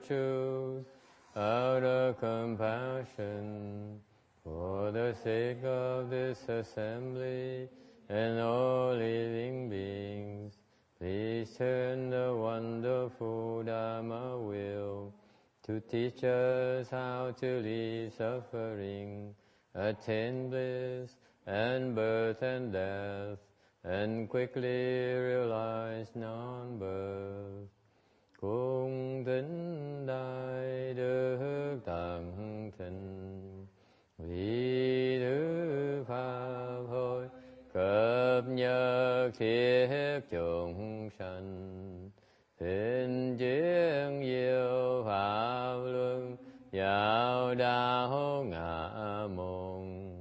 truth, out of compassion, for the sake of this assembly and all living beings, please turn the wonderful Dharma wheel to teach us how to leave suffering, attain bliss and birth and death, and quickly realize non-birth. Cung thính đại đức tận thịnh, vì thứ pháp hội cập nhật thiết chúng sanh, thịnh chiến diệu pháp luân giáo đạo ngã môn,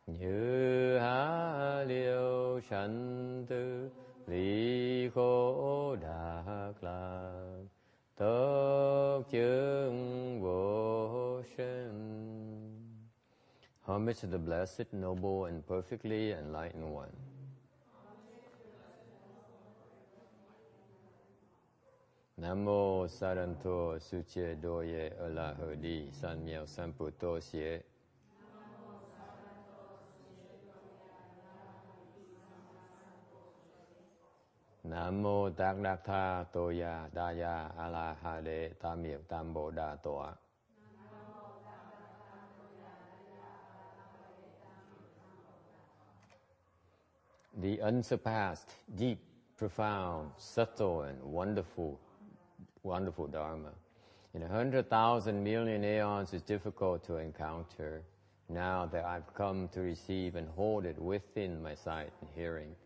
như há liêu sanh tư lý khổ đạt lạc, tốt chứng vô sinh. Homage to the blessed, noble, and perfectly enlightened one. Namo Saranto Suche Doye Alahodi San Miao Samputo Xie. Namo Tát Đắc Tha Toya Daya Alahade Tam Miao Tam Bồ Đà Tọa. The unsurpassed, deep, profound, subtle, and wonderful Dharma. In 100,000 million aeons is difficult to encounter. Now that I've come to receive and hold it within my sight and hearing,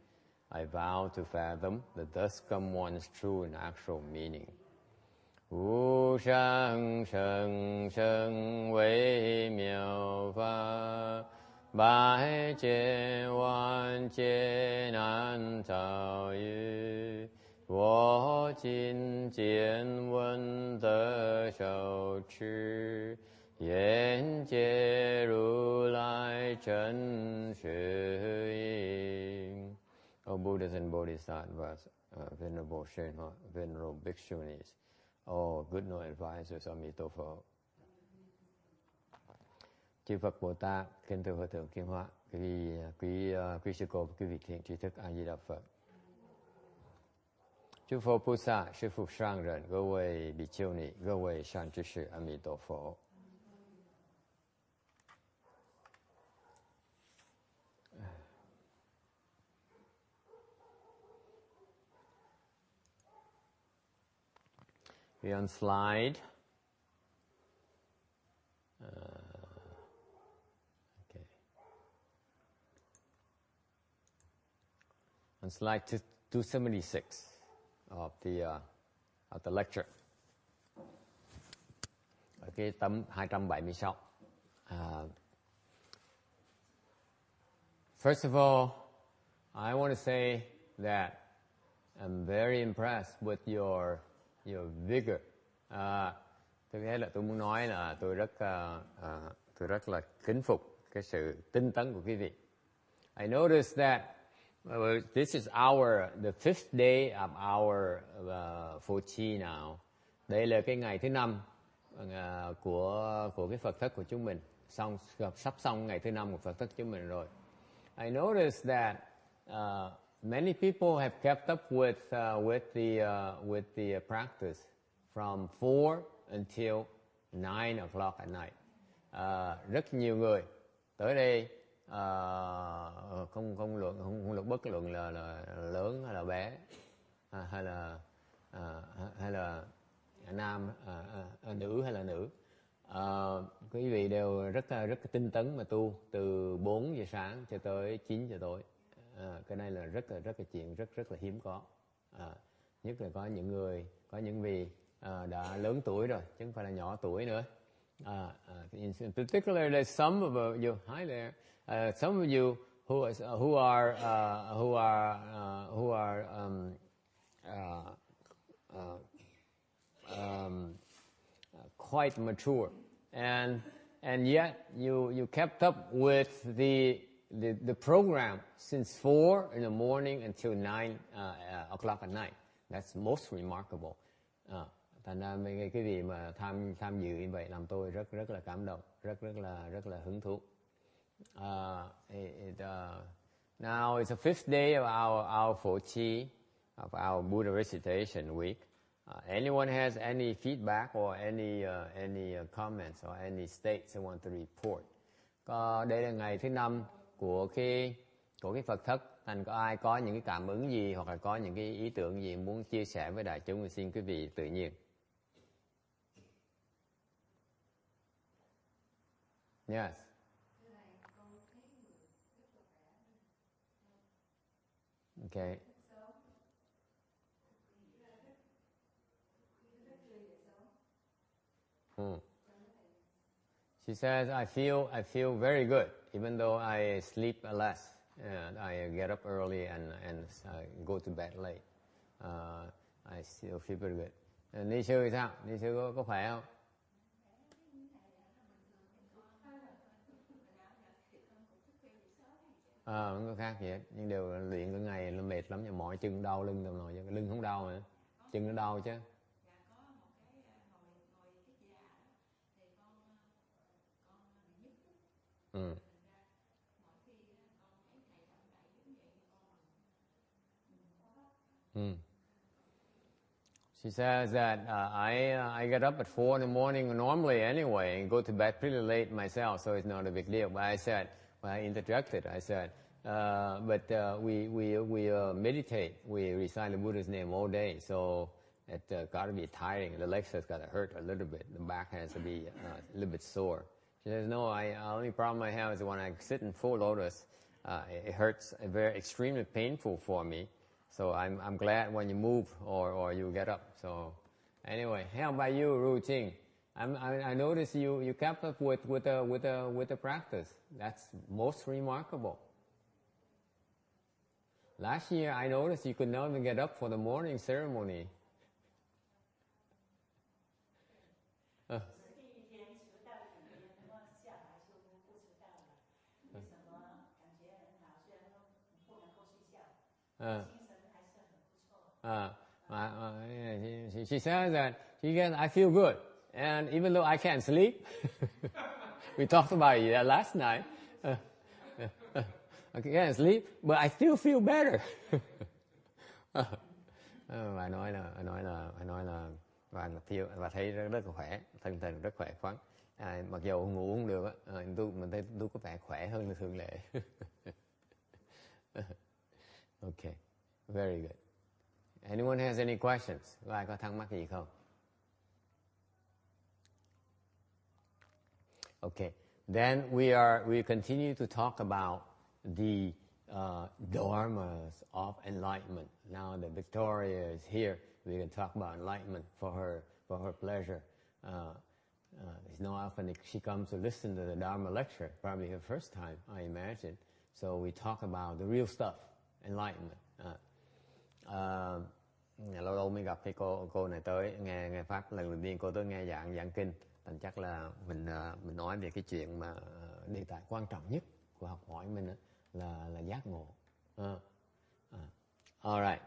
I vow to fathom the thus come one's true and actual meaning. Wu shang sheng sheng wei miao fa, bái chế hoàn chế nan trào yu, wo jin jian wen de shou chi, yan jie ru lai chen shui yin. O Buddhas and Bodhisattvas, Venerable Shenhua, Venerable Bhikshunis, all good noble advisors, Amitabha. Chư Phật Bồ Tát, kính thưa Hòa Thượng Kim Hoa, quý sư cô, quý vị thiện tri thức A Di Đà Phật. 诸佛菩萨、师父上人、各位比丘尼、各位善知识，阿弥陀佛。We're on slide. Okay. On slide 276 of the lecture. Ở cái tấm 276. First of all, I want to say that I'm very impressed with your vigor. Thực tế là tôi muốn nói là tôi rất là kính phục cái sự tinh tấn của quý vị. I noticed that this is the fifth day of our PHřejI now. Đây là cái ngày thứ 5 của cái Phật thất của chúng mình. Sắp xong ngày thứ 5 của Phật thất chúng mình rồi. I noticed that many people have kept up with the practice from 4 until 9 o'clock at night. Rất nhiều người tới đây không luận bất luận là lớn hay là bé, hay là nam, nữ hay là nữ. Quý vị đều rất tinh tấn mà tu từ 4 giờ sáng cho tới 9 giờ tối. Cái này là rất là chuyện rất là hiếm có. Nhất là có những vị đã lớn tuổi rồi, chứ không phải là nhỏ tuổi nữa. In particular, there's some of you. Hi there. Some of you who are quite mature, and yet you kept up with the program since 4 in the morning until 9 o'clock at night. That's most remarkable. Thành ra cái vị mà tham dự như vậy làm tôi rất là cảm động, rất là hứng thú. Now it's the 5th day of our PHřejI, of our Buddha recitation week. Anyone has any feedback or any comments or any states they want to report? Đây là ngày thứ 5 của cái Phật thất. Thành có ai có những cái cảm ứng gì hoặc là có những cái ý tưởng gì muốn chia sẻ với đại chúng thì xin quý vị tự nhiên. Yes. Okay. She says, I feel very good, even though I sleep less. I get up early and go to bed late. I still feel very good. Ni sư thì sao? Ni sư có khỏe không? Không có khác gì hết. Nhưng đều luyện cái ngày nó mệt lắm, nhưng mỏi chân đau lưng tầm nồi, lưng không đau mà chân nó đau chứ. She says that I get up at 4 in the morning normally anyway and go to bed pretty late myself, so it's not a big deal. But I said, when I interjected, I said, but we meditate, we recite the Buddha's name all day, so it got to be tiring. The legs has got to hurt a little bit. The back has to be a little bit sore. She says, no, only problem I have is when I sit in full lotus, it hurts, very extremely painful for me. So I'm glad when you move or you get up. So anyway, how about you, Ru Ching? I noticed you kept up with the practice. That's most remarkable. Last year I noticed you could not even get up for the morning ceremony. She says that I feel good, and even though I can't sleep, we talked about it last night. I can't sleep, but I still feel better. Và nói là và thấy rất là khỏe, thân rất khỏe khoắn. Mặc dù ngủ không được á, tôi có vẻ khỏe hơn là thường lệ. Okay, very good. Anyone has any questions? Có ai có thắc mắc gì không? Okay, then we continue to talk about the dharmas of enlightenment. Now that Victoria is here, we can talk about enlightenment for her pleasure. It's not often that she comes to listen to the Dharma lecture, probably her first time, I imagine. So we talk about the real stuff, enlightenment. Lâu lâu mới gặp cái cô này tới nghe pháp lần đầu tiên cô tới nghe giảng kinh, thành chắc là mình nói về cái chuyện mà đề tài quan trọng nhất của học hỏi mình là giác ngộ. Alright.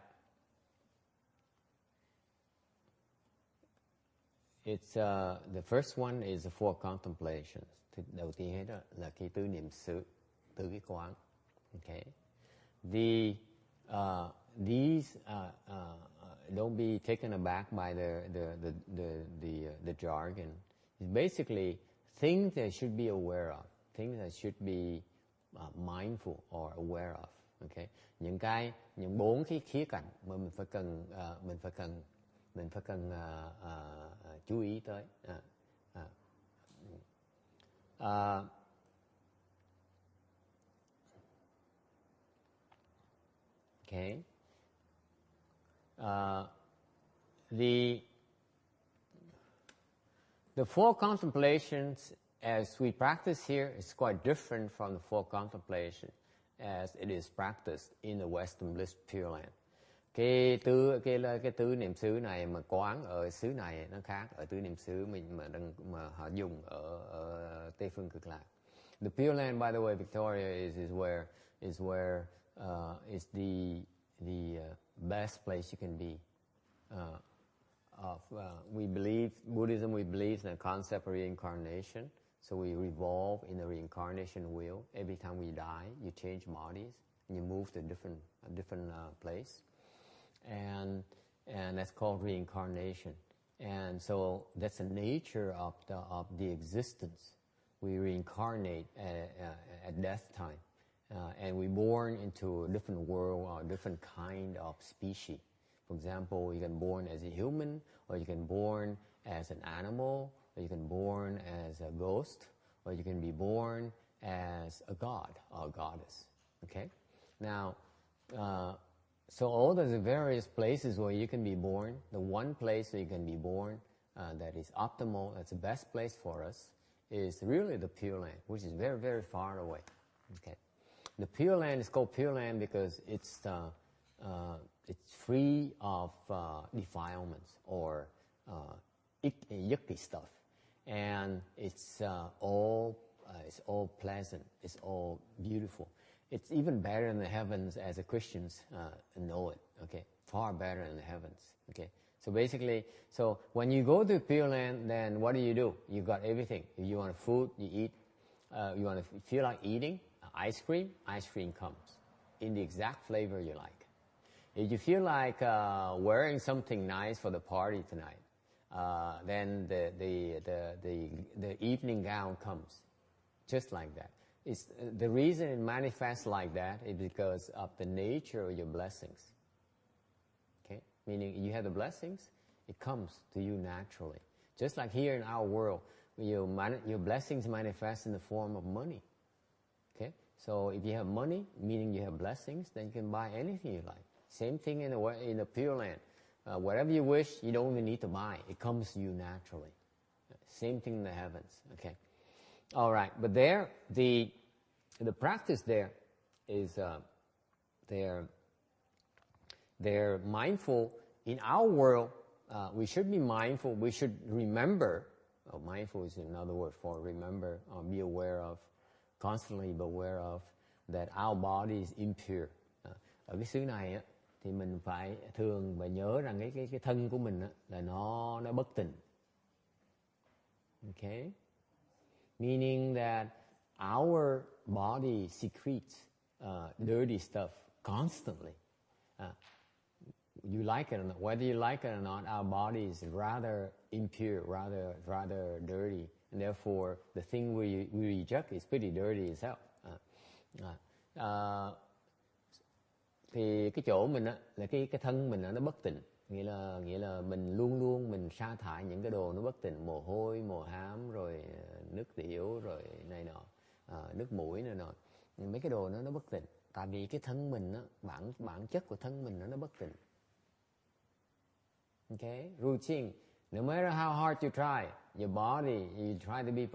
It's the first one is the four contemplations. Đầu tiên hết đó là cái tứ niệm xứ, tứ cái quán. Okay. These don't be taken aback by the jargon. It's basically things that should be aware of, things that should be mindful or aware of. Okay, những 4 cái khía cạnh mà mình phải cần chú ý tới. Okay. The four contemplations as we practice here is quite different from the four contemplations as it is practiced in the Western Bliss Pure Land. Cái tứ niệm xứ này mà quán ở xứ này nó khác ở tứ niệm xứ mình mà họ dùng ở Tây phương Cực Lạc. The Pure Land, by the way, Victoria is where is the best place you can be. we believe Buddhism. We believe in the concept of reincarnation. So we revolve in the reincarnation wheel. Every time we die, you change bodies and you move to a different place, and that's called reincarnation. And so that's the nature of the existence. We reincarnate at death time, and we're born into a different world or a different kind of species. For example, you can born as a human, or you can born as an animal, or you can born as a ghost, or you can be born as a god or a goddess. Okay? Now, so all those various places where you can be born, the one place where you can be born that is optimal, that's the best place for us, is really the Pure Land, which is very, very far away. Okay? The Pure Land is called Pure Land because it's free of defilements or yucky stuff, and it's all pleasant. It's all beautiful. It's even better than the heavens, as the Christians know it. Okay, far better than the heavens. Okay, so basically, so when you go to Pure Land, then what do? You got everything. If you want food, you eat. You want to feel like eating ice cream comes in the exact flavor you like. If you feel like wearing something nice for the party tonight, then the evening gown comes, just like that. It's the reason it manifests like that is because of the nature of your blessings. Okay, meaning you have the blessings, it comes to you naturally. Just like here in our world, your blessings manifest in the form of money. Okay, so if you have money, meaning you have blessings, then you can buy anything you like. Same thing in the Pure Land. Whatever you wish, you don't even need to buy. It comes to you naturally. Same thing in the heavens. Okay. All right. But there, the practice there is they're mindful. In our world, we should be mindful. We should remember. Mindful is another word for remember or be aware of. Constantly be aware of that our body is impure. Ở cái xứ này á, thì mình phải thường và nhớ rằng cái thân của mình á, là nó bất tịnh. Okay? Meaning that our body secretes dirty stuff constantly. You like it or not, whether you like it or not, our body is rather impure, rather dirty, and therefore the thing we reject is pretty dirty itself. Thì cái chỗ mình á, là cái thân mình nó bất tịnh, nghĩa là mình luôn mình sa thải những cái đồ nó bất tịnh, mồ hôi, mồ hám, rồi nước tiểu, rồi này nọ, nước mũi này nọ, mấy cái đồ nó bất tịnh. Tại vì cái thân mình á, bản chất của thân mình nó bất tịnh. Okay, routine. No matter how hard you try, your body, you try to be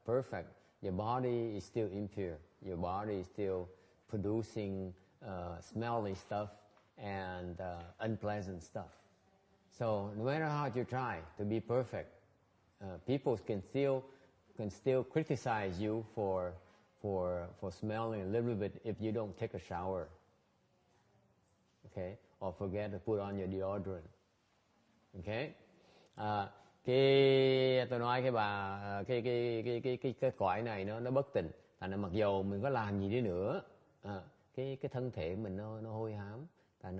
perfect. Your body is still impure. Your body is still producing smelly stuff and unpleasant stuff. So no matter how hard you try to be perfect, people can still criticize you for smelling a little bit if you don't take a shower. Okay, or forget to put on your deodorant. Okay, tôi nói cái cõi này nó bất tịnh, thành ra mặc dầu mình có làm gì đi nữa, cái thân thể mình nó hôi hám, thành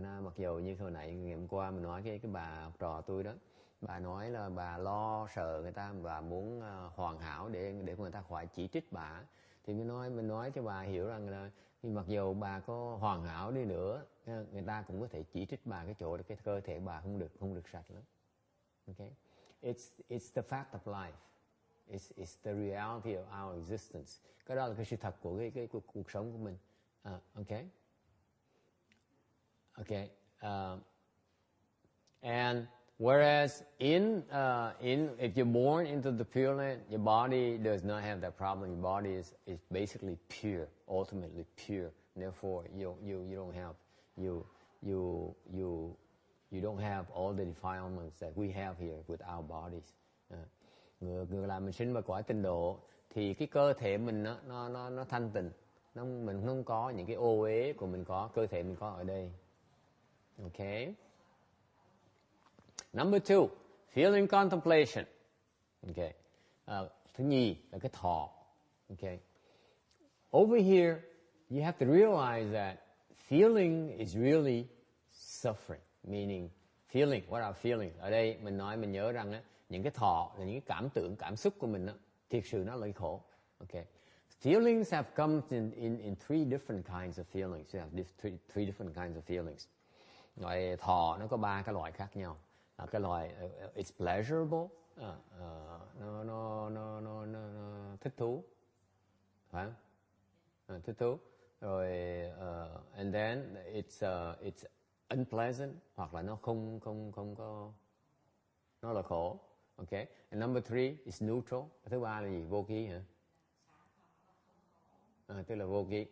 ra mặc dầu như hồi nãy ngày hôm qua mình nói cái bà học trò tôi đó, bà nói là bà lo sợ người ta và muốn hoàn hảo để người ta khỏi chỉ trích bà, thì mình nói cho bà hiểu rằng là mặc dầu bà có hoàn hảo đi nữa, người ta cũng có thể chỉ trích bà cái chỗ cái cơ thể bà không được sạch lắm. Okay, it's the fact of life. It's the reality of our existence. Cái đó là cái sự thật của cái cuộc sống của mình. Okay. And whereas if you're born into the Pure Land, your body does not have that problem. Your body is basically pure, ultimately pure. Therefore, you don't have all the defilements that we have here with our bodies. Ngược lại mình sinh vào cõi tịnh độ thì cái cơ thể mình nó thanh tịnh, mình không có những cái ô uế của mình có, cơ thể mình có ở đây. Okay. Number two, feeling contemplation. Okay. Thứ nhì là cái thọ. Okay. Over here, you have to realize that feeling is really suffering. Meaning, feeling, what are feelings? Ở đây mình nhớ rằng á, những cái thọ là những cái cảm tưởng, cảm xúc của mình á, thiệt sự nó là khổ. Okay. Feelings have come in three different kinds of feelings. You have three different kinds of feelings. Loại thọ nó có ba cái loại khác nhau. Cái loại it's pleasurable, nó thích thú, phải không? Thích thú. Rồi and then it's unpleasant, hoặc là nó không có, nó là khổ. Okay. And number three is neutral. Thứ ba là gì? Vô ký hả? Tức là vô ký.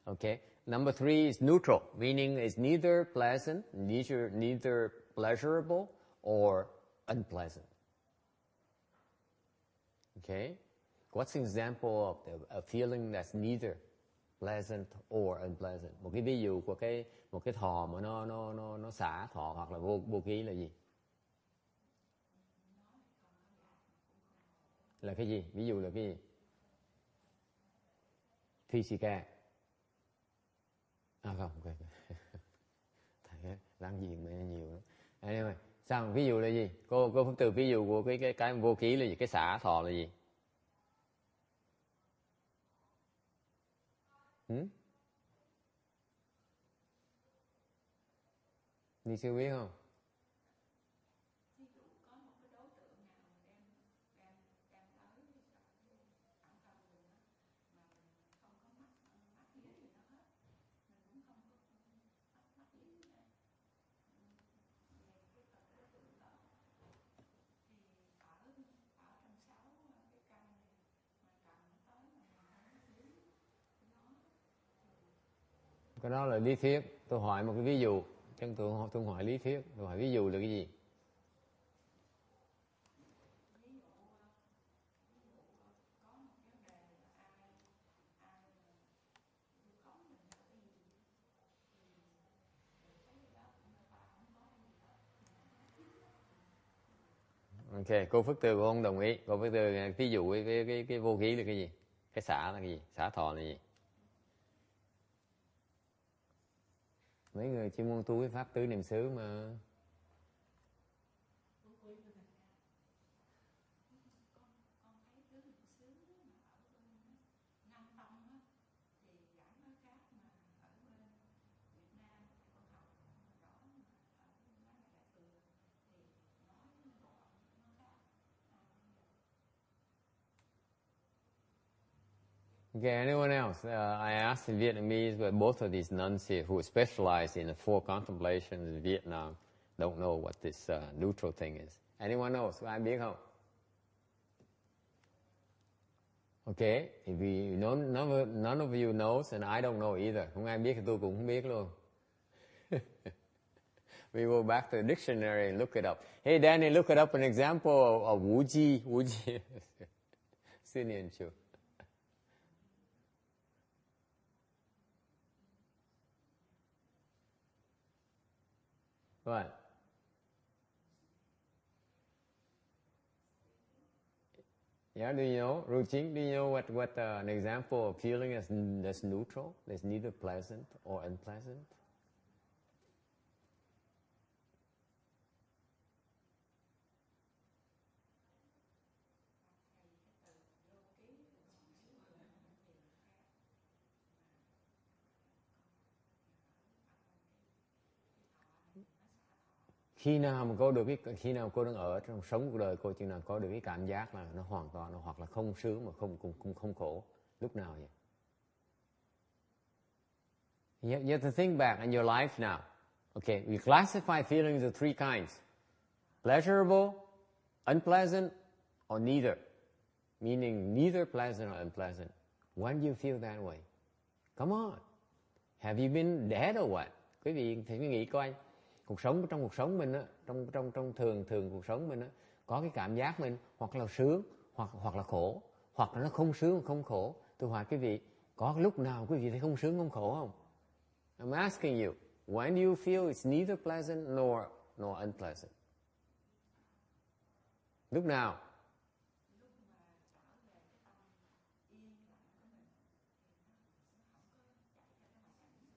Okay. Number three is neutral, meaning it's neither pleasant, neither pleasurable or unpleasant. Okay. What's an example of a feeling that's neither pleasant or unpleasant? Một cái ví dụ của một cái thọ mà nó xả thọ hoặc là vô ký là gì? Là cái gì? Ví dụ là cái gì? Physica. Không, okay. Thầy làm gì mà nhiều lắm. Anyway, sao? Ví dụ là gì? Cô Phúc Từ ví dụ của cái vô ký là gì? Cái xả thọ là gì? Đi chưa biết không? Cái đó là lý thuyết. Tôi hỏi một cái ví dụ. Chứ tôi hỏi lý thuyết. Tôi hỏi ví dụ là cái gì? Ok, cô Phước Từ không đồng ý. Cô Phước Từ ví dụ cái vô ký là cái gì? Cái xả là cái gì? Xả thọ là gì? Mấy người chuyên môn tu cái pháp tứ niệm xứ mà. Okay, anyone else? I asked in Vietnamese, but both of these nuns here who specialize in the four contemplations in Vietnam don't know what this neutral thing is. Anyone else? Ai biết không? Okay, if none of you knows, and I don't know either. Không ai biết thì tôi cũng không biết luôn. We go back to the dictionary and look it up. Hey, Danny, look it up an example of Wu Ji. Xin yên chú. What? Yeah, do you know? Routine, do you know what an example of feeling that's neutral, that's neither pleasant or unpleasant? Khi nào cô đang ở trong sống cuộc đời cô, chừng nào có được cái cảm giác là nó hoàn toàn, hoặc là không sướng mà không khổ, lúc nào vậy? You have to think back in your life now. Okay, we classify feelings of three kinds: pleasurable, unpleasant, or neither. Meaning neither pleasant or unpleasant. When do you feel that way? Come on. Have you been dead or what? Quý vị phải nghĩ coi. Trong cuộc sống mình á, trong thường cuộc sống mình á, có cái cảm giác mình hoặc là sướng hoặc là khổ, hoặc là nó không sướng không khổ. Tôi hỏi quý vị, có lúc nào quý vị thấy không sướng không khổ không? I'm asking you, When do you feel it's neither pleasant nor unpleasant? Lúc nào?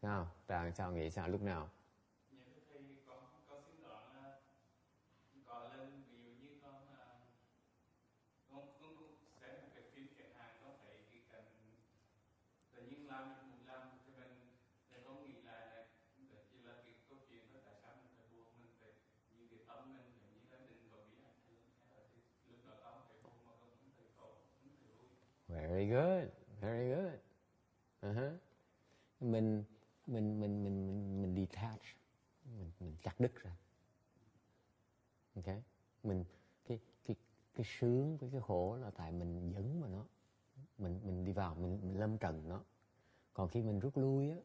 Nào, Tràng sao nghĩ sao lúc nào? Những khi con xin đoạn gọi lên, ví dụ như con xem một cái phim chẳng hạn, con thấy cái cảnh tự nhiên làm cho mình, để con nghĩ lại chỉ là cái câu chuyện đó, tại sao mình phải buồn, mình phải như cái tâm mình như là mình có biết lúc đó con phải buồn mà con không phải khổ, không phải vui. Very good, very good. Mình detach, mình chặt đứt ra. Okay, mình cái sướng với cái khổ là tại mình dấn vào nó, mình đi vào, mình lâm trần nó. Còn khi mình rút lui á,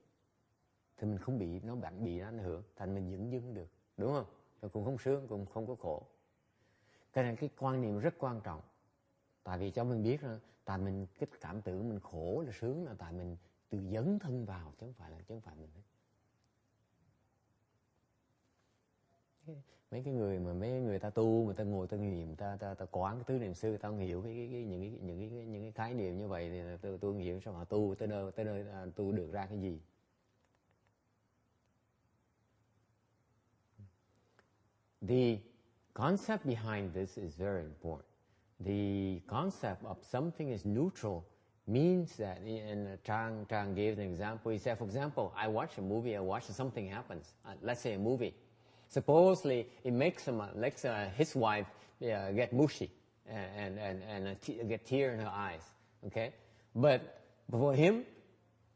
thì mình không bị nó ảnh hưởng, thành mình dấn được, đúng không? Nó cũng không sướng, cũng không có khổ. Cái này cái quan niệm rất quan trọng. Tại vì cho mình biết là tại mình cái cảm tưởng mình khổ là sướng là tại mình từ dấn thân vào, chứ không phải mình. Mấy người ta tu, người ta ngồi ta nghiền, ta quán cái tứ niệm xứ, người ta không hiểu những cái khái niệm như vậy thì tôi không hiểu sao họ tu tới nơi tu được ra cái gì. The concept behind this is very important. The concept of something is neutral means that, and Trang gave an example. He said, for example, I watch a movie, something happens. Let's say a movie. Supposedly, it makes his wife get mushy and get tear in her eyes. Okay, but for him,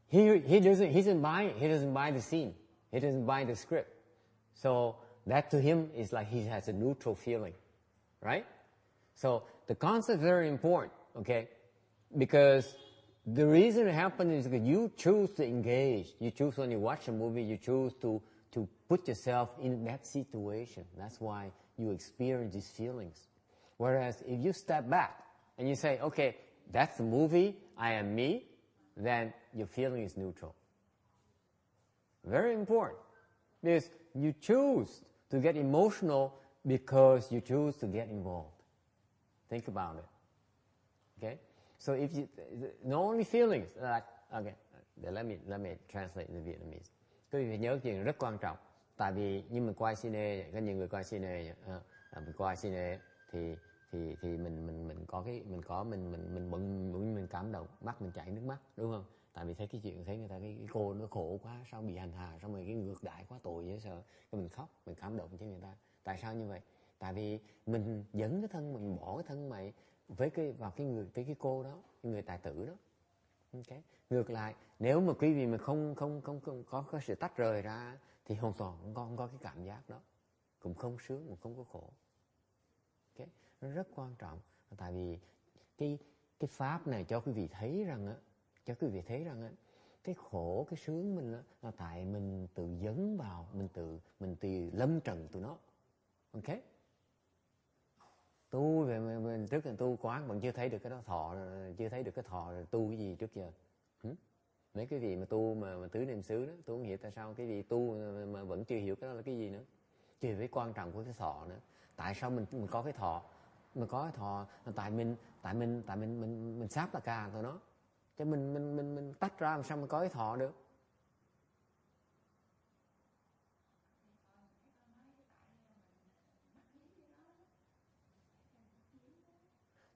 he doesn't buy the scene. He doesn't buy the script. So that to him is like he has a neutral feeling, right? So the concept is very important. Okay, because the reason it happens is because you choose to engage. You choose when you watch a movie, you choose to put yourself in that situation. That's why you experience these feelings. Whereas if you step back and you say, okay, that's the movie, I am me, then your feeling is neutral. Very important. Because you choose to get emotional because you choose to get involved. Think about it. Okay? So if you, the only feelings like, okay, let me translate in Vietnamese. Quý vị phải nhớ chuyện rất quan trọng. Tại vì như mình coi cine, có nhiều người coi cine, mình coi cine thì mình cảm động, mắt mình chảy nước mắt, đúng không? Tại vì thấy cái chuyện, thấy người ta cái cô nó khổ quá, sao bị hành hạ, sao mà cái ngược đãi quá tội dễ sợ, cái mình khóc, mình cảm động cho người ta. Tại sao như vậy? Tại vì mình dẫn cái thân, mình bỏ cái thân mày với cái cô đó, cái người tài tử đó. Okay. Ngược lại, nếu mà quý vị mà không có sự tách rời ra thì hoàn toàn không có cái cảm giác đó, cũng không sướng, cũng không có khổ. Okay. Nó rất quan trọng, tại vì cái pháp này cho quý vị thấy rằng á, cái khổ, cái sướng mình á, là tại mình tự dấn vào, mình tự lâm trần tụi nó. Ok? Tu về mình trước là tu quán vẫn chưa thấy được cái đó thọ, chưa thấy được cái thọ rồi tu cái gì trước giờ. Mấy cái vị mà tu mà tứ niệm xứ đó, tôi không hiểu tại sao cái vị tu mà vẫn chưa hiểu cái đó là cái gì nữa. Chưa hiểu cái quan trọng của cái thọ nữa. Tại sao mình có cái thọ? Mình có cái thọ tại mình sáp là ca tụi nó. Chứ mình tách ra làm sao mình có cái thọ được?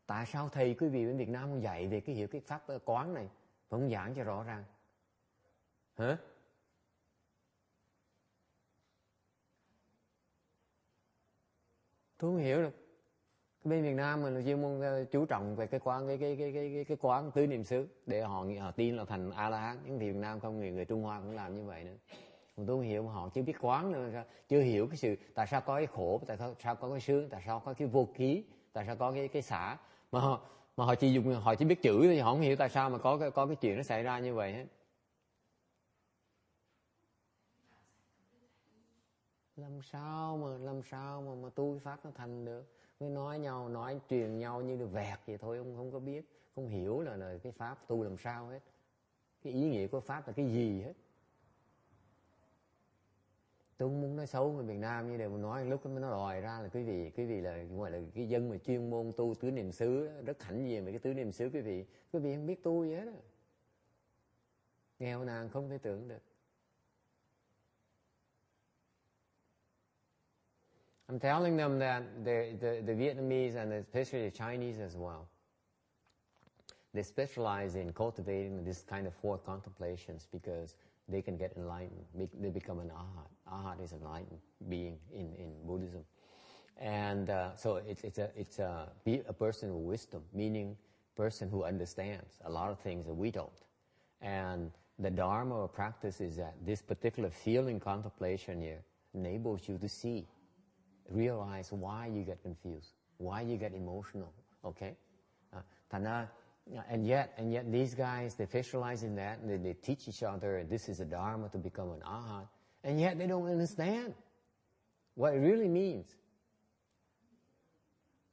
Tại sao thầy quý vị bên Việt Nam không dạy về cái hiểu cái pháp quán này, không giảng cho rõ ràng? Hả? Tôi không hiểu được. Bên Việt Nam mình chuyên môn chú trọng về cái quán tứ niệm xứ để họ tin là thành A La Hán. Nhưng Việt Nam không, người Trung Hoa cũng làm như vậy nữa. Tôi không hiểu, họ chưa biết quán nữa, chưa hiểu cái sự tại sao có cái khổ, tại sao có cái sướng, tại sao có cái vô ký, tại sao có cái xả, mà họ chỉ biết chữ thì họ không hiểu tại sao mà có cái chuyện nó xảy ra như vậy hết. Làm sao mà tu pháp nó thành được? Mới nói truyền nhau như được vẹt vậy thôi, ông không có biết, không hiểu là cái pháp tu làm sao hết, cái ý nghĩa của pháp là cái gì hết. Tôi không muốn nói xấu người Việt Nam, như đều muốn nói lúc nó lòi ra là quý vị là gọi là cái dân mà chuyên môn tu tứ niệm xứ, rất hãnh diện về cái tứ niệm xứ quý vị không biết tu gì hết á, nghèo nàn không thể tưởng được. I'm telling them that the Vietnamese and especially the Chinese as well, they specialize in cultivating this kind of four contemplations because they can get enlightened. They become an arhat. Arhat is an enlightened being in Buddhism, and so it's a person with wisdom, meaning person who understands a lot of things that we don't. And the Dharma or practice is that this particular feeling contemplation here enables you to see, realize why you get confused, why you get emotional. Okay, and yet these guys, they specialize in that, and they teach each other this is a Dharma to become an arhat, and yet they don't understand what it really means.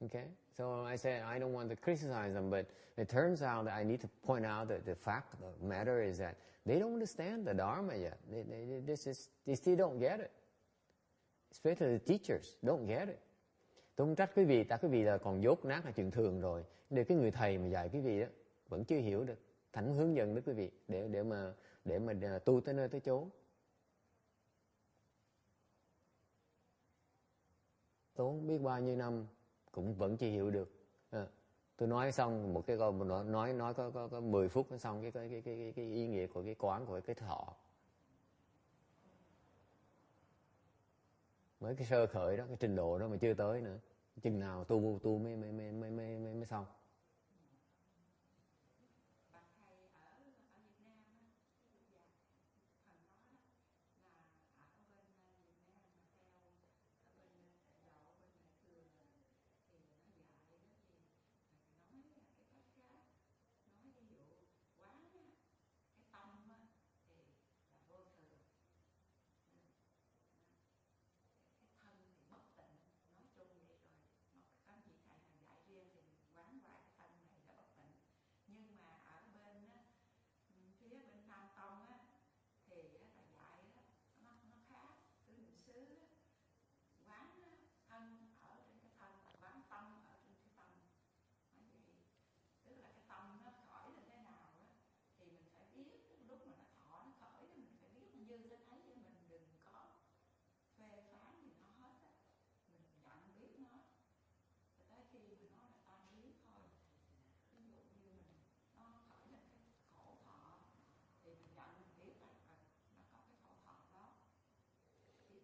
Okay, so I said I don't want to criticize them, but it turns out that I need to point out that the fact of the matter is that they don't understand the Dharma yet. They still don't get it. Especially the teachers don't get it. Tôi không trách quý vị, tại quý vị là còn dốt nát là chuyện thường rồi. Để cái người thầy mà dạy quý vị đó vẫn chưa hiểu được, Thánh hướng dẫn đến quý vị để mà tu tới nơi tới chốn. Tốn biết bao nhiêu năm cũng vẫn chưa hiểu được. Tôi nói xong một cái câu nói có 10 phút nó xong cái ý nghĩa của cái quán của cái thọ. Mới cái sơ khởi đó, cái trình độ đó mà chưa tới nữa, chừng nào tu mới xong.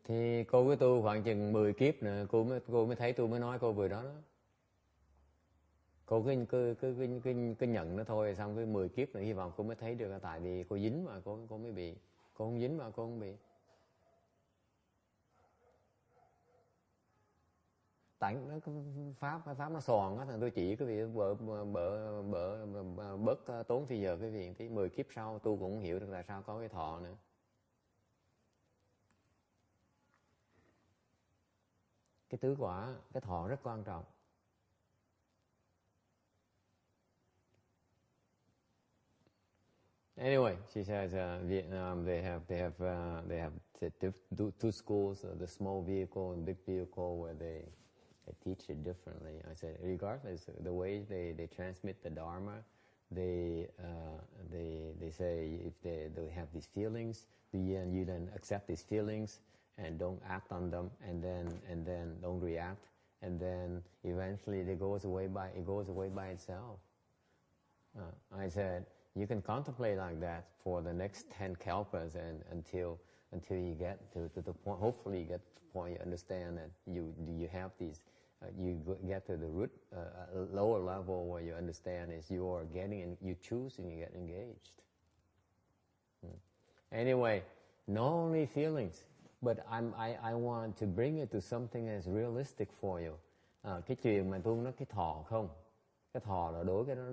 Thì cô với tu khoảng chừng 10 kiếp nữa, cô mới thấy tôi mới nói cô vừa đó đó. Cô cứ nhận nó thôi, xong cái 10 kiếp nữa hy vọng cô mới thấy được, tại vì cô dính mà cô mới bị. Cô không dính mà cô không bị. Tại nó pháp nó sòn á, thằng tôi chỉ cái vị bớt tốn thì giờ cái việc tí 10 kiếp sau tôi cũng hiểu được là sao có cái thọ nữa. Cái tứ quả, cái thọ rất quan trọng. Anyway, she says Vietnam they have two schools, the small vehicle and big vehicle, where they teach it differently. I said regardless the way they transmit the Dharma, they say if they have these feelings, you then accept these feelings and don't act on them, and then don't react, and then eventually it goes away by itself. I said you can contemplate like that for the next 10 kalpas, and until you get to the point. Hopefully, you get to the point you understand that you have these. You get to the root, lower level where you understand is you are getting and you choose and you get engaged. Anyway, not only feelings, but I want to bring it to something that's realistic for you. Cái chuyện mà tôi nói cái thọ không, cái thọ là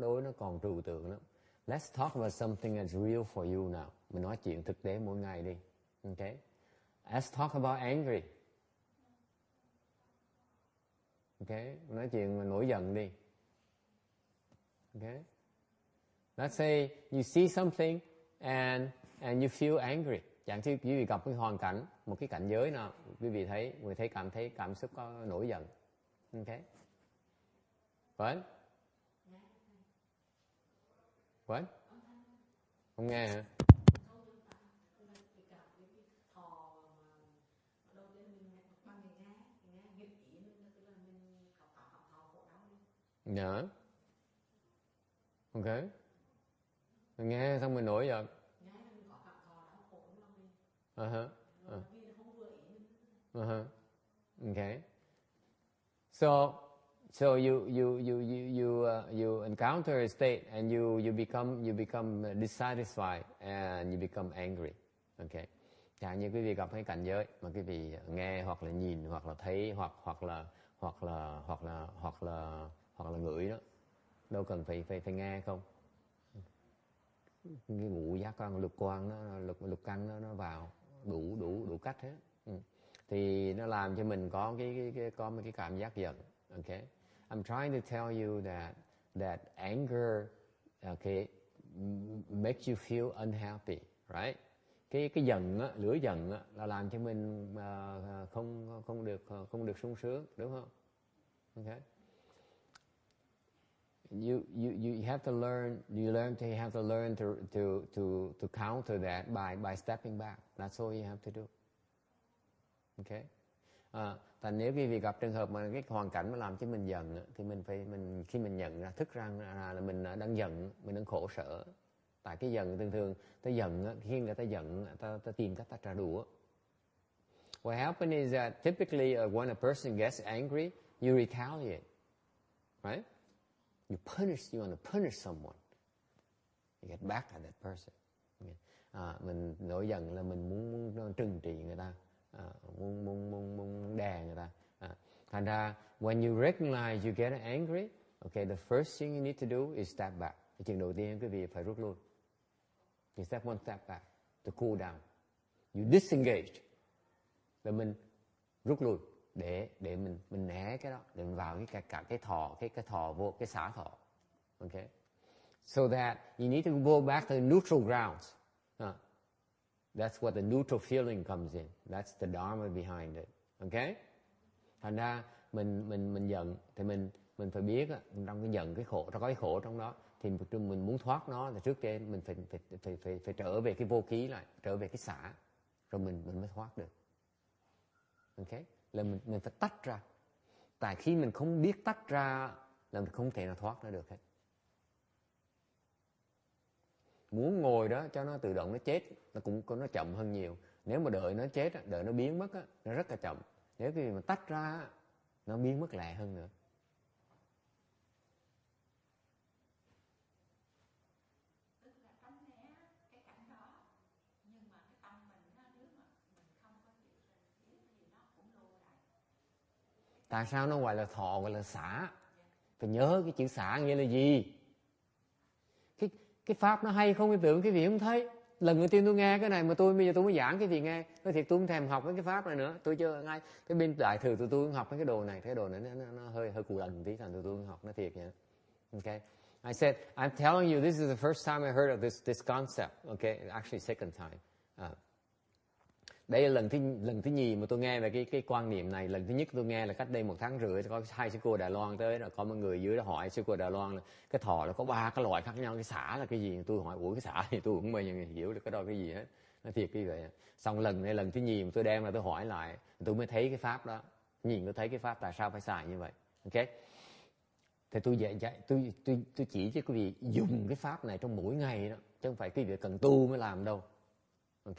đối nó còn trừu tượng lắm. Let's talk about something that's real for you now. Mình nói chuyện thực tế mỗi ngày đi. Okay? Let's talk about angry. Okay? Mình nói chuyện mà nổi giận đi. Okay? Let's say you see something and you feel angry. Chẳng như quý vị gặp cái hoàn cảnh, một cái cảnh giới nào, quý vị thấy cảm xúc có nổi giận. Ok. What? What? Không nghe hả? Dạ. Ok. Mình nghe xong mình nổi giận. Okay. So you encounter a state and you become dissatisfied and you become angry. Okay. Chẳng như quý vị gặp cái cảnh giới mà quý vị nghe hoặc là nhìn hoặc là thấy hoặc là ngửi đó, đâu cần phải nghe không? Cái ngũ giác quan, lục quan nó lục căn nó vào đủ cách hết. Thì nó làm cho mình có một cái cảm giác giận. Okay. I'm trying to tell you that anger, okay, makes you feel unhappy, right? Cái giận á, lửa giận á, là làm cho mình không được sung sướng, đúng không? Okay. You have to learn. You have to learn to counter that by stepping back. That's all you have to do. Okay. Thành nếu quý vị gặp trường hợp mà cái hoàn cảnh mà làm cho mình giận thì khi mình nhận ra, thức ra là mình đang giận, mình đang khổ sở. Tại cái giận thường ta giận, khi người ta giận, ta tìm cách ta trả đũa. What happens is that typically when a person gets angry, you retaliate, right? You want to punish someone. You get back at that person. Mình nổi giận là mình muốn trừng trị người ta, muốn đè người ta. Thành ra, when you recognize you get angry, okay, the first thing you need to do is step back. Cái chuyện đầu tiên quý vị phải rút lui. You step one step back to cool down. You disengage. Là mình rút lui để mình né cái đó, để mình vào cái thọ vô cái xả thọ. Okay. So that you need to go back to the neutral grounds. That's what the neutral feeling comes in. That's the Dharma behind it. Okay? Thành ra mình giận thì mình phải biết trong cái giận cái khổ, có cái khổ trong đó thì mình muốn thoát nó thì trước tiên mình phải trở về cái vô ký lại, trở về cái xả, rồi mình mới thoát được. Okay? Là mình phải tách ra. Tại khi mình không biết tách ra là mình không thể nào thoát ra được hết. Muốn ngồi đó cho nó tự động nó chết, nó chậm hơn nhiều. Nếu mà đợi nó chết, đợi nó biến mất, nó rất là chậm. Nếu khi mà tách ra, nó biến mất lẹ hơn nữa. Tức là tránh né cái cảnh đó, nhưng mà cái tâm mình nếu mà mình không có chịu thì nó cũng lưu lại. Tại sao nó gọi là thọ, gọi là xả? Phải nhớ cái chữ xả nghĩa là gì? Cái pháp nó hay không cái tưởng cái vị không thấy. Lần đầu tiên tôi nghe cái này mà bây giờ tôi mới giảng cái gì nghe. Nói thiệt tôi không thèm học cái pháp này nữa. Tôi chưa ngay cái bên đại thừa tôi không học cái đồ này. Cái đồ này nó hơi cù lần tí, thành tôi không học, nó thiệt vậy. Okay. I said, I'm telling you, this is the first time I heard of this concept. Okay, actually second time. Đây là lần thứ nhì mà tôi nghe về cái quan niệm này. Lần thứ nhất tôi nghe là cách đây 1 tháng rưỡi, có 2 sư cô Đài Loan tới, rồi có một người dưới đó hỏi sư cô Đài Loan là cái thọ nó có 3 cái loại khác nhau, cái xả là cái gì? Tôi hỏi ủa cái xả thì tôi cũng bao giờ hiểu được cái đó cái gì hết. Nó thiệt như vậy. Xong lần thứ nhì mà tôi đem ra tôi hỏi lại, tôi mới thấy cái pháp đó, nhìn tôi thấy cái pháp tại sao phải xài như vậy. Ok. Thì tôi chỉ cho quý vị dùng cái pháp này trong mỗi ngày đó, chứ không phải quý vị cần tu mới làm đâu. Ok.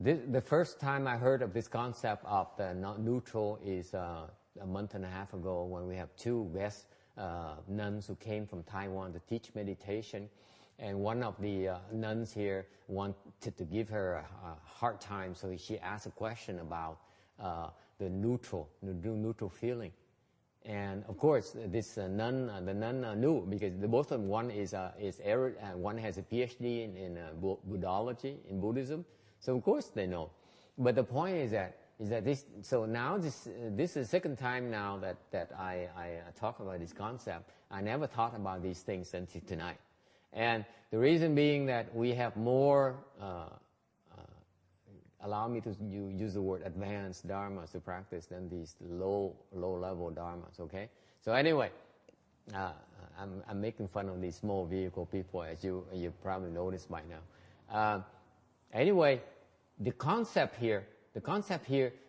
The first time I heard of this concept of the neutral is a month and a half ago when we have 2 guest nuns who came from Taiwan to teach meditation. And one of the nuns here wanted to give her a hard time, so she asked a question about the neutral feeling. And of course, this the nun knew because both of them, one has a PhD in Buddhology, in Buddhism. So of course they know. But the point is that this. So now this is the second time now that I talk about this concept. I never thought about these things until tonight. And the reason being that we have more allow me to use the word advanced dharmas to practice than these low level dharmas. Okay. So anyway, I'm making fun of these small vehicle people, as you probably noticed by now. Anyway, the concept here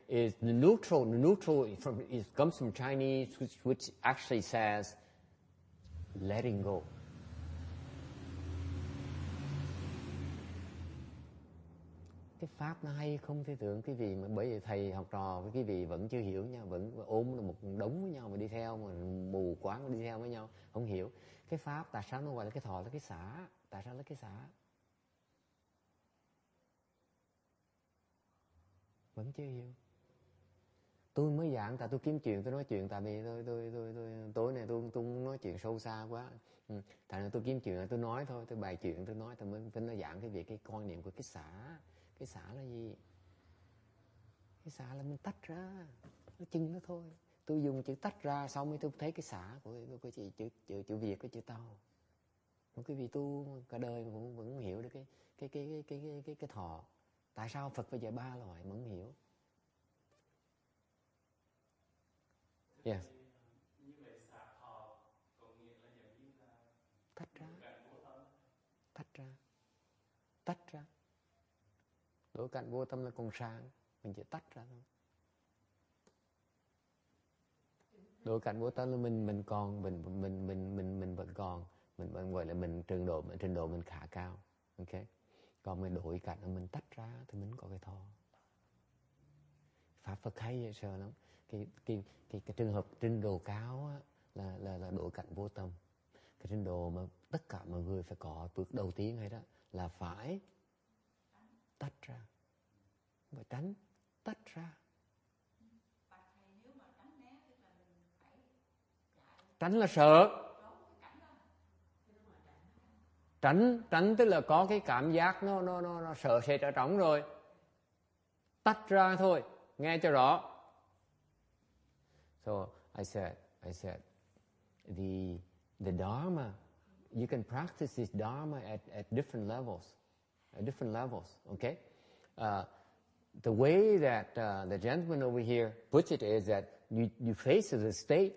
is the neutral. The neutral comes from Chinese, which actually says letting go. Cái pháp nó hay không thưa thượng quý vị, mà bởi vì thầy học trò với quý vị vẫn chưa hiểu nhau, vẫn ôm một đống với nhau mà đi theo, mà mù quáng mà đi theo với nhau, không hiểu. Cái pháp tại sao nó gọi là cái thọ, là cái xả? Tại sao là cái xả? Vẫn chưa hiểu. Tôi mới giảng tại tôi kiếm chuyện, tôi nói chuyện tại vì tôi tối nay tôi nói chuyện sâu xa quá. Tại vì tôi kiếm chuyện, tôi nói thôi, tôi bày chuyện, tôi nói, tôi mới nói giảng cái việc cái quan niệm của cái xả. Cái xả là gì? Cái xả là mình tách ra, nó chừng nó thôi. Tôi dùng chữ tách ra xong mới tôi thấy cái xả của chữ Việt, cái chữ Tàu. Một cái vị tu cả đời vẫn không hiểu được cái thọ. Tại sao Phật phải dạy 3 loại mà không hiểu? Yes. Như vậy xả thọ có nghĩa là giống như là tách ra. Đối cảnh vô tâm là còn sang, mình chỉ tách ra thôi. Đối cảnh vô tâm là mình vẫn còn, mình vẫn gọi là mình trình độ mình khá cao, ok. Còn mình đổi cảnh là mình tách ra thì mình có cái thọ. Pháp Phật hay vậy sợ lắm. Cái trường hợp trình độ cao á, là đổi cảnh vô tâm. Cái trình độ mà tất cả mọi người phải có bước đầu tiên hay đó là phải tách ra. Phải tránh, tách ra. Tránh là sợ. Tránh tức là có cái cảm giác nó sợ sệt ở trong rồi. Tách ra thôi, nghe cho rõ. So I said the Dharma, you can practice this Dharma at different levels. Okay. The way that the gentleman over here puts it is that you face the state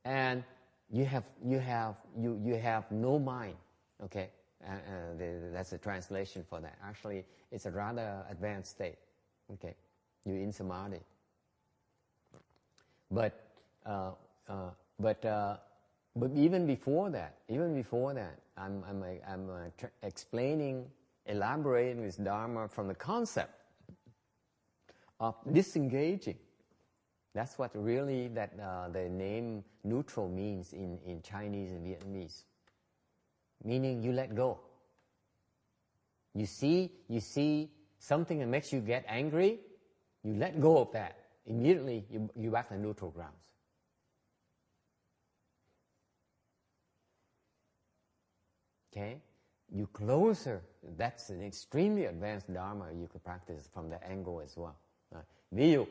and you have no mind. Okay, that's a translation for that. Actually, it's a rather advanced state. Okay, you're in samadhi. But even before that, I'm elaborating this Dharma from the concept of disengaging. That's what really the name neutral means in Chinese and Vietnamese. Meaning you let go. You see something that makes you get angry, you let go of that. Immediately you back to neutral grounds. Okay? You closer. That's an extremely advanced Dharma you could practice from that angle as well. Ví dụ,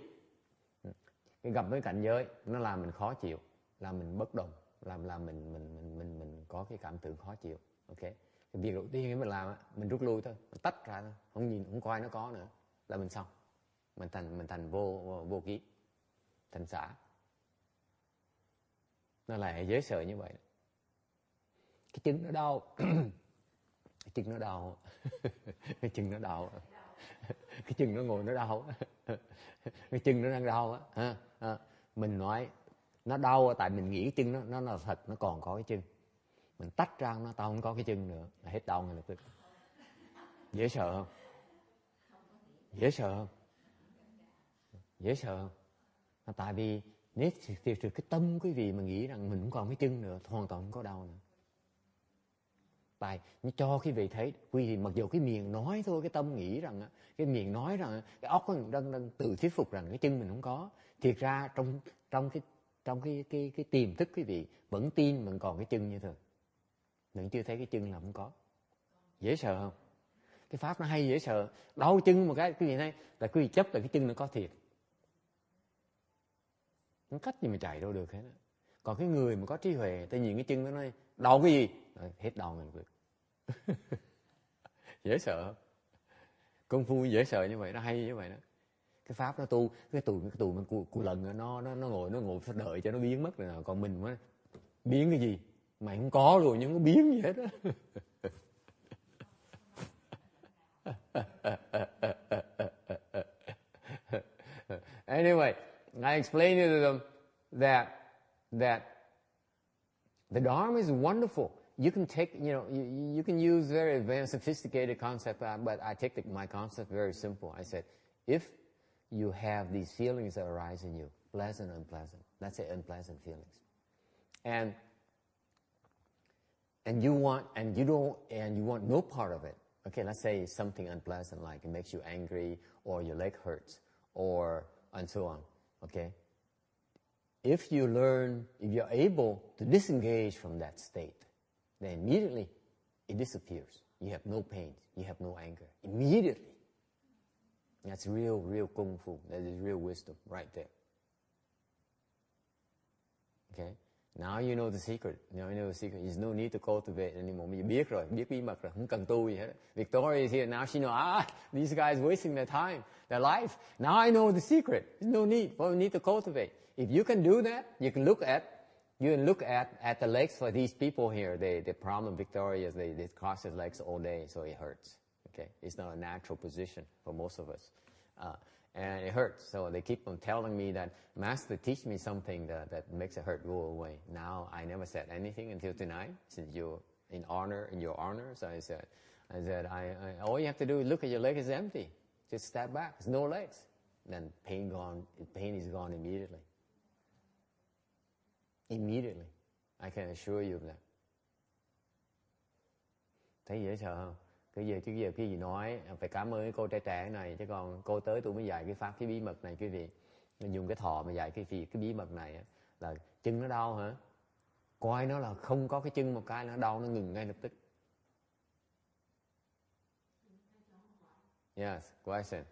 gặp với cảnh giới nó làm mình khó chịu, làm mình bất đồng, làm mình có cái cảm tưởng khó chịu. Ok? Cái việc đầu tiên mình làm, mình rút lui thôi, mình tách ra thôi, không nhìn, không coi nó có nữa, là mình xong. Mình thành vô ký, thành xả. Nó là giới sợ như vậy. Cái chân nó đau. Cái chân nó đau. Cái chân nó đau. Cái chân nó ngồi nó đau. Cái chân nó đang đau á. Mình nói nó đau tại mình nghĩ cái chân nó là thật, nó còn có cái chân. Mình tách ra nó tao không có cái chân nữa, là hết đau ngay lập tức. Dễ sợ không? Dễ sợ không? Dễ sợ không? Tại vì nếu từ cái tâm quý vị mà nghĩ rằng mình không còn cái chân nữa, hoàn toàn không có đau nữa. Tại nó cho quý vị thấy, quý vị mặc dù cái miệng nói thôi, cái tâm nghĩ rằng, cái miệng nói rằng, cái óc đang tự thuyết phục rằng cái chân mình không có. Thiệt ra trong cái tiềm thức quý vị vẫn tin mình còn cái chân như thường. Vẫn chưa thấy cái chân là không có. Dễ sợ không? Cái pháp nó hay dễ sợ. Đau chân một cái quý vị thấy là quý vị chấp là cái chân nó có thiệt. Không cách gì mà chạy đâu được hết đó. Còn cái người mà có trí huệ, tự nhiên cái chân nó nói đau cái gì? Hết đau mình việc. Dễ sợ. Công phu dễ sợ như vậy, nó hay như vậy đó. Cái pháp nó tu, cái tụi mình cụ lần nó ngồi phải đợi cho nó biến mất rồi nào. Còn mình mới biến cái gì? Mày không có luôn, nhưng nó biến gì hết á. Anyway, I explained to them that the Dharma is wonderful. You can take, you can use very advanced, sophisticated concept, but I take my concept very simple. I said, if you have these feelings that arise in you, pleasant, unpleasant, let's say unpleasant feelings, and you want no part of it. Okay, let's say something unpleasant, like it makes you angry, or your leg hurts, and so on. Okay, if you're able to disengage from that state, then immediately it disappears. You have no pain, you have no anger. Immediately. That's real kung fu. That is real wisdom right there. Okay? Now you know the secret. Now you know the secret. There's no need to cultivate anymore. Bây giờ biết rồi, biết bí mật rồi, không cần tu gì hết. Victoria is here. Now she knows, these guys wasting their time, their life. Now I know the secret. There's no need. What we need to cultivate. If you can do that, you can look at the legs for these people here. The problem Victoria is they cross their legs all day, so it hurts. Okay, it's not a natural position for most of us, and it hurts. So they keep on telling me that, Master, teach me something that makes it hurt go away. Now I never said anything until tonight, since you're in your honor. So I said, all you have to do is look at your leg is empty. Just step back. There's no legs. Then pain gone. Pain is gone immediately. Immediately, I can assure you of that. Thấy dễ sợ không? Chứ giờ cái gì nói, phải cảm ơn cái cô trẻ này, chứ còn cô tới tôi mới dạy cái pháp, cái bí mật này quý vị. Dùng cái thọ mà dạy cái bí mật này là chân nó đau hả? Coi nó là không có cái chân một cái nó đau, nó ngừng ngay lập tức. Yes, question.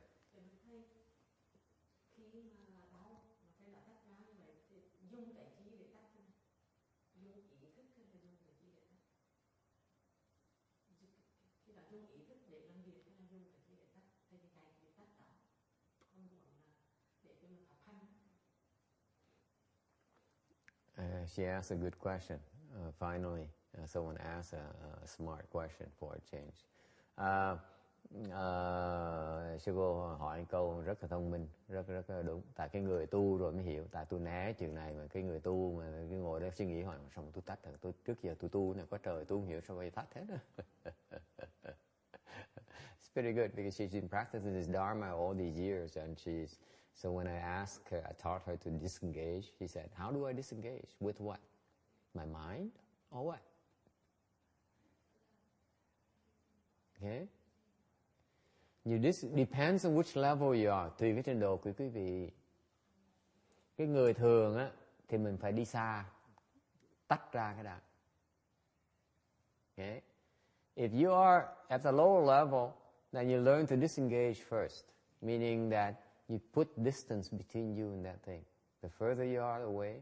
She asked a good question. Finally, someone asked a smart question for a change. Sư cô hỏi một câu rất là thông minh, rất là đúng. Tại cái người tu rồi mới hiểu. Tại tôi né chuyện này mà cái người tu mà cái ngồi đó suy nghĩ hỏi sao mà tôi tách rồi. Tôi trước giờ tôi tu này có trời tôi không hiểu sao vậy tách hết. It's pretty good because she's been practicing this Dharma all these years, and so when I asked her, I taught her to disengage. She said, "How do I disengage? With what? My mind or what?" Okay. This depends on which level you are. Tùy cái trình độ của quý vị. Cái người thường á thì mình phải đi xa, tách ra cái đã. Okay. If you are at the lower level, then you learn to disengage first, meaning that you put distance between you and that thing. The further you are away,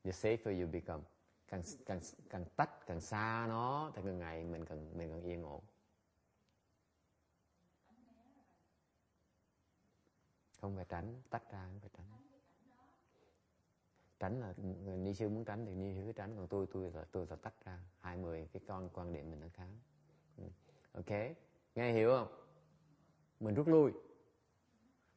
the safer you become. Càng tách, càng xa nó, thì càng ngày mình càng yên ổn. Không phải tránh, tách ra không phải tránh. Tránh là ni sư muốn tránh thì ni sư cứ tránh, còn tôi là tách ra. 20 cái quan điểm mình nó khác. Ok, nghe hiểu không? Mình rút lui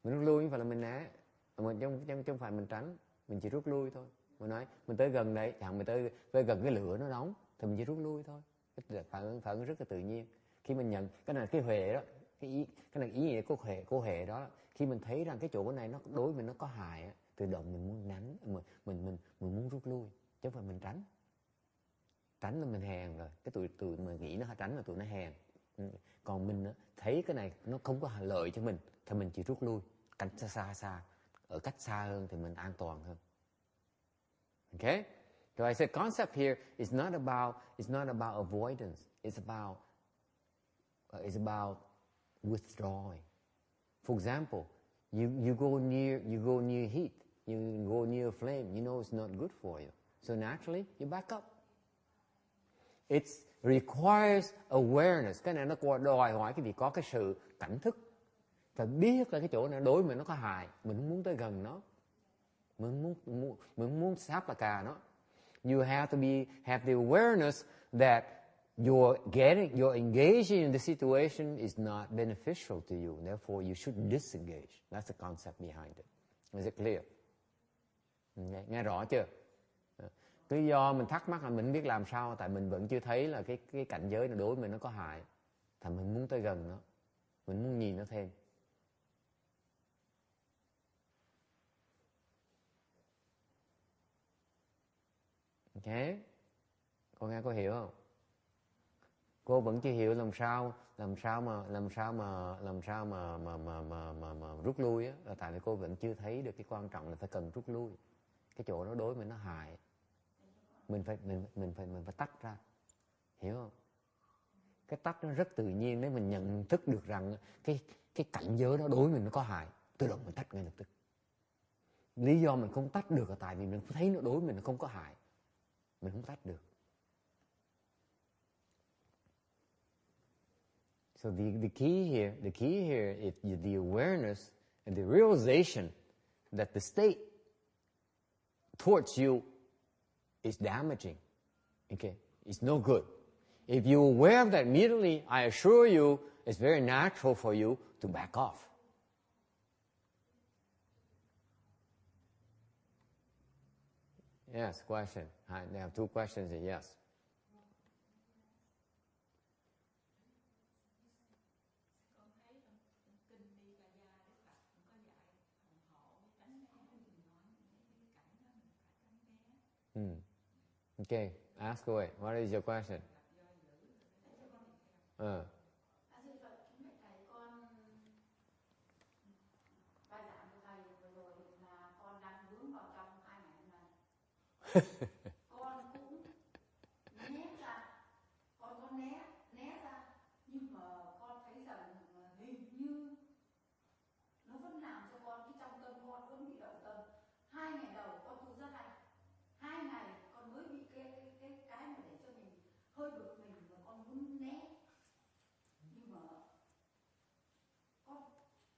không phải là mình né, mình không phải mình tránh, mình chỉ rút lui thôi. Mình nói mình tới gần đấy, chẳng mình tới gần cái lửa nó nóng thì mình chỉ rút lui thôi. Cái phản ứng rất là tự nhiên. Khi mình nhận cái này cái huệ đó, cái này ý nghĩa của huệ đó, khi mình thấy rằng cái chỗ này nó đối với mình nó có hại á, tự động mình muốn nắn, mình muốn rút lui, chứ không phải mình tránh. Tránh là mình hèn rồi, cái tụi mà nghĩ nó tránh là tụi nó hèn. Còn mình thấy cái này nó không có lợi cho mình thì mình chỉ rút lui, cách xa, ở cách xa hơn thì mình an toàn hơn. Okay? So I said concept here is not about avoidance. It's about withdrawing. For example, you go near heat, you go near flame, you know it's not good for you. So naturally you back up. It's requires awareness. Cái này nó đòi hỏi cái gì? Có cái sự cảnh thức. Phải biết là cái chỗ này đối mình nó có hại, mình không muốn tới gần nó, mình không muốn sáp là cà nó. You have to have the awareness that you're engaging in the situation is not beneficial to you. Therefore, you should disengage. That's the concept behind it. Is it clear? Nghe rõ chưa? Cứ do mình thắc mắc là mình biết làm sao, tại mình vẫn chưa thấy là cái cảnh giới này đối với mình nó có hại, thì mình muốn tới gần nó, mình muốn nhìn nó thêm. Ok, cô nghe có hiểu không? Cô vẫn chưa hiểu làm sao mà rút lui á, là tại vì cô vẫn chưa thấy được cái quan trọng là phải cần rút lui. Cái chỗ đó đối với mình nó hại, mình phải tách ra, hiểu không? Cái tách nó rất tự nhiên, nếu mình nhận thức được rằng cái cảnh giới đó đối với mình nó có hại, tự động mình tách ngay lập tức. Lý do mình không tách được là tại vì mình thấy nó đối với mình nó không có hại, mình không tách được. So the key here is the awareness and the realization that the state towards you is damaging. Okay, it's no good. If you're aware of that immediately, I assure you, it's very natural for you to back off. Yes, question. I have two questions. Yes. Con thấy trong kinh A Di Đà Đức Phật cũng có dạy phòng hộ tránh né, mình nói cái cảnh đó mình phải tránh né. Okay, ask away. What is your question? Thưa Phật, kính bạch thầy, con bài giảng của thầy vừa rồi là con đang vướng vào trong 2 ngày hôm nay. Con cũng né ra, con có né ra, nhưng mà con thấy rằng hình như nó vẫn làm cho con, cái trong tâm con vẫn bị động tâm. 2 ngày đầu con tu rất hay, 2 ngày con mới bị cái mà để cho mình hơi bực mình và con muốn né, nhưng mà con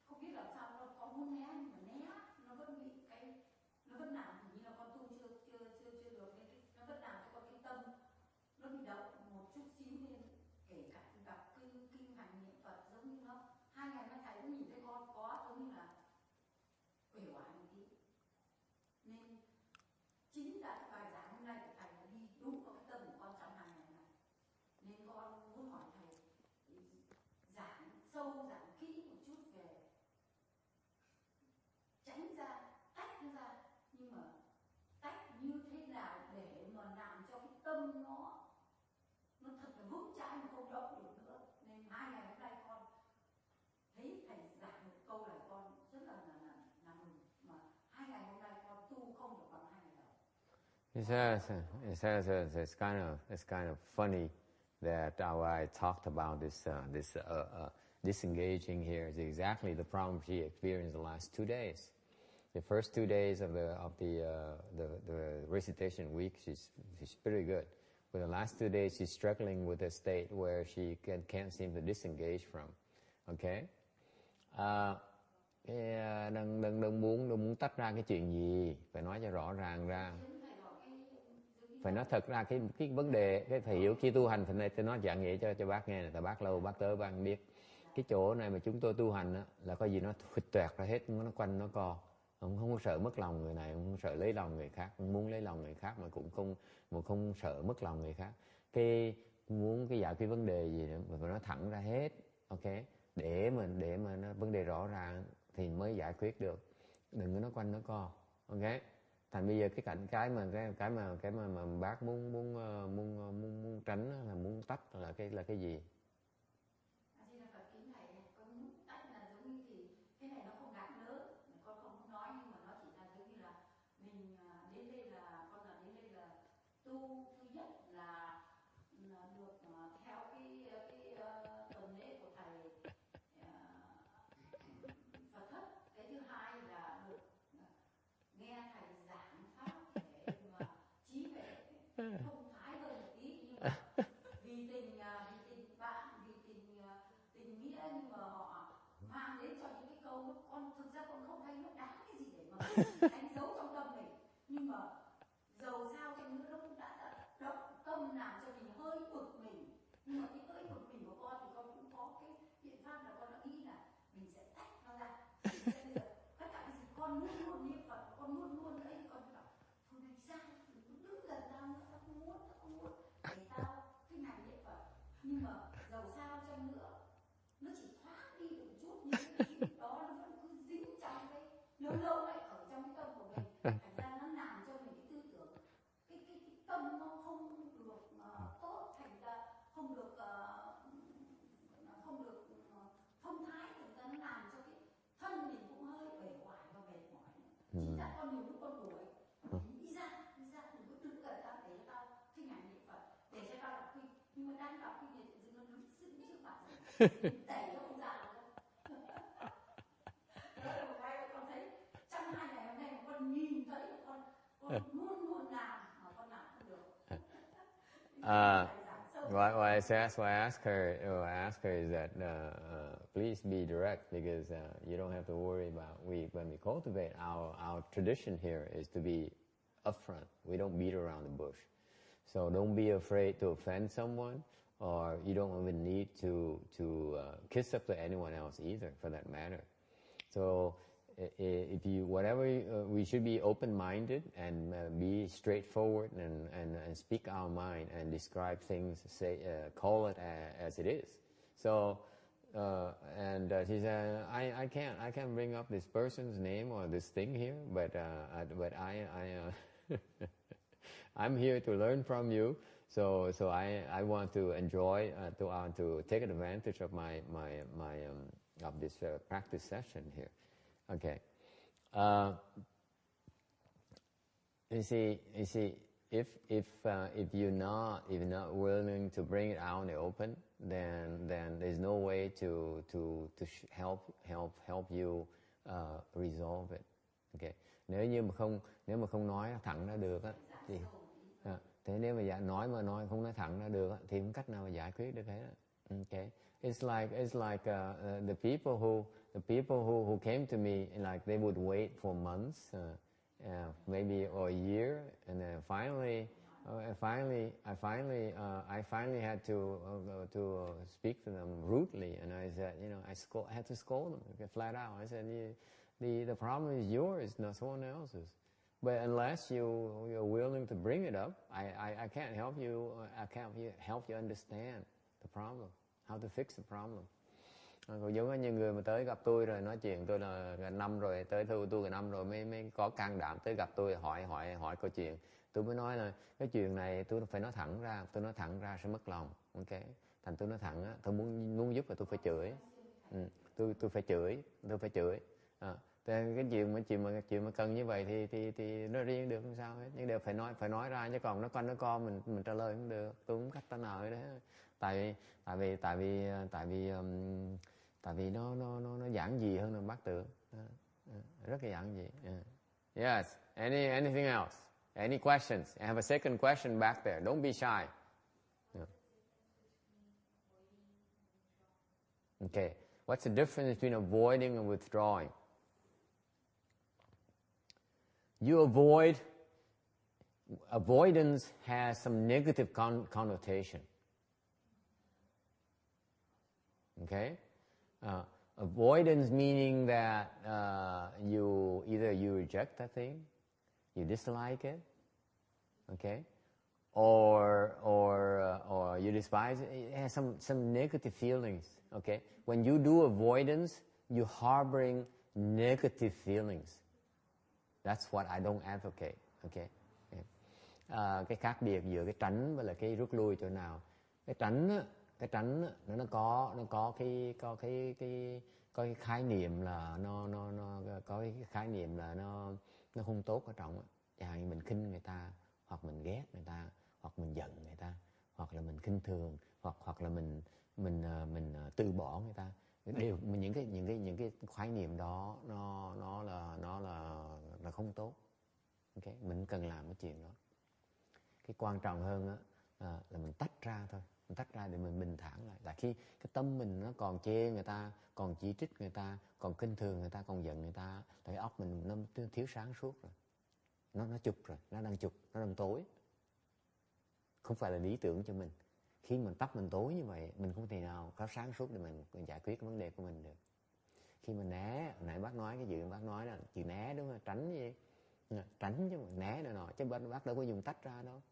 không biết làm sao, con muốn né nhưng mà né nó vẫn bị nó vẫn làm hình như là con tu chưa được, nó vẫn làm cho con cái tâm nó bị động một chút xíu lên, kể cả đọc kinh hành niệm Phật giống như nó 2 ngày nay thầy cũng nhìn thấy con có giống như là uể oải một tí, nên chính là cái bài giảng hôm nay của thầy là đi đúng vào cái tâm của con trong 2 ngày này, nên con muốn hỏi thầy giảng sâu, giảng kỹ một chút về tránh ra, tách nó ra, nhưng mà tách như thế nào để mà làm cho cái tâm nó thật là vững chãi mà không động được nữa. Nên 2 ngày hôm nay con thấy thầy giảng một câu này con rất là mừng, mà 2 ngày hôm nay con tu không được bằng 2 ngày đầu. It's kind of funny that I talked about this disengaging here is exactly the problem she experienced the last 2 days. The first 2 days of the recitation week, she's pretty good. But the last 2 days, she's struggling with a state where she can't seem to disengage from. Okay? Đừng muốn tách ra cái chuyện gì, phải nói cho rõ ràng ra. Phải nói thật ra cái vấn đề, cái phải hiểu khi tu hành, thì này tôi nói dạng nghĩa cho bác nghe này, tại bác lâu bác tới bác biết. Cái chỗ này mà chúng tôi tu hành á, là có gì nó khuỵch toẹt ra hết, nó quanh nó co. Không có sợ mất lòng người này, không sợ lấy lòng người khác, không muốn lấy lòng người khác mà cũng không sợ mất lòng người khác. Cái muốn cái giải quyết vấn đề gì nữa, mình phải nói thẳng ra hết, ok? Để mà nó vấn đề rõ ràng thì mới giải quyết được. Đừng có nói quanh nó co, ok? Thành bây giờ cái mà bác muốn tránh là muốn tách là cái gì? Cái này nó không đáng lớn, con không muốn nói, nhưng mà nó chỉ là giống như là mình đến đây là con là đến đây là tu. Thứ nhất là được theo cái tuần lễ của thầy Phật thất. Cái thứ hai là được nghe thầy giảng pháp để mà trí huệ thông thái hơn một tí, nhưng mà vì tình con thực ra con không thấy nó đáng cái gì để mà đánh dấu trong tâm mình, nhưng mà dầu sao chăng nữa nó cũng đã tâm làm cho mình hơi bực mình, nhưng mà cái hơi bực mình của con thì con cũng có cái biện pháp là con đã nghĩ là mình sẽ tách nó ra. Tất cả cái gì con luôn luôn niệm Phật, con luôn luôn ấy, con cứ bảo thôi này ra, đừng đứng gần tao nữa, tao không muốn để tao cái ngày niệm Phật. Nhưng mà dầu sao chăng nữa nó chỉ thoát đi được chút, nhưng cái chuyện đó nó vẫn cứ dính trong cái lâu lâu lại ở trong cái tâm của mình, thành ra nó làm cho mình cái tư tưởng cái tâm nó không được tốt, thành ra không được thông thái, thành ra nó làm cho cái thân mình cũng hơi uể oải và mệt mỏi. Chính ra con nhiều lúc con đuổi đi ra đừng có đứng gần tao để cho tao cái ngày niệm Phật, để cho tao đọc kinh, nhưng mà đang đọc kinh thì tự dưng nó đứng sững trước mặt rồi đẩy nó không ra đâu. Đó là một cái con thấy trong 2 ngày hôm nay mà con nhìn thấy con luôn luôn làm mà con làm không được. What I ask her is that please be direct, because you don't have to worry about when we cultivate our tradition here is to be upfront. We don't beat around the bush, so don't be afraid to offend someone, or you don't even need to kiss up to anyone else either, for that matter. So if you we should be open-minded and be straightforward and speak our mind and describe things, call it as it is. So she said, I can't bring up this person's name or this thing here, but I'm here to learn from you. So I want to enjoy to take advantage of my of this practice session here. Okay. You see, if you're not willing to bring it out in the open, then there's no way to help you resolve it. Okay. Nếu mà không nói thẳng ra được á, thì thế nếu mà nói không nói thẳng ra được á, thì không cách nào mà giải quyết được hết á. Okay. It's like the people who came to me, like they would wait for months, maybe or a year, and then finally I finally had to speak to them rudely, and I said, I had to scold them flat out. I said, the problem is yours, not someone else's. But unless you're willing to bring it up, I can't help you. I can't help you understand the problem, how to fix the problem. Còn giống như người mà tới gặp tôi rồi nói chuyện tôi là gần năm rồi, tới tôi gần năm rồi mới có can đảm tới gặp tôi hỏi câu chuyện. Tôi mới nói là cái chuyện này tôi phải nói thẳng ra, tôi nói thẳng ra sẽ mất lòng. Ok, thành tôi nói thẳng á, tôi muốn giúp là tôi phải chửi. Tôi phải chửi. Cái chuyện mà cần như vậy thì nó riêng được không sao hết, nhưng đều phải nói ra, chứ còn nó con mình trả lời không được. Tôi không cách ta nào đấy, tại vì nó giản dị hơn là bát tượng, rất là giản dị. Yes, anything else? Any questions? I have a second question back there. Don't be shy. Okay, what's the difference between avoiding and withdrawing? Avoidance has some negative connotation. Okay? Avoidance meaning that you reject that thing, you dislike it, okay, or you despise it. It has some negative feelings. Okay, when you do avoidance, you harboring negative feelings. That's what I don't advocate. Okay. Cái khác biệt giữa cái tránh và là cái rút lui chỗ nào? Cái tránh nó có cái khái niệm là nó có cái khái niệm là nó không tốt ở trong. Chẳng hạn như mình khinh người ta, hoặc mình ghét người ta, hoặc mình giận người ta, hoặc là mình khinh thường, hoặc là mình từ bỏ người ta. Đều những cái khái niệm đó nó là không tốt. Okay? Mình cần làm cái chuyện đó. Cái quan trọng hơn là mình tách ra thôi. Mình tách ra để mình bình thản lại. Tại khi cái tâm mình nó còn chê người ta, còn chỉ trích người ta, còn khinh thường người ta, còn giận người ta, là cái óc mình nó thiếu sáng suốt rồi. Nó chụp rồi, nó đang tối. Không phải là lý tưởng cho mình. Khi mình tắt mình tối như vậy, mình không thể nào có sáng suốt để mình giải quyết cái vấn đề của mình được. Khi mình né, nãy bác nói cái chuyện bác nói là chữ né đúng không? Tránh gì? Tránh chứ mà né nữa nọ, chứ bác đâu có dùng tách ra đâu.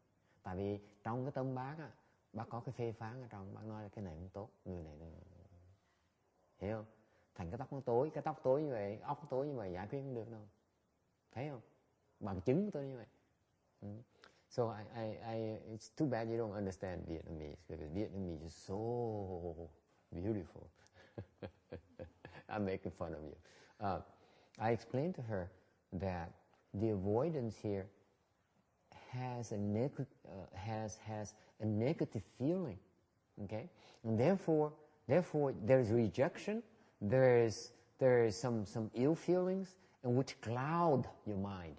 Tại vì trong cái tâm bác á, bác có cái phê phán ở trong, bác nói là cái này không tốt, người này hiểu không? Thành cái tóc nó tối, cái tóc tối như vậy, óc tối như vậy giải quyết không được đâu. Thấy không? Bằng chứng tôi như vậy. So it's too bad you don't understand Vietnamese, because Vietnamese is so beautiful. I'm making fun of you. I explained to her that the avoidance here has a negative feeling, okay, and therefore there is rejection, there is some ill feelings, and which cloud your mind.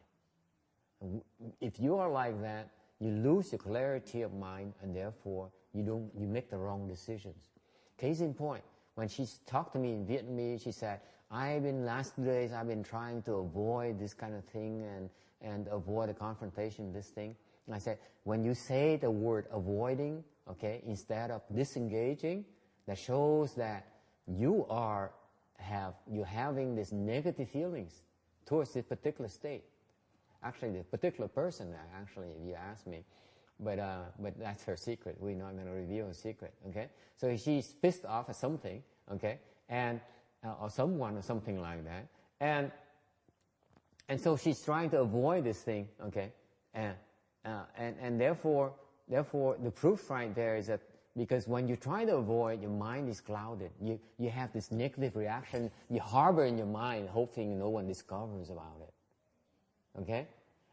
If you are like that, you lose your clarity of mind, and therefore you make the wrong decisions. Case in point, when she talked to me in Vietnamese, she said, last 2 days I've been trying to avoid this kind of thing and avoid a confrontation, this thing. And I said, when you say the word avoiding, okay, instead of disengaging, that shows that you're having these negative feelings towards this particular state. Actually, the particular person, actually, if you ask me, but that's her secret. We're not going to reveal her secret, okay? So she's pissed off at something, okay, and or someone or something like that, and so she's trying to avoid this thing, okay, and therefore the proof right there is that because when you try to avoid, your mind is clouded. You have this negative reaction. You harbor in your mind, hoping no one discovers about it. Okay?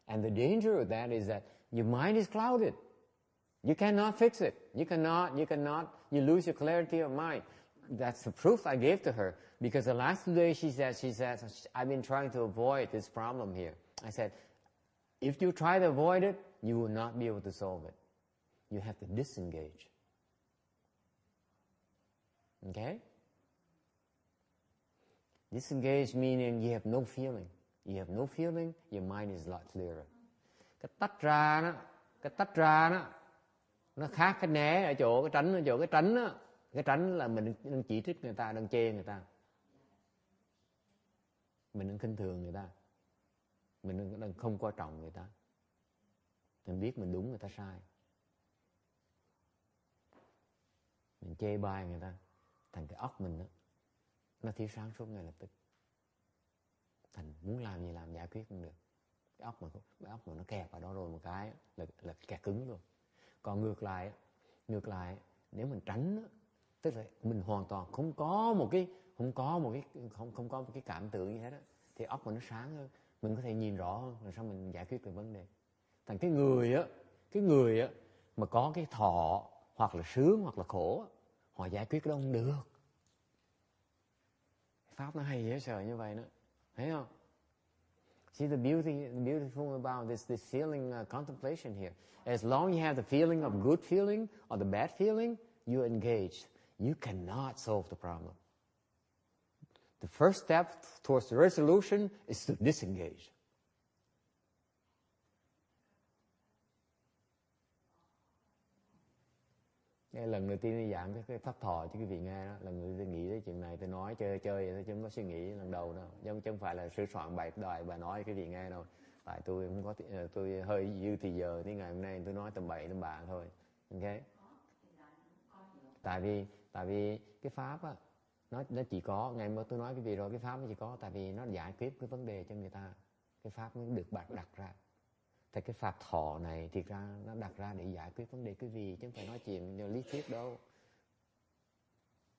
And the danger of that is that your mind is clouded. You cannot fix it. You lose your clarity of mind. That's the proof I gave to her. Because the last 2 days she said, I've been trying to avoid this problem here. I said, if you try to avoid it, you will not be able to solve it. You have to disengage. Okay? Disengage meaning you have no feeling. You have no feeling, your mind is a lot clearer. Cái tách ra đó, nó khác cái né ở chỗ, cái tránh ở chỗ. Cái tránh là mình đang chỉ trích người ta, đang chê người ta. Mình đang khinh thường người ta. Mình đang không coi trọng người ta. Mình biết mình đúng, người ta sai. Mình chê bai người ta. Thành cái óc mình đó, nó thiếu sáng suốt ngay lập tức. Thành muốn làm gì làm, giải quyết không được. Cái óc mà nó kẹt vào đó rồi một cái là kẹt cứng rồi. Còn ngược lại nếu mình tránh đó, tức là mình hoàn toàn không có một cái cảm tưởng gì hết á, thì óc mình nó sáng hơn, mình có thể nhìn rõ hơn, rồi sao mình giải quyết được vấn đề. Thành cái người á mà có cái thọ hoặc là sướng hoặc là khổ, họ giải quyết cái đó không được. Pháp nó hay dễ sợ như vậy nữa, thấy không? See the beautiful about this feeling contemplation here. As long as you have the feeling of good feeling or the bad feeling, you engage. You cannot solve the problem. The first step towards the resolution is to disengage. Cái lần đầu tiên đi giảng cái pháp thọ cho quý vị nghe đó, lần đầu tiên tôi nghĩ tới chuyện này, tôi nói chơi vậy thôi chứ không có suy nghĩ lần đầu đâu, chứ không phải là sửa soạn bài bà nói cho quý vị nghe đâu. Tại tôi không có, tôi hơi dư thì giờ, tới ngày hôm nay tôi nói tầm bậy tầm bạ thôi, ok? Tại vì cái pháp á, nó chỉ có, ngày mà tôi nói quý vị rồi, cái pháp nó chỉ có tại vì nó giải quyết cái vấn đề cho người ta, cái pháp nó được đặt ra. Thì cái pháp thọ này thiệt ra nó đặt ra để giải quyết vấn đề quý vị, chứ không phải nói chuyện lý thuyết đâu.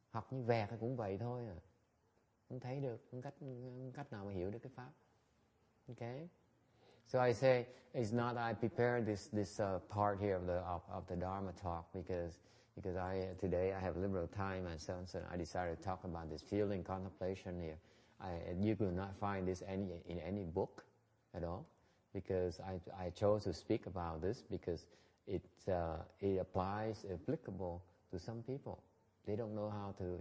Học như vẹt cũng vậy thôi à. Không thấy được, không cách nào mà hiểu được cái pháp. Okay? So I say, it's not that I prepared this part here of the Dharma talk because today I have liberal time and so I decided to talk about this feeling contemplation here. You will not find this in any book at all. Because I chose to speak about this because it applies, applicable to some people. They don't know how to,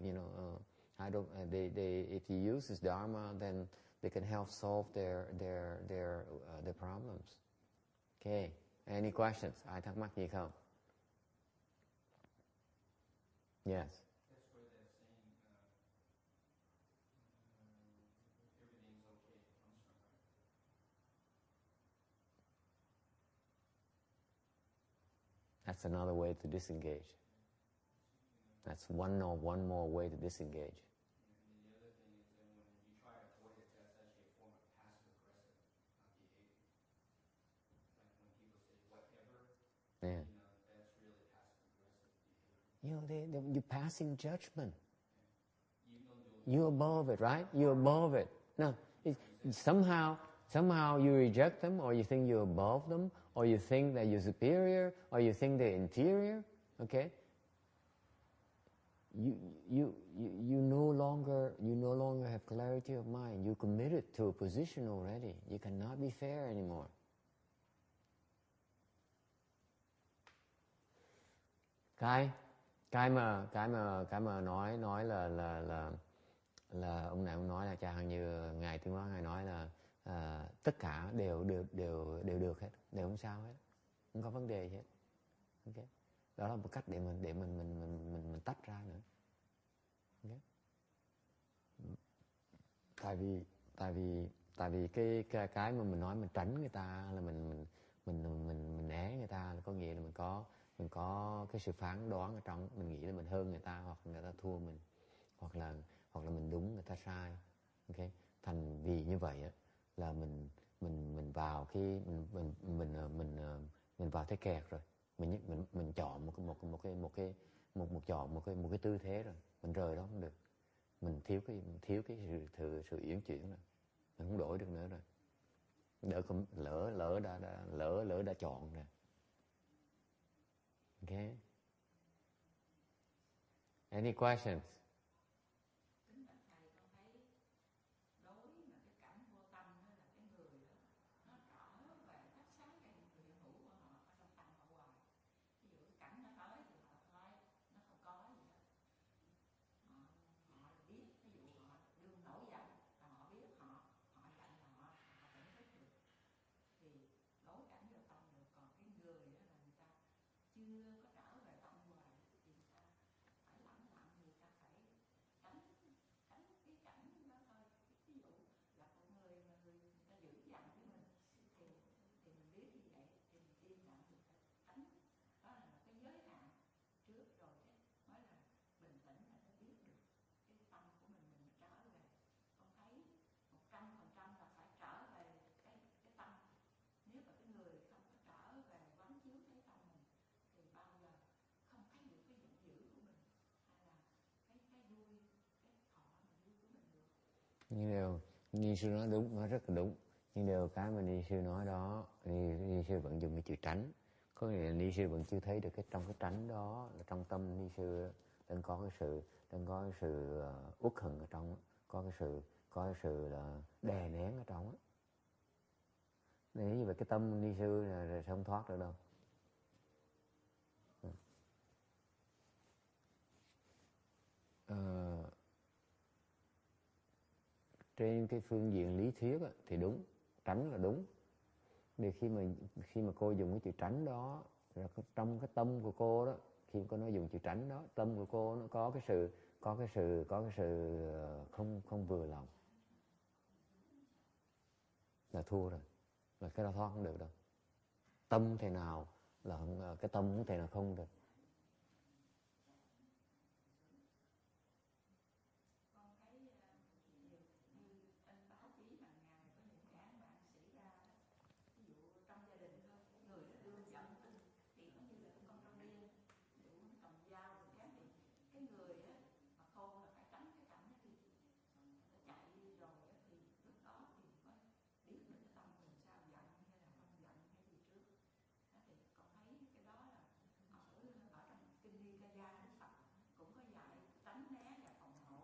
if you use this Dharma, then they can help solve their problems. Okay. Any questions? Ai thắc mắc gì không? Yes. That's where they're saying everything's okay comes from, right? That's another way to disengage. That's one more way to disengage. And the other thing is that when you try to avoid it, that's actually a form of passive-aggressive behavior. Like when people say whatever, Yeah. that's really passive-aggressive behavior. You're passing judgment. You know You're above it, right? You're above it. No, somehow you reject them, or you think you're above them, or you think that you're superior, or you think they're inferior. Okay. You no longer have clarity of mind. You're committed to a position already. You cannot be fair anymore. Cái mà nói là ông này ông nói là chẳng hạn như ngài Tuyên Hóa ngài nói là tất cả đều được hết, đều không sao hết, không có vấn đề gì hết. Okay. Đó là một cách để mình tách ra nữa. Okay. Tại vì cái mà mình nói mình tránh người ta là mình né người ta, là có nghĩa là mình có cái sự phán đoán ở trong, mình nghĩ là mình hơn người ta, hoặc người ta thua mình, hoặc là mình đúng người ta sai. Okay. Thành vì như vậy á, là mình vào cái mình vào thế kẹt rồi. Mình chọn một cái tư thế rồi, mình rời đó không được. Mình thiếu cái sự uyển chuyển rồi, mình không đổi được nữa rồi. Lỡ đã chọn rồi. Okay. Any questions? Kính bạch thầy, con thấy đối mà cái cảnh vô tâm đó là cái người đó nó trở về thắp sáng cái hiện hữu của họ ở trong tâm họ hoài. Ví dụ cái cảnh nó tới thì họ thôi, nó không có gì hết. Họ biết, ví dụ họ đương nổi giận là họ biết họ giận là họ tỉnh thức được. Thì đối cảnh vô tâm được, còn cái người đó là người ta chưa có trở về tâm hoài thì người ta phải lặng, người ta phải tránh cái cảnh đó thôi. Ví dụ gặp một người mà người ta dữ dằn với mình thì mình biết như vậy thì mình im lặng, mình phải tránh. Đó là một cái giới hạn trước rồi mới là bình tĩnh, là phải biết được cái tâm của mình trở về. Không thấy 100% là phải trở về cái tâm. Nếu mà cái người không có trở về quán chiếu thấy tâm mình thì bao giờ không thấy được cái giận dữ của mình, hay là cái vui, cái thọ mà vui của mình được. Nhưng điều Ni sư nói đúng, nói rất là đúng. Nhưng điều cái mà Ni sư nói đó, Ni sư vẫn dùng cái chữ tránh. Có nghĩa là Ni sư vẫn chưa thấy được trong cái tránh đó, là trong tâm Ni sư đang có cái sự uất hận ở trong, có cái sự là đè nén ở trong á. Nếu như vậy cái tâm Ni sư là không thoát được đâu. Trên cái phương diện lý thuyết á, thì đúng, tránh là đúng. Vì khi mà cô dùng cái chữ tránh đó, rồi trong cái tâm của cô đó, khi cô nói dùng chữ tránh đó, tâm của cô nó có cái sự không vừa lòng, là thua rồi, là cái đó thoát không được đâu. Tâm thế nào là không, cái tâm không thể nào không được. Kinh A Di Đà Phật cũng có dạy tránh né và phòng hộ.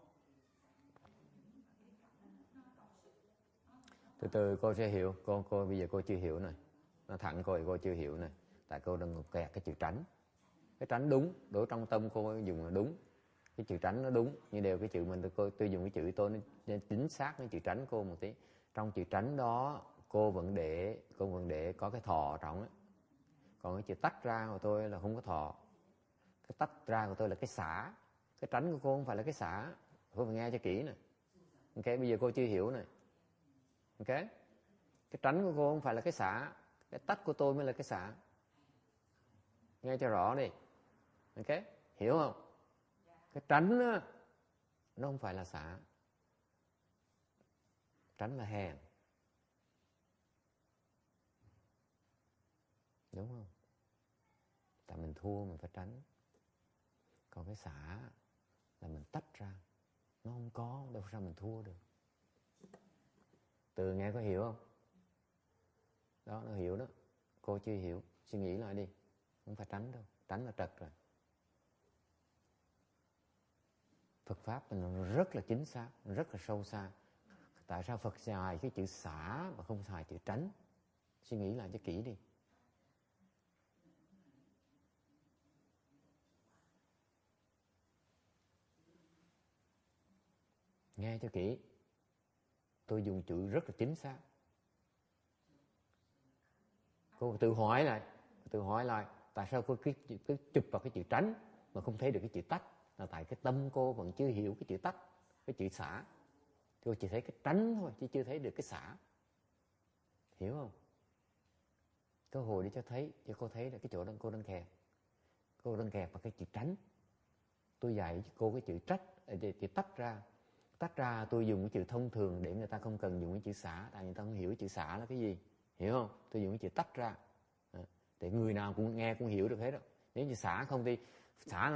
Từ từ cô sẽ hiểu. Cô bây giờ cô chưa hiểu này. Nó thẳng cô chưa hiểu này. Tại cô đang kẹt cái chữ tránh. Cái tránh đúng, đối trong tâm cô dùng là đúng. Cái chữ tránh nó đúng, nhưng đều cái chữ mình tôi dùng cái chữ tôi nó chính xác với chữ tránh cô một tí. Trong chữ tránh đó cô vẫn để có cái thọ trong ấy. Còn cái chữ tách ra của tôi là không có thọ. Cái tách ra của tôi là cái xả. Cái tránh của cô không phải là cái xả. Cô phải nghe cho kỹ nè. Ok, bây giờ cô chưa hiểu nè. Ok, cái tránh của cô không phải là cái xả. Cái tách của tôi mới là cái xả. Nghe cho rõ đi. Ok, hiểu không? Cái tránh đó, nó không phải là xả. Tránh là hèn. Đúng không? Tại mình thua mình phải tránh. Còn cái xả là mình tách ra. Nó không có, đâu sao mình thua được. Từ nghe có hiểu không? Đó, nó hiểu đó. Cô chưa hiểu, suy nghĩ lại đi. Không phải tránh đâu, tránh là trật rồi. Phật Pháp nó rất là chính xác, rất là sâu xa. Tại sao Phật xài cái chữ xả mà không xài chữ tránh? Suy nghĩ lại cho kỹ đi. Nghe cho kỹ. Tôi dùng chữ rất là chính xác. Cô tự hỏi lại, tại sao cô cứ chụp vào cái chữ tránh mà không thấy được cái chữ tách? Là tại cái tâm cô vẫn chưa hiểu cái chữ tách, cái chữ xả. Cô chỉ thấy cái tránh thôi, chứ chưa thấy được cái xả. Hiểu không? Cơ hội để cho cô thấy là cái chỗ đó cô đang kẹt. Cô đang kẹt vào cái chữ tránh. Tôi dạy cô cái chữ chữ tách ra. Tách ra tôi dùng cái chữ thông thường để người ta không cần dùng cái chữ xả. Tại người ta không hiểu cái chữ xả là cái gì. Hiểu không? Tôi dùng cái chữ tách ra. Để người nào cũng nghe cũng hiểu được hết đó. Nếu như xả không thì xả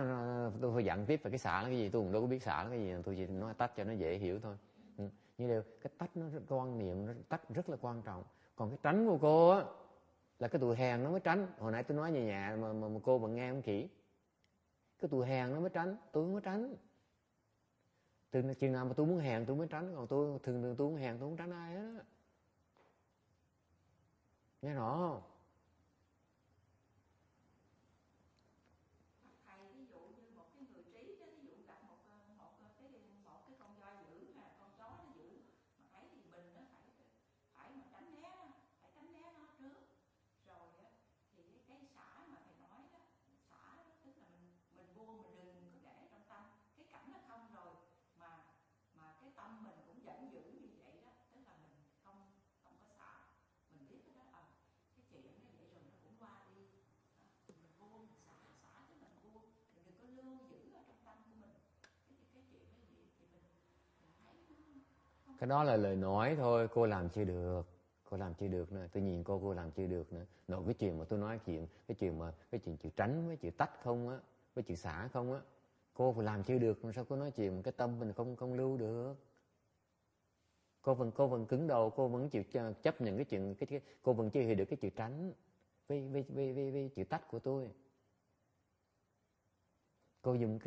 tôi phải dặn tiếp về cái xả là cái gì. Tôi cũng đâu có biết xả là cái gì. Tôi chỉ nói tách cho nó dễ hiểu thôi. Nhưng đều cái tách nó rất quan niệm, tách rất là quan trọng. Còn cái tránh của cô á là cái tụi hèn nó mới tránh. Hồi nãy tôi nói nhẹ nhẹ mà cô vẫn nghe không kỹ. Cái tụi hèn nó mới tránh, tôi không có tránh. Từ chừng nào mà tôi muốn hèn tôi mới tránh. Còn tôi thường tôi muốn hèn tôi không tránh ai hết á. Nghe rõ không? Thầy ví dụ như một cái người trí đó, ví dụ gặp một cái con voi dữ hay con chó nó dữ mà thấy thì mình nó phải mà tránh né nó trước. Rồi á thì cái xả mà thầy nói đó, xả đó, tức là mình buông, mình đừng có để trong tâm. Cái cảnh nó không rồi mà cái tâm mình cũng vẫn giữ như vậy đó, tức là mình không có xả. Mình biết đó, cái chuyện nó vậy rồi nó cũng qua đi. Mình buông, mình xả tức là mình buông, mình đừng có lưu giữ ở trong tâm của mình. Cái chuyện đó gì thì mình thấy nó Cái đó là lời nói thôi, cô làm chưa được. Cô làm chưa được nữa. Tôi nhìn cô làm chưa được nữa. Nội cái chuyện mà tôi nói cái chuyện chữ tránh với chữ tách không á, với chữ xả không á, cô phải làm chưa được. Sao cô nói chuyện cái tâm mình không lưu được? Cô vẫn cứng đầu, cô vẫn chịu chấp nhận cái chuyện cô vẫn chưa hiểu được cái chữ tránh với chữ tách của tôi. Cô dùng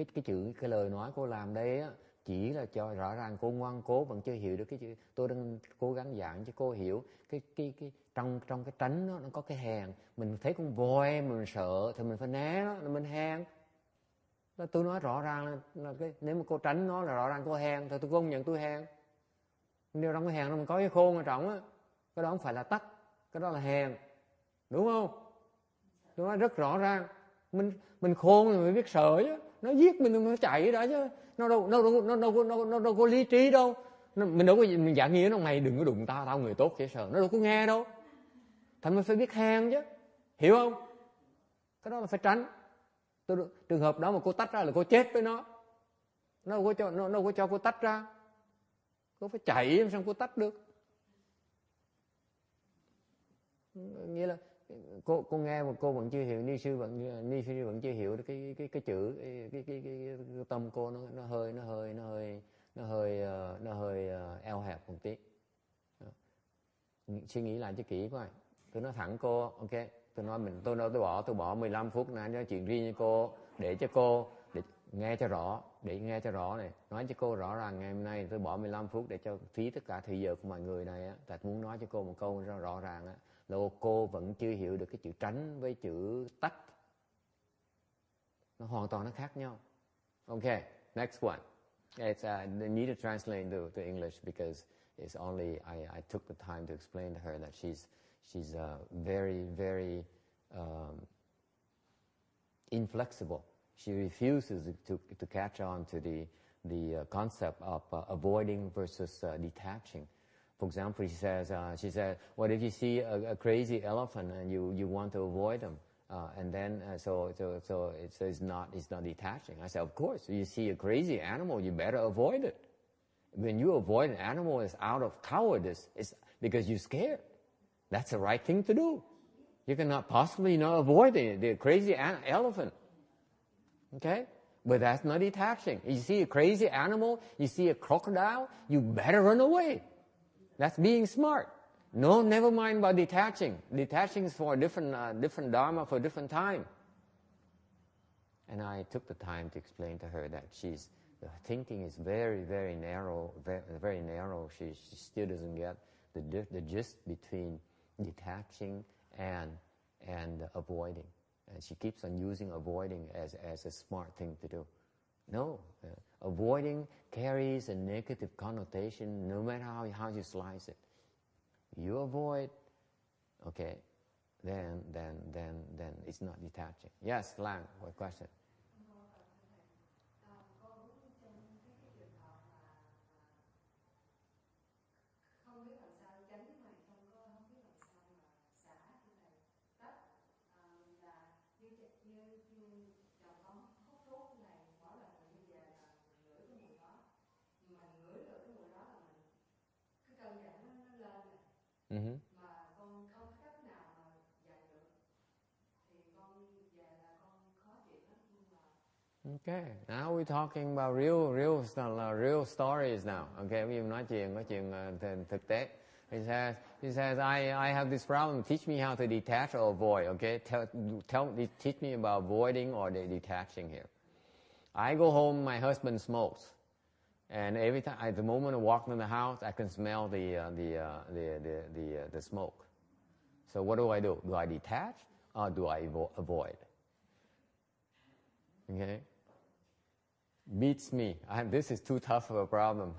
cái lời nói cô làm đây á chỉ là cho rõ ràng cô ngoan cố vẫn chưa hiểu được cái chữ. Tôi đang cố gắng giảng cho cô hiểu cái trong cái tránh nó có cái hèn. Mình thấy con voi mình sợ thì mình phải né nó là mình hèn. Tôi nói rõ ràng là nếu mà cô tránh nó là rõ ràng cô hèn thì tôi công nhận tôi hèn. Nếu trong cái hèn nó mình có cái khôn ở trong á, cái đó không phải là tắc, cái đó là hèn, đúng không? Tôi nói rất rõ ràng. Mình khôn thì mình biết sợ chứ. Nó giết mình thì nó chạy đó chứ. Nó đâu có lý trí đâu. Mình đâu có gì mình dạng nghĩa nó mày đừng có đụng tao người tốt dễ sợ. Nó đâu có nghe đâu. Thành mình phải biết hèn chứ. Hiểu không? Cái đó là phải tránh. Trường hợp đó mà cô tách ra là cô chết với nó. Nó đâu có cho cô tách ra. Cô phải chạy làm sao cô tách được. Nghĩa là cô nghe mà cô vẫn chưa hiểu, ni sư vẫn chưa hiểu được cái chữ cái tâm cô nó hơi eo hẹp một tí. Suy nghĩ lại cho kỹ coi. Tôi nói thẳng cô, ok, tôi bỏ 15 phút này nói chuyện riêng với cô để cho cô để nghe cho rõ này, nói cho cô rõ ràng ngày hôm nay tôi bỏ 15 phút để cho phí tất cả thời giờ của mọi người này á, tại muốn nói cho cô một câu rõ ràng á, là cô vẫn chưa hiểu được cái chữ tránh với chữ tách. Nó hoàn toàn nó khác nhau. Okay, next one. It's I need to translate to English because it's only I took the time to explain to her that she's very, very inflexible. She refuses to catch on to the concept of avoiding versus detaching. For example, she says, "What if you see a crazy elephant and you want to avoid them?" And then so it's not detaching. I said, of course, you see a crazy animal, you better avoid it. When you avoid an animal, it's out of cowardice. It's because you're scared. That's the right thing to do. You cannot possibly avoid the crazy elephant. Okay? But that's not detaching. You see a crazy animal, you see a crocodile, you better run away. That's being smart. No, never mind about detaching. Detaching is for a different dharma, for a different time. And I took the time to explain to her that her thinking is very, very narrow, very narrow. She still doesn't get the gist between detaching and avoiding. And she keeps on using avoiding as a smart thing to do. No, avoiding carries a negative connotation no matter how you slice it. You avoid, okay, then it's not detaching. Yes, Lang, what question? Mm-hmm. Mà con không có cách nào mà dạy được thì con về là con khó chịu lắm nhưng mà. Okay, now we're talking about real stories now. Okay, bây giờ nói chuyện thực tế. He says I have this problem. Teach me how to detach or avoid. Okay, teach me about avoiding or detaching here. I go home, my husband smokes. And every time, at the moment I walk in the house, I can smell the smoke. So what do? Do I detach or do I avoid? Okay, beats me. This is too tough of a problem.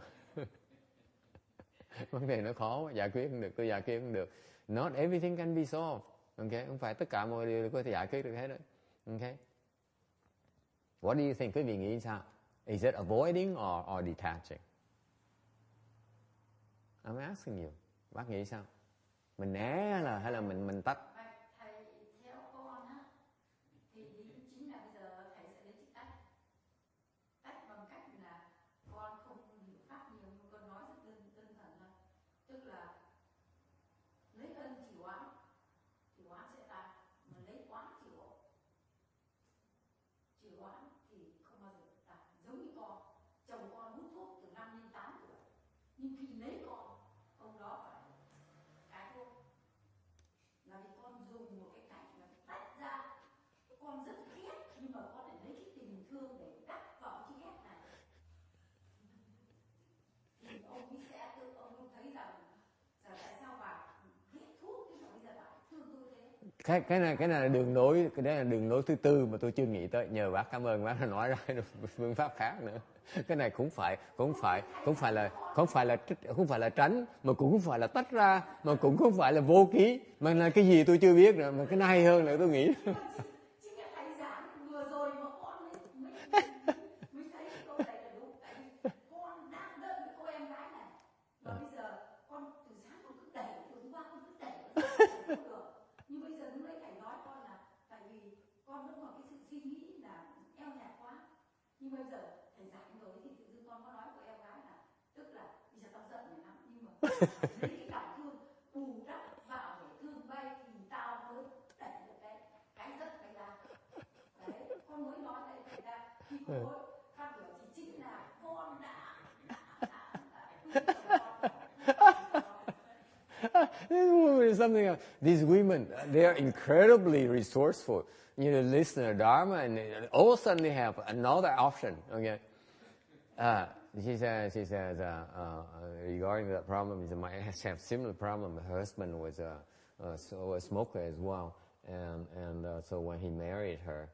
Vấn đề nó khó, giải quyết không được, tôi giải quyết không được. Not everything can be solved. Okay, không phải tất cả mọi điều có thể giải quyết được hết đấy. Okay. What do you think? Quý vị nghĩ sao? Is it avoiding or detaching? I'm asking you. Bác nghĩ sao? Mình né hay là mình tách? Thầy theo con á thì chính là bây giờ thầy sẽ lấy chữ tách. Tách bằng cách là con không hiểu pháp nhiều nhưng con nói rất đơn thuần thôi. Tức là lấy ân chỉ oán sẽ tàn, mà lấy oán chỉ oán thì không bao giờ tàn. Giống như con, chồng con hút thuốc từ năm đến 8 tuổi, nhưng khi lấy con, ông đó phải cai thuốc. Là vì con dùng một cái cách là tách ra, con rất ghét nhưng mà con lại lấy cái tình thương để đắp vào chữ ghét này. Thì ông ấy sẽ tự ông thấy rằng tại sao bà ghét thuốc nhưng mà bây giờ bà thương tôi thế. Cái này là đường lối thứ tư mà tôi chưa nghĩ tới. Nhờ bác, cảm ơn bác đã nói ra phương pháp khác nữa. Cái này cũng phải là tránh, mà cũng không phải là tách ra, mà cũng không phải là vô ký, mà là cái gì tôi chưa biết nữa, mà cái này hay hơn là tôi nghĩ. Chính là thầy giảng vừa rồi mà con mới thấy cái câu này là đúng. Tại vì con đang giận với cô em gái này, mà bây giờ con từ sáng con cứ đẩy, từ hôm qua con cứ đẩy không được. Nhưng bây giờ lúc đấy thầy nói con là tại vì con vẫn còn cái sự suy nghĩ là eo hẹp quá. Nhưng bây giờ thầy giảng rồi thì tự dưng con có nói của em gái là tức là bây giờ tao giận mày lắm nhưng mà lấy cái cảm thương bù đắp vào để thương bay thì tao mới đẩy được cái giận mày ra. Đấy, con mới nói đây thầy ra khi cô phát biểu thì chính là con đã Something else. These women, they are incredibly resourceful. You know, listen to Dharma, and all of a sudden they have another option. Okay, she says regarding that problem, she might have similar problem. Her husband was a smoker as well, and so when he married her,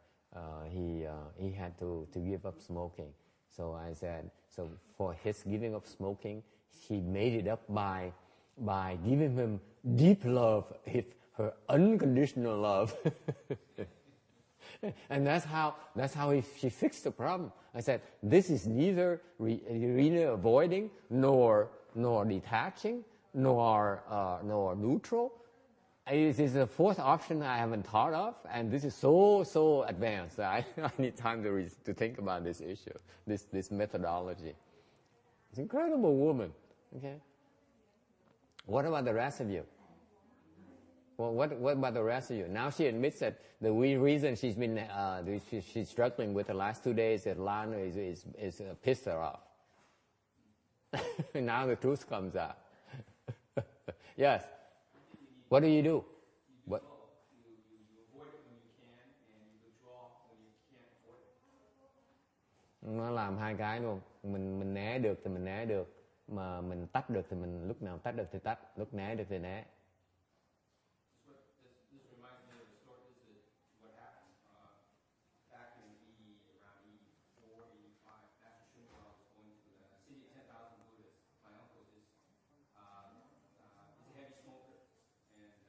he had to give up smoking. So I said, so for his giving up smoking, she made it up by giving him deep love, her unconditional love. And that's how she fixed the problem. I said, this is neither really avoiding, nor detaching, nor neutral. It is the fourth option I haven't thought of, and this is so advanced. I need time to think about this issue, this methodology. It's an incredible woman. Okay. What about the rest of you? Well, what about the rest of you? Now she admits that the reason she's been she's struggling with the last 2 days that Lana is pissed her off. Now the truth comes out. Yes. What do you do? What? You avoid it when you can, and you withdraw when you can't avoid it. Nó làm hai cái luôn. Mình né được thì mình né được, mà mình tách được thì mình lúc nào tách được thì tách, lúc né được thì né. This reminds me of the story. This is what happened back in around 84, 85. After Shumba was going to the city of 10,000 Buddhists. My uncle is a heavy smoker, and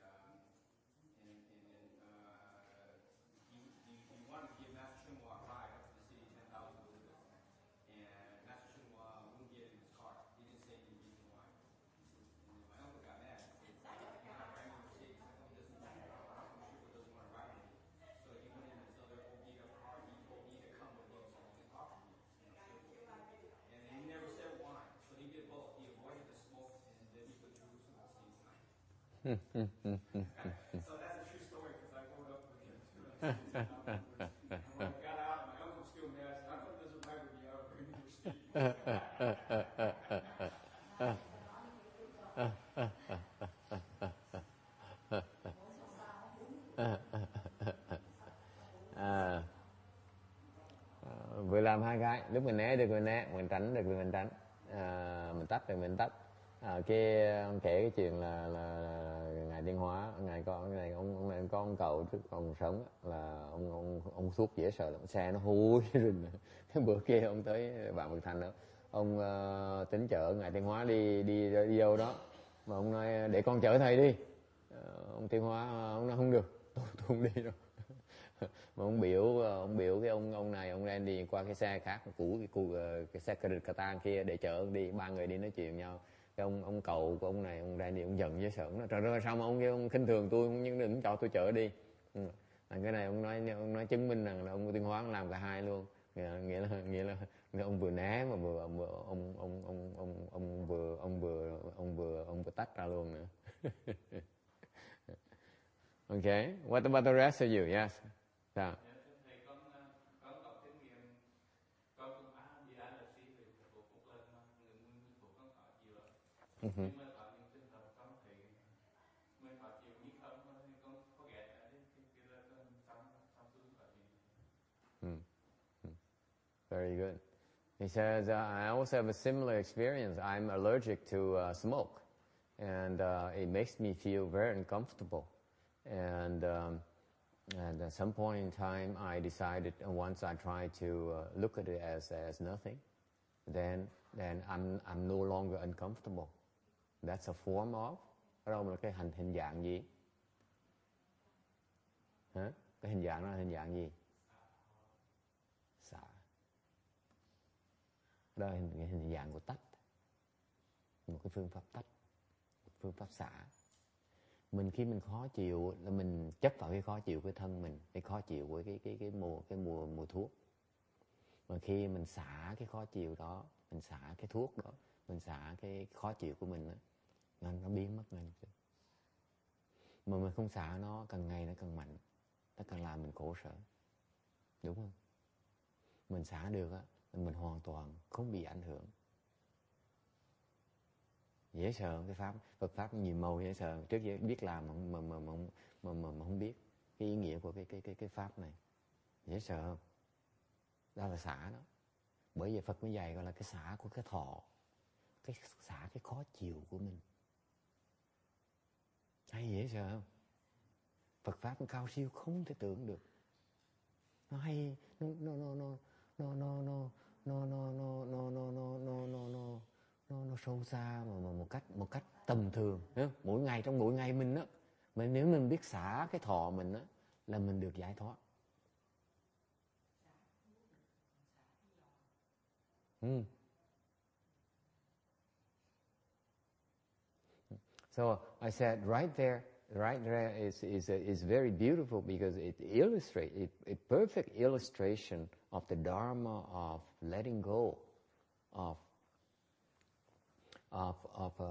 he wanted to give Master Shumba a ride up to the city of 10,000 Buddhists, and Master Shumba wouldn't get in his car. He didn't say any reason why. And my uncle got mad. He said, "You're not riding in the city." Doesn't want to ride with me. So he went in his other old beat up car. He told me to come with him so he could talk to me. And he never said why. So he did both. He avoided the smoke and then he withdrew at the same time. So that's a true story because I rode up with him too. And when I got out, my uncle was still mad. How come doesn't ride with me? I'll bring you to sleep. Vừa làm hai cái, lúc mình né được mình né, mình tránh được thì mình tránh, mình tách được mình tách. Cái ông kể cái chuyện là ngài Tiên Hóa, ngài ông có ông cậu trước còn sống là ông thuốc dễ sợ lắm, xe nó hôi rình. Cái bữa kia ông tới bạn Vực Thành đó, ông tính chở ngài Tiên Hóa đi đâu đó, mà ông nói để con chở thầy đi. Ông Tiên Hóa ông nói không được, tôi không đi đâu. Mà ông biểu cái ông này, ông đang đi qua cái xe khác cũ, cái xe Catan kia để chở ông đi, ba người đi nói chuyện nhau. Cái ông cậu của ông này, ông đang đi, ông giận với sợ, ông nói trời ơi sao mà ông khinh thường tôi, nhưng đừng cho tôi chở đi. Cái này ông nói chứng minh rằng là ông Tiên Hóa làm cả hai luôn, nghĩa là ông vừa né mà ông vừa tách ra luôn nữa. Okay, what about the rest of you? Yes. Sao? Thầy con đọc kinh nghiệm, con cũng đi ăn là sĩ về thuộc Pureland người nguyên thuộc con thọ chiều. Nhưng mà có những trường hợp con thấy mình thọ chiều như không, thì con có ghét là cái là con xong xuống thọ chiều. Very good. He says, I also have a similar experience. I'm allergic to smoke, and it makes me feel very uncomfortable. And at some point in time, I decided, once I tried to look at it as nothing, then I'm no longer uncomfortable. That's a form of, ở đâu là cái hình dạng gì? Hả? Cái hình dạng đó là hình dạng gì? Xả. Đó là hình dạng của tách. Một cái phương pháp tách, một phương pháp xả. Khi mình khó chịu là mình chấp vào cái khó chịu của thân mình, cái khó chịu của cái mùa thuốc. Mà khi mình xả cái khó chịu đó, mình xả cái thuốc đó, mình xả cái khó chịu của mình đó, nó biến mất ngay. Mà mình không xả nó, càng ngày nó càng mạnh, nó càng làm mình khổ sở. Đúng không? Mình xả được á, mình hoàn toàn không bị ảnh hưởng. Dễ sợ cái pháp, Phật pháp nhiều màu dễ sợ. Trước giờ biết làm mà không biết cái ý nghĩa của cái pháp này. Dễ sợ không? Đó là xả đó. Bởi vì Phật mới dạy gọi là cái xả của cái thọ, cái xả cái khó chịu của mình. Hay dễ sợ không? Phật pháp cao siêu không thể tưởng được. nó hay, nó sâu xa mà một cách tầm thường. Mỗi ngày trong mỗi ngày mình á, mà nếu mình biết xả cái thọ mình á, là mình được giải thoát. So I said right there is very beautiful because it illustrates a perfect illustration of the dharma of letting go, of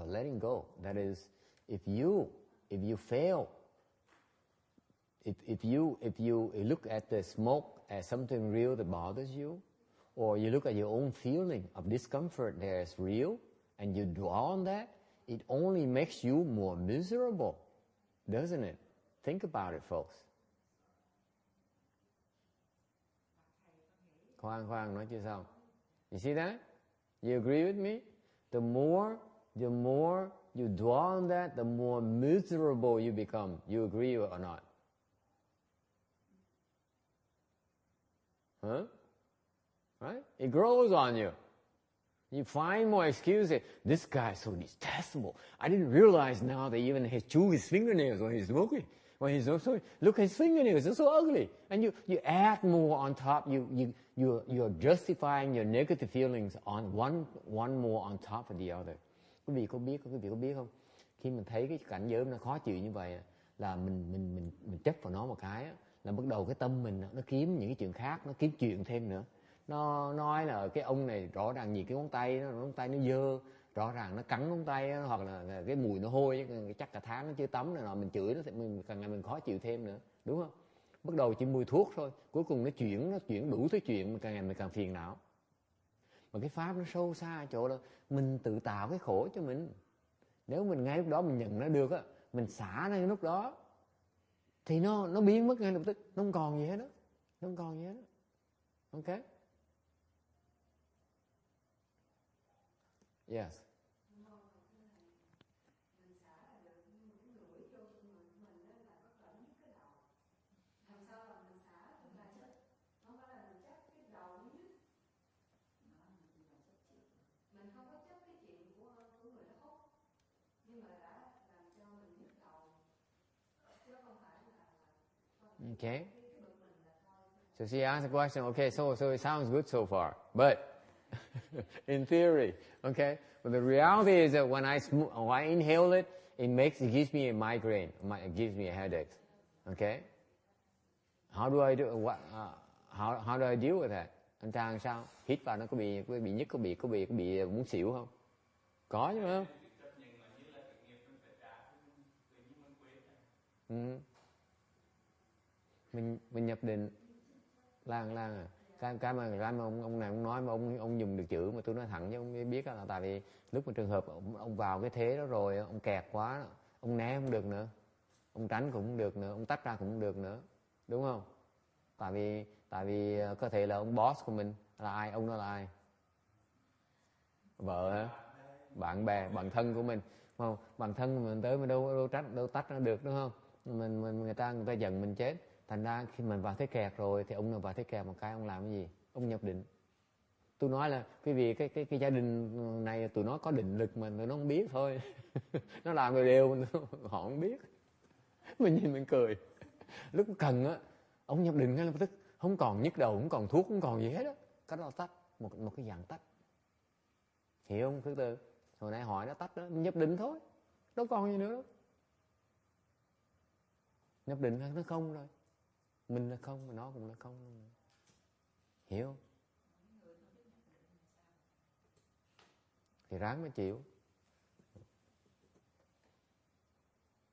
letting go. That is, if you fail, if you look at the smoke as something real that bothers you, or you look at your own feeling of discomfort there as real, and you dwell on that, it only makes you more miserable, doesn't it? Think about it, folks. Khoan, nói chưa xong. You see that? You agree with me? The more you dwell on that, the more miserable you become. You agree or not? Huh? Right? It grows on you. You find more excuses. This guy's so detestable. I didn't realize now that even he chews his fingernails when he's smoking. When he's so sorry. Look at his fingernails, they're so ugly. And you add more on top. You're justifying your negative feelings on one more on top of the other. Quý vị có biết không? Khi mình thấy cái cảnh giới nó khó chịu như vậy, là mình chấp vào nó một cái, là bắt đầu cái tâm mình nó kiếm những cái chuyện khác, nó kiếm chuyện thêm nữa. Nó nói là cái ông này rõ ràng nhìn cái ngón tay nó dơ, rõ ràng nó cắn ngón tay, hoặc là cái mùi nó hôi, chắc cả tháng nó chưa tắm này nọ, mình chửi nó thì càng ngày mình khó chịu thêm nữa, đúng không? Bắt đầu chỉ mùi thuốc thôi, cuối cùng nó chuyển đủ thứ chuyện, càng ngày mình càng phiền não. Mà cái pháp nó sâu xa ở chỗ là mình tự tạo cái khổ cho mình. Nếu mình ngay lúc đó mình nhận nó được á, mình xả ngay lúc đó, thì nó biến mất ngay lập tức, nó không còn gì hết đó, ok? Yes. Okay. So she asked a question. Okay, so it sounds good so far, but in theory, okay. But the reality is that when I inhale it, it gives me a migraine. It gives me a headache. Okay. How do I do? How do I deal with that? Anh Trang sao? Hít vào nó có bị nhức, có bị muốn xỉu không? Có chứ không? Mình nhập định Lan à, cái mà ông này ông nói mà ông dùng được chữ mà tôi nói thẳng chứ ông biết là tại vì lúc mà trường hợp ông vào cái thế đó rồi, ông kẹt quá, ông né không được nữa, ông tránh cũng không được nữa, ông tách ra cũng không được nữa, đúng không? Tại vì có thể là ông boss của mình là ai, ông đó là ai? Vợ hả? Bạn bè, bạn thân của mình, không? Bạn thân mình tới mà đâu tách ra được, đúng không? Người ta giận mình chết. Thành ra khi mình vào thế kẹt rồi thì ông nào vào thế kẹt một cái ông làm cái gì? Ông nhập định. Tôi nói là quý vị cái gia đình này tụi nó có định lực mà tụi nó không biết thôi. Nó làm rồi đều họ không biết. Mình nhìn mình cười. Lúc cần á, ông nhập định ngay lập tức, không còn nhức đầu, không còn thuốc, không còn gì hết á. Cái đó là tách, một cái dạng tách. Hiểu không thứ tư? Hồi nãy hỏi nó tách đó, nhập định thôi, đâu còn gì nữa. Nhập định là nó không rồi. Mình là không, mà nó cũng là không. Hiểu không? Thì ráng mới chịu.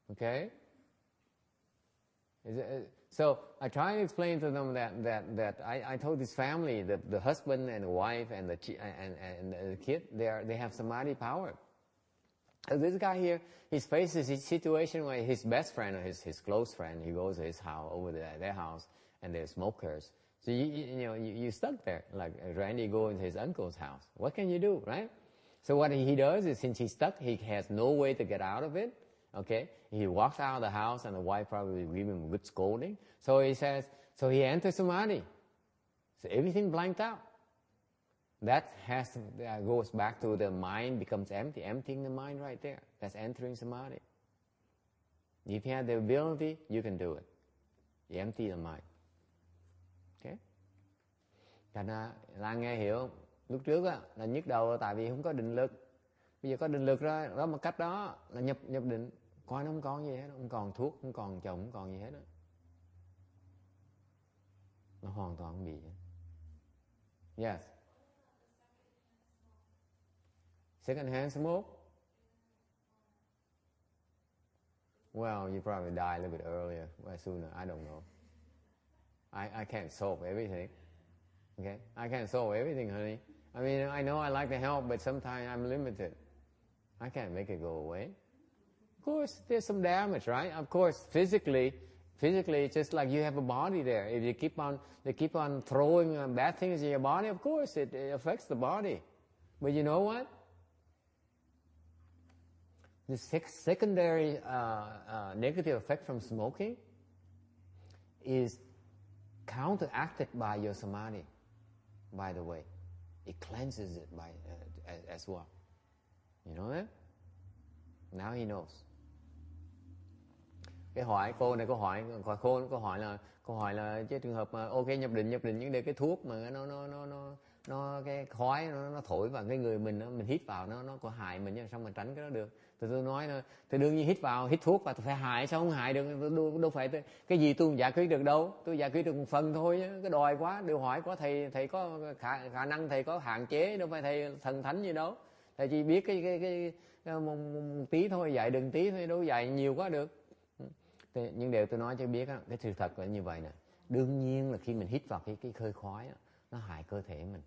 Okay? So I try to explain to them that I told this family that the husband and the wife and the kid they have samadhi power. So this guy here, he's faces his situation where his best friend or his close friend, he goes to his house over their house, and they're smokers. So you stuck there, like Randy going to his uncle's house. What can you do, right? So what he does is, since he's stuck, he has no way to get out of it. Okay, he walks out of the house, and the wife probably will give him a good scolding. So he says, So he enters samadhi. So everything blanked out. That goes back to the mind becomes empty, emptying the mind right there. That's entering samadhi. If you have the ability, you can do it. You empty the mind. Okay? Thành ra là nghe hiểu không? Lúc trước á, là nhức đầu tại vì không có định lực. Bây giờ có định lực đó một cách đó là nhập định. Coi nó không còn gì hết, không còn thuốc, không còn chồng, không còn gì hết đó. Nó hoàn toàn không bị. Yes. Second hand smoke? Well, you probably die a little bit earlier, or sooner. I don't know. I can't solve everything. Okay? I can't solve everything, honey. I mean, I know I like to help, but sometimes I'm limited. I can't make it go away. Of course, there's some damage, right? Of course, physically, just like you have a body there. If you keep on throwing bad things in your body, of course, it affects the body. But you know what? The secondary negative effect from smoking is counteracted by your samadhi, by the way. It cleanses it as well. You know that? Now he knows. Cái hỏi cô này, câu hỏi là cái trường hợp mà ok nhập định những cái thuốc mà nó cái khói nó thổi vào cái người mình hít vào nó có hại mình nhưng sao mà tránh cái đó được. Thì tôi nói là thì đương nhiên hít thuốc và tôi phải hại, sao không hại được, đâu phải cái gì tôi không giải quyết được đâu, tôi giải quyết được một phần thôi, cái đòi quá, điều hỏi quá, thầy có khả năng, thầy có hạn chế, đâu phải thầy thần thánh gì đâu, thầy chỉ biết cái một tí thôi, dạy đừng tí thôi, đâu dạy nhiều quá được. Nhưng điều tôi nói cho biết á, cái sự thật là như vậy nè, đương nhiên là khi mình hít vào cái khơi khói á, nó hại cơ thể mình,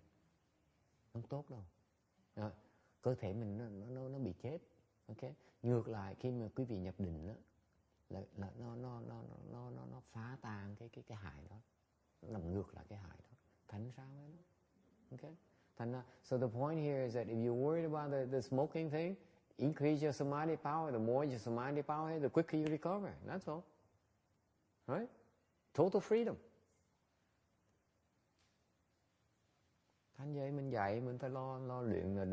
không tốt đâu. Đó, cơ thể mình nó bị chết. Ok, ngược lại khi mà quý vị nhập định đó, là nó phá tan cái hại đó, nó làm ngược lại cái hại đó, thành sao đấy đó. Ok, thành ra, so the point here is that if you're worried about the smoking thing, increase your samadhi power. The more your samadhi power, the quicker you recover. That's all. Right? Total freedom. Thành vậy mình dạy mình phải lo luyện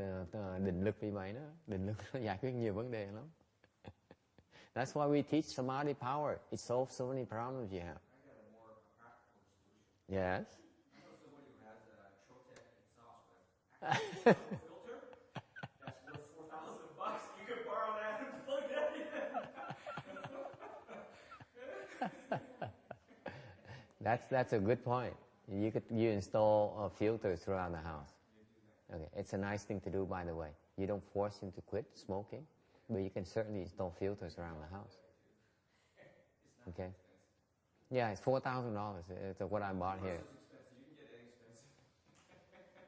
định lực vì vậy đó. Định lực nó giải quyết nhiều vấn đề lắm. That's why we teach samadhi power. It solves so many problems you have. I got a more practical solution. Yes. I know someone who has a Trotec exhaust with filter. That's worth $4,000. You can borrow that and plug that in. That's a good point. You install filters throughout the house. Okay, it's a nice thing to do, by the way. You don't force him to quit smoking, but you can certainly install filters around the house. Okay. Yeah, it's $4,000. It's what I bought here. It's expensive. You can get it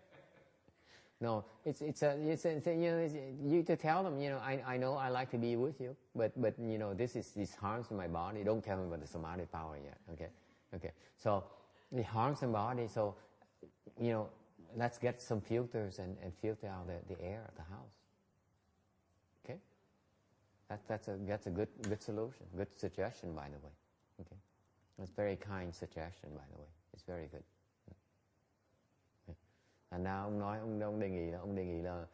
expensive. No, it's you know, you to tell them, you know, I know I like to be with you, but you know, this harms my body. Don't tell me about the samadhi power yet. Okay. So it harms the body. So you know, let's get some filters and filter out the air of the house. Okay, that's a good solution. Good suggestion, by the way. Okay, that's very kind suggestion, by the way. It's very good. Thành ra ông đề nghị là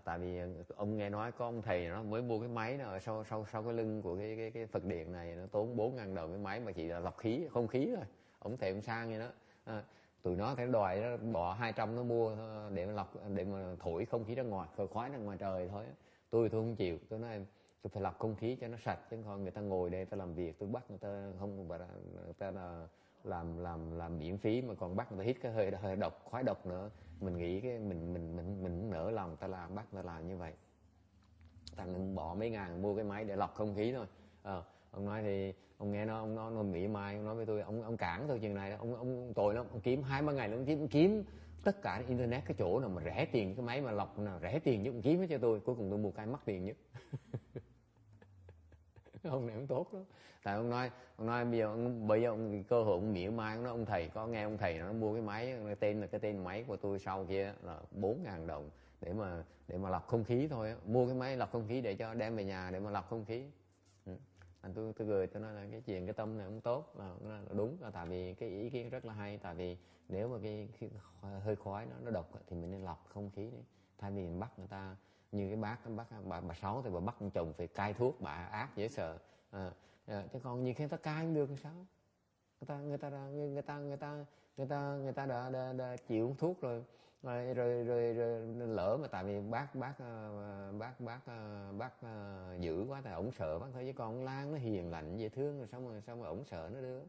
tại vì ông nghe nói có ông thầy nó mới mua cái máy nó ở sau cái lưng của cái Phật điện này, nó tốn 4.000 đồng cái máy mà chỉ là lọc không khí thôi. Ông thầy ông sang vậy đó. Tụi nó phải đòi nó bỏ 200 nó mua để mà thổi không khí ra ngoài, khói ra ngoài trời thôi. Tôi không chịu, tôi nói tôi phải lọc không khí cho nó sạch, chứ còn người ta ngồi đây ta làm việc, tôi bắt người ta không, người ta là làm miễn phí mà còn bắt người ta hít cái hơi độc, khói độc nữa. Mình nghĩ cái mình nỡ lòng ta làm, bắt người ta làm như vậy. Ta bỏ mấy ngàn mua cái máy để lọc không khí thôi. Ông nói thì ông nghe nó mỉa mai, ông nói với tôi, ông cản tôi chừng này, ông tội lắm, ông kiếm 2-3 ngày ông kiếm tất cả internet cái chỗ nào mà rẻ tiền, cái máy mà lọc nào rẻ tiền nhất ông kiếm hết cho tôi. Cuối cùng tôi mua cái mắc tiền nhất. Ông này ông tốt đó. Tại ông nói bây giờ ông cơ hội ông mỉa mai, ông thầy có nghe ông thầy nó mua cái máy, cái tên máy của tôi sau kia là 4.000 đồng để mà lọc không khí thôi. Mua cái máy lọc không khí để cho đem về nhà để mà lọc không khí. Tôi cười, tôi nói là cái chuyện cái tâm này không tốt, là đúng, là tại vì cái ý kiến rất là hay. Tại vì nếu mà cái hơi khói nó độc thì mình nên lọc không khí đi. Thay vì mình bắt người ta như cái bà Sáu thì bà bắt con chồng phải cai thuốc, bà ác dễ sợ. Chứ còn nhiều khi người ta cai không được thì sao? Người ta đã chịu uống thuốc rồi lỡ mà tại vì bác dữ quá thì ổng sợ bác thôi, chứ còn Lan nó hiền lành dễ thương, rồi sao mà ổng sợ nó được.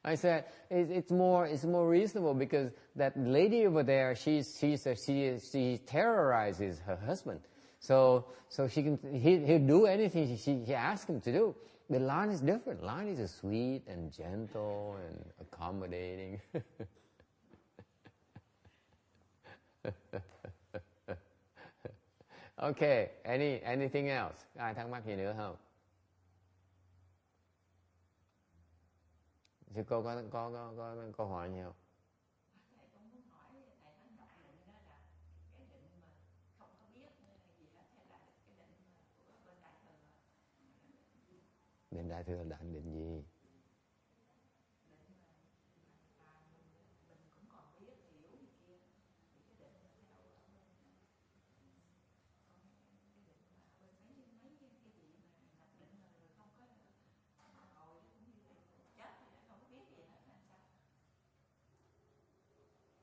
I said it's more reasonable because that lady over there she terrorizes her husband, so he'll do anything she asks him to do. The Lan is different. Lan is sweet and gentle and accommodating. Okay, anything else? Ai thắc mắc gì nữa không? Sư cô có câu hỏi gì không? Thầy cũng muốn hỏi thầy nói nhập định đó là cái định mà không có biết hay gì hết, hay là cái định của bên Đại Thừa? Bên Đại Thừa là định gì?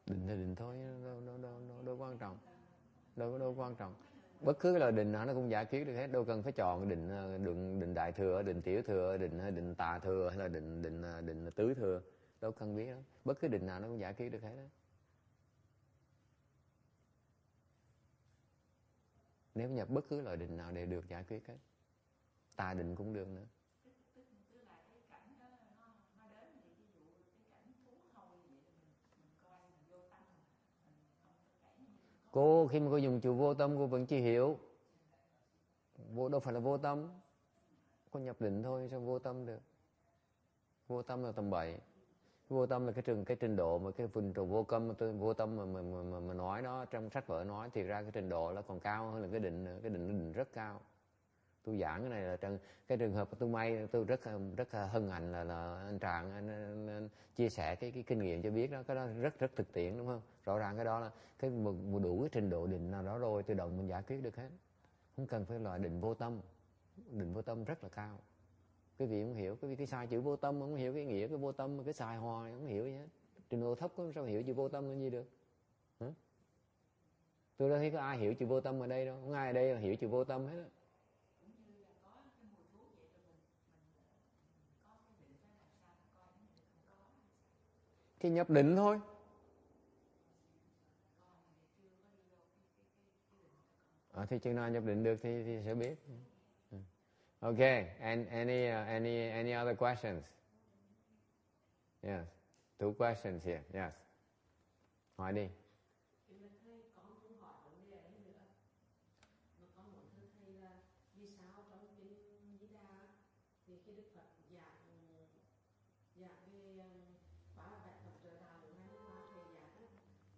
Định là định thôi, đâu quan trọng, đâu quan trọng. Bất cứ cái loại định nào nó cũng giải quyết được hết, đâu cần phải chọn định Đại Thừa, định Tiểu Thừa, định Tà Thừa hay là định Tứ Thừa, đâu cần biết đó. Bất cứ định nào nó cũng giải quyết được hết đó. Nếu nhập bất cứ loại định nào đều được giải quyết hết, tà định cũng được nữa. Cô khi mà cô dùng chữ vô tâm cô vẫn chưa hiểu. Đâu phải là vô tâm. Cô nhập định thôi, sao vô tâm được? Vô tâm là tầm bậy. Vô tâm là cái trình độ mà cái trình độ vô tâm mà nói đó, trong sách vở nói thì ra cái trình độ là còn cao hơn là cái định rất cao. Tôi giảng cái này là cái trường hợp tôi rất hân hạnh là anh Trạng anh chia sẻ cái kinh nghiệm cho biết đó, cái đó rất thực tiễn, đúng không? Rõ ràng cái đó là cái đủ cái trình độ định nào đó rồi tự động mình giải quyết được hết, không cần phải loại định vô tâm. Định vô tâm rất là cao. Quý vị không hiểu, cái sai chữ vô tâm không hiểu cái nghĩa cái vô tâm, cái xài hoài không hiểu gì hết. Trình độ thấp có sao hiểu chữ vô tâm là gì được? Hả? Tôi đâu thấy có ai hiểu chữ vô tâm ở đây đâu, không ai ở đây hiểu chữ vô tâm hết á. Thì nhập định thôi. Thì chừng nào nhập định được thì sẽ biết. Okay, and any other questions? Yes, 2 questions here. Yes. Hỏi đi. Vì sao trong Kinh Di Đà thì khi Đức Phật giảng về ba vẹn Phật trợ đạo của ngài Pháp thầy giảng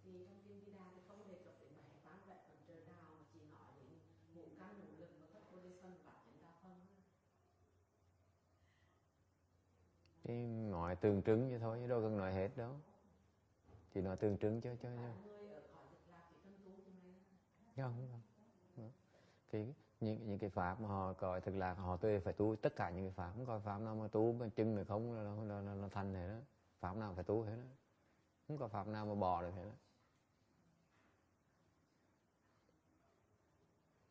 thì trong Kinh Di Đà thì không đề cập đến bảy ba vẹn Phật trợ đạo, mà chỉ nói đến ngũ căn ngũ lực và tất vô đế sanh và chánh đạo phân. Cái nói tương trứng vậy thôi, chứ đâu cần nói hết đâu. Chỉ nói tương trứng cho. Không. Những cái pháp mà họ coi thực lạc họ phải tu tất cả những cái pháp, không coi pháp nào mà tu mà chân là không là thành này đó. Pháp nào phải tu hết đó, không có pháp nào mà bỏ được hết đó.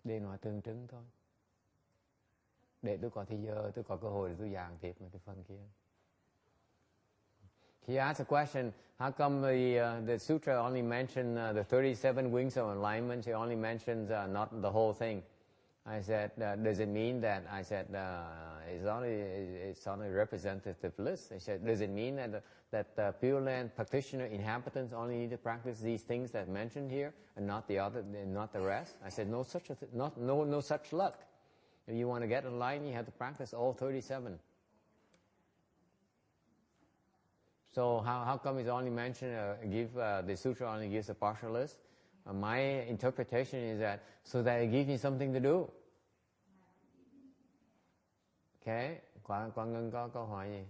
Để nói tương trứng thôi, để tôi có thời giờ, tôi có cơ hội để tôi giảng tiếp một cái phần kia. He asked a question, how come the sutra only mentioned the 37 wings of enlightenment? It only mentions not the whole thing. I said, does it mean that? I said, it's only a representative list. I said, does it mean that the Pureland practitioner inhabitants only need to practice these things that mentioned here, and not the rest? I said, no such luck. If you want to get enlightened, you have to practice all 37. So how come it's only mentioned? The sutra only gives a partial list? My interpretation is that so that it gives me something to do. Okay, Quang Ngân có câu hỏi gì?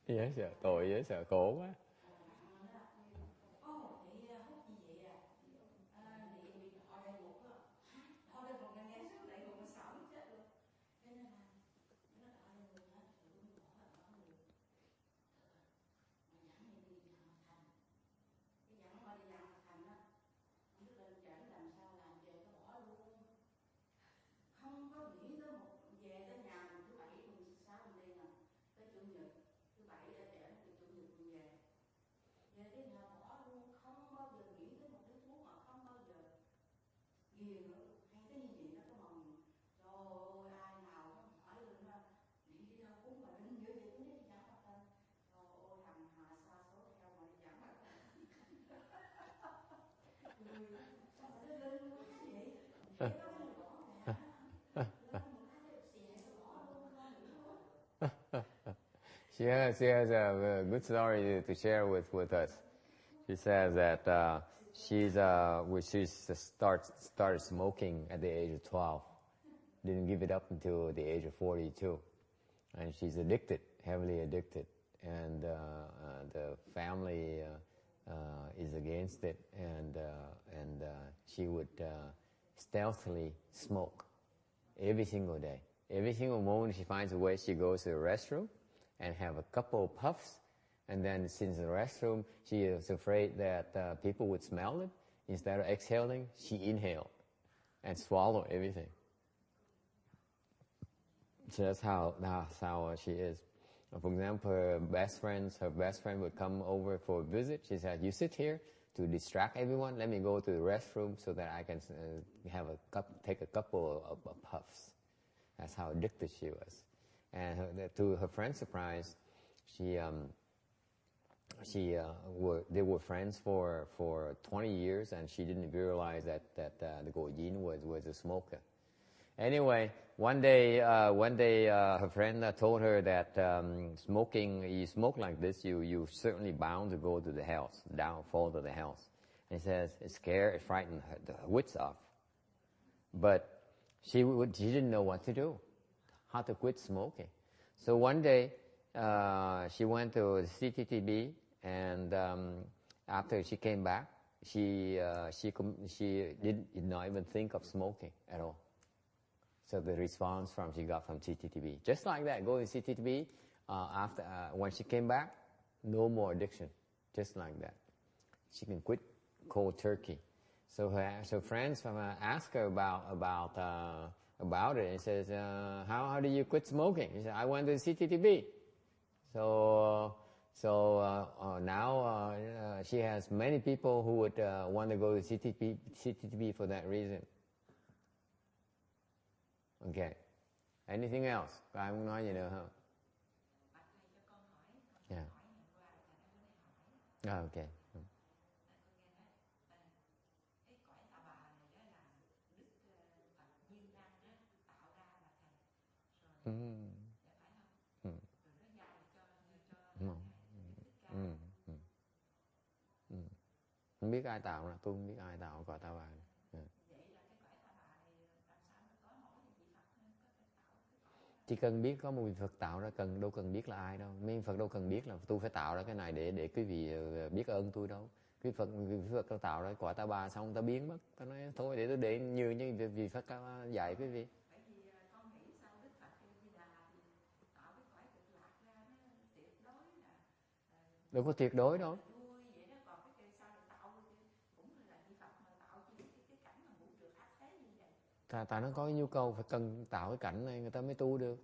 Dễ sợ tội, dễ sợ khổ quá. She has a good story to share with us. She says that she started smoking at the age of 12. Didn't give it up until the age of 42. And she's addicted, heavily addicted. And the family is against it. And she would stealthily smoke every single day. Every single moment she finds a way, she goes to the restroom and have a couple of puffs. And then since the restroom, she is afraid that people would smell it. Instead of exhaling, she inhaled and swallowed everything. So that's how she is. For example, her best friend would come over for a visit. She said, "You sit here to distract everyone. Let me go to the restroom so that I can take a couple of puffs." That's how addicted she was. And to her friend's surprise, they were friends for 20 years, and she didn't realize that the Go Yin was a smoker. Anyway, one day her friend told her that you smoke like this, you certainly bound to go to the house, fall to the house. And he says it frightened the wits off. But she didn't know what to do, how to quit smoking. So one day she went to the CTTB, and after she came back, she did not even think of smoking at all. So the response she got from CTTB, just like that, go to CTTB. When she came back, no more addiction, just like that. She can quit cold turkey. So friends asked her about it. And says, how did you quit smoking? She said, I went to CTTB. So So now she has many people who would want to go to CTP for that reason. Okay. Anything else? Có ai muốn nói gì nữa không? Yeah. Okay. Không biết ai tạo ra, tôi không biết ai tạo cõi Ta Bà này. Chỉ cần biết có một vị Phật tạo ra, đâu cần biết là ai đâu. Mấy Phật đâu cần biết là tôi phải tạo ra cái này để quý vị biết ơn tôi đâu. Quý Phật tạo ra cõi Ta Bà xong ta biến mất. Ta nói thôi để tôi để như vị Phật dạy quý vị. Đâu có tuyệt đối đâu. Tại nó có cái nhu cầu phải cần tạo cái cảnh này người ta mới tu được.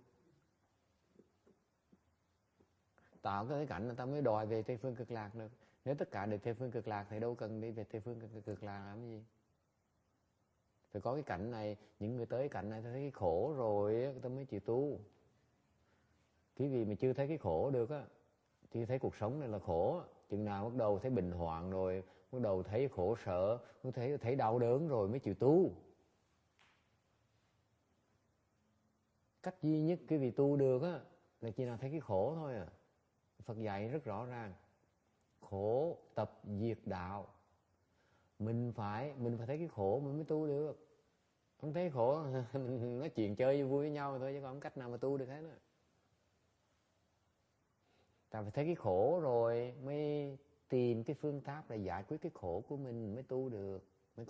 Tạo cái cảnh người ta mới đòi về Tây Phương Cực Lạc được. Nếu tất cả đều Tây Phương Cực Lạc thì đâu cần đi về Tây Phương Cực Lạc làm gì. Phải có cái cảnh này, những người tới cái cảnh này thấy cái khổ rồi người ta mới chịu tu. Cái gì mà chưa thấy cái khổ được á, chưa thấy cuộc sống này là khổ, chừng nào bắt đầu thấy bình hoạn rồi, bắt đầu thấy khổ sở, thấy đau đớn rồi mới chịu tu. Cách duy nhất cái vị tu được á là chỉ nào thấy cái khổ thôi à. Phật dạy rất rõ ràng. Khổ tập diệt đạo. Mình phải thấy cái khổ mình mới tu được. Không thấy khổ mình nói chuyện chơi vui với nhau thôi chứ còn không cách nào mà tu được hết á. Ta phải thấy cái khổ rồi mới tìm cái phương pháp để giải quyết cái khổ của mình mới tu được, mới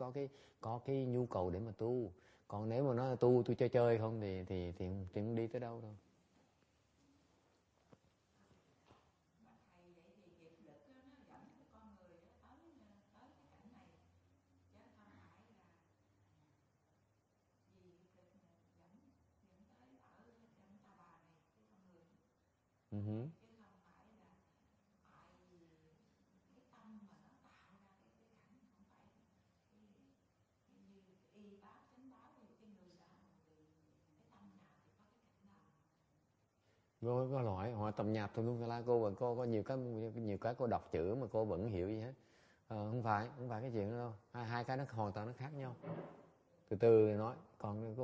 có cái nhu cầu để mà tu. Còn nếu mà nói tu tôi chơi không thì không đi tới đâu đâu. Có hỏi tầm nhạp thôi luôn là cô có nhiều cái cô đọc chữ mà cô vẫn hiểu gì hết. Không phải cái chuyện đó đâu. Hai cái nó hoàn toàn nó khác nhau. Từ từ nói. Còn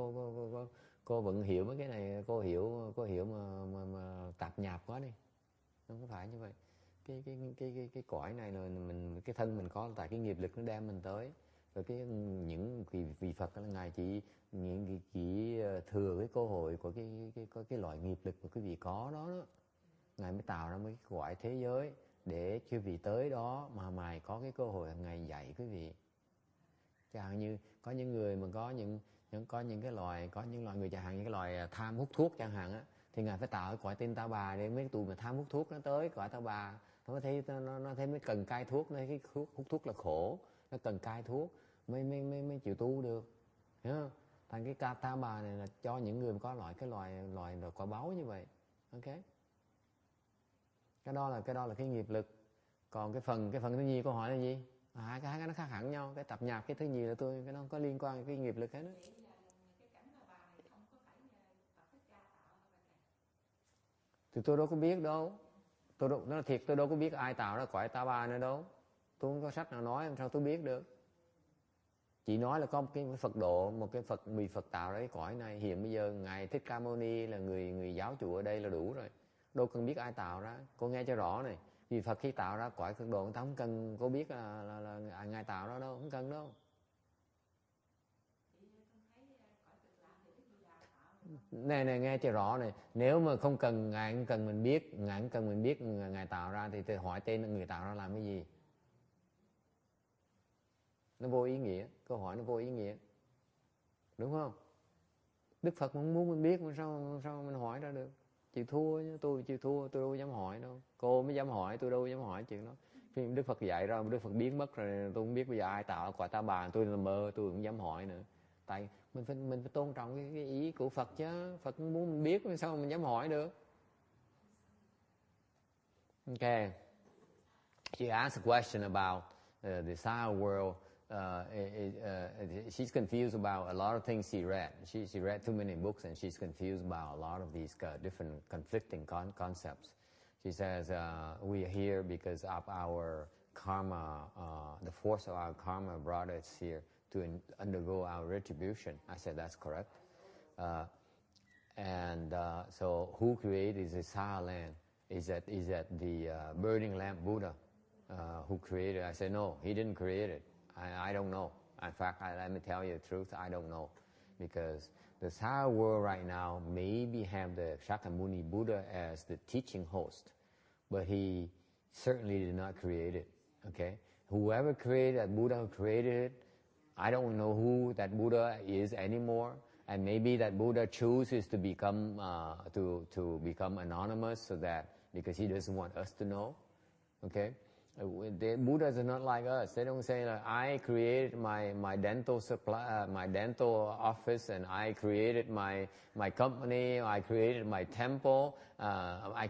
cô vẫn hiểu mấy cái này, cô hiểu mà tạp nhạp quá đi. Không phải như vậy. Cái cõi này là mình, cái thân mình có tại cái nghiệp lực nó đem mình tới. Rồi những vị Phật là ngài chỉ thừa cái cơ hội của cái loại nghiệp lực mà quý vị có đó, ngài mới tạo ra mấy cái cõi thế giới để quý vị tới đó mà mày có cái cơ hội hàng ngày dạy quý vị. Chẳng hạn như có những người mà có những loài người chẳng hạn như cái loài tham hút thuốc chẳng hạn á, thì ngài phải tạo cái cõi tên Ta Bà để mấy tụi mà tham hút thuốc nó tới cõi Ta Bà, nó thấy mới cần cai thuốc, nó thấy cái hút thuốc là khổ, nó cần cai thuốc mới chịu tu được, hiểu không? Thành cái Ta Bà này là cho những người có cái loài quả báu như vậy. Ok, cái đó là cái nghiệp lực. Còn cái phần thứ nhì câu hỏi là gì? Hai cái nó khác hẳn nhau. Cái tập nhạc cái thứ nhì là cái nó có liên quan với cái nghiệp lực hết đó. Thì tôi đâu có biết đâu. Nói thiệt tôi đâu có biết ai tạo ra cõi Ta Bà nữa đâu. Tôi không có sách nào nói, làm sao tôi biết được. Chỉ nói là có một cái Phật độ, một cái vị Phật tạo ra cái cõi này. Hiện bây giờ ngài Thích Ca Mâu Ni là người giáo chủ ở đây là đủ rồi. Đâu cần biết ai tạo ra. Cô nghe cho rõ này. Vì Phật khi tạo ra cõi Phật độ, người ta không cần cô biết là ngài tạo ra đâu, không cần đâu. Này nghe cho rõ này. Nếu mà không cần ngài không cần mình biết ngài tạo ra thì hỏi tên người tạo ra làm cái gì? Nó vô ý nghĩa, câu hỏi nó vô ý nghĩa, đúng không? Đức Phật cũng muốn mình biết mà sao mình hỏi ra được? Chịu thua chứ, tôi chịu thua, tôi đâu dám hỏi đâu. Cô mới dám hỏi, tôi đâu dám hỏi chuyện đó. Khi Đức Phật dạy ra, Đức Phật biến mất rồi, tôi không biết bây giờ ai tạo cõi Ta Bà, tôi là mơ, tôi cũng dám hỏi nữa. Tại mình phải tôn trọng cái ý của Phật chứ. Phật muốn mình biết mà sao mình dám hỏi được? Okay. She asked a question about the Sahara world. She's confused about a lot of things she read. She read too many books and she's confused about a lot of these different conflicting concepts. She says, we are here because of our karma, the force of our karma brought us here to undergo our retribution. I said, that's correct. So who created the Sahara land? Is that the burning lamp Buddha who created it? I said, no, he didn't create it. I don't know. In fact, let me tell you the truth, I don't know. Because the Sahara world right now maybe have the Shakyamuni Buddha as the teaching host, but he certainly did not create it. Okay? Whoever created that Buddha who created it, I don't know who that Buddha is anymore. And maybe that Buddha chooses to become become anonymous, so that because he doesn't want us to know. Okay? The Buddhas are not like us. They don't say like, I created my dental supply, my dental office, and I created my company. I created my temple. I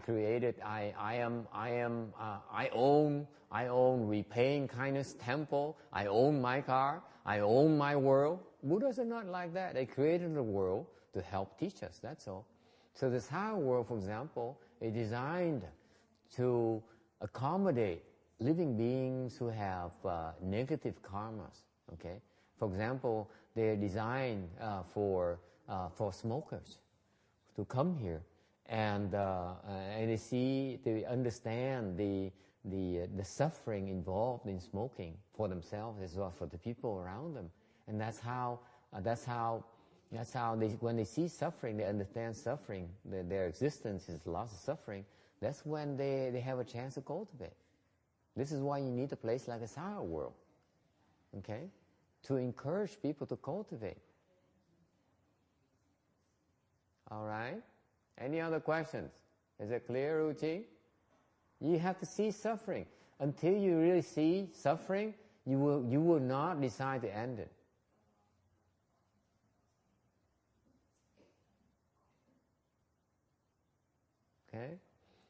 own repaying kindness temple. I own my car. I own my world. Buddhas are not like that. They created the world to help teach us. That's all. So this Sahara world, for example, is designed to accommodate living beings who have negative karmas. Okay, for example, they're designed for smokers to come here and they understand the suffering involved in smoking for themselves as well as for the people around them, and that's how they, when they see suffering, they understand suffering. Their existence is loss of suffering. That's when they have a chance to cultivate. This is why you need a place like a Sahara world, okay, to encourage people to cultivate. All right? Any other questions? Is it clear, Ruchi? You have to see suffering. Until you really see suffering, you will not decide to end it. Okay?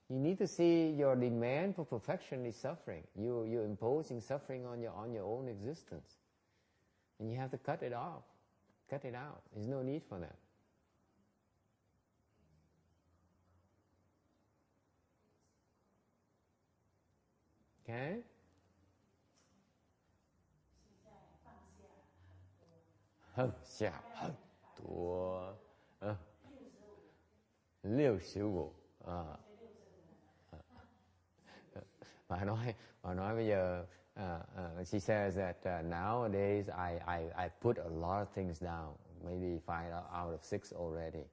You need to see your demand for perfection is suffering. You're imposing suffering on your own existence. And you have to cut it off. Cut it out. There's no need for that. Okay? 放下很多65 Bà nói bây giờ she says that nowadays I put a lot of things down, maybe 5 out of 6 already.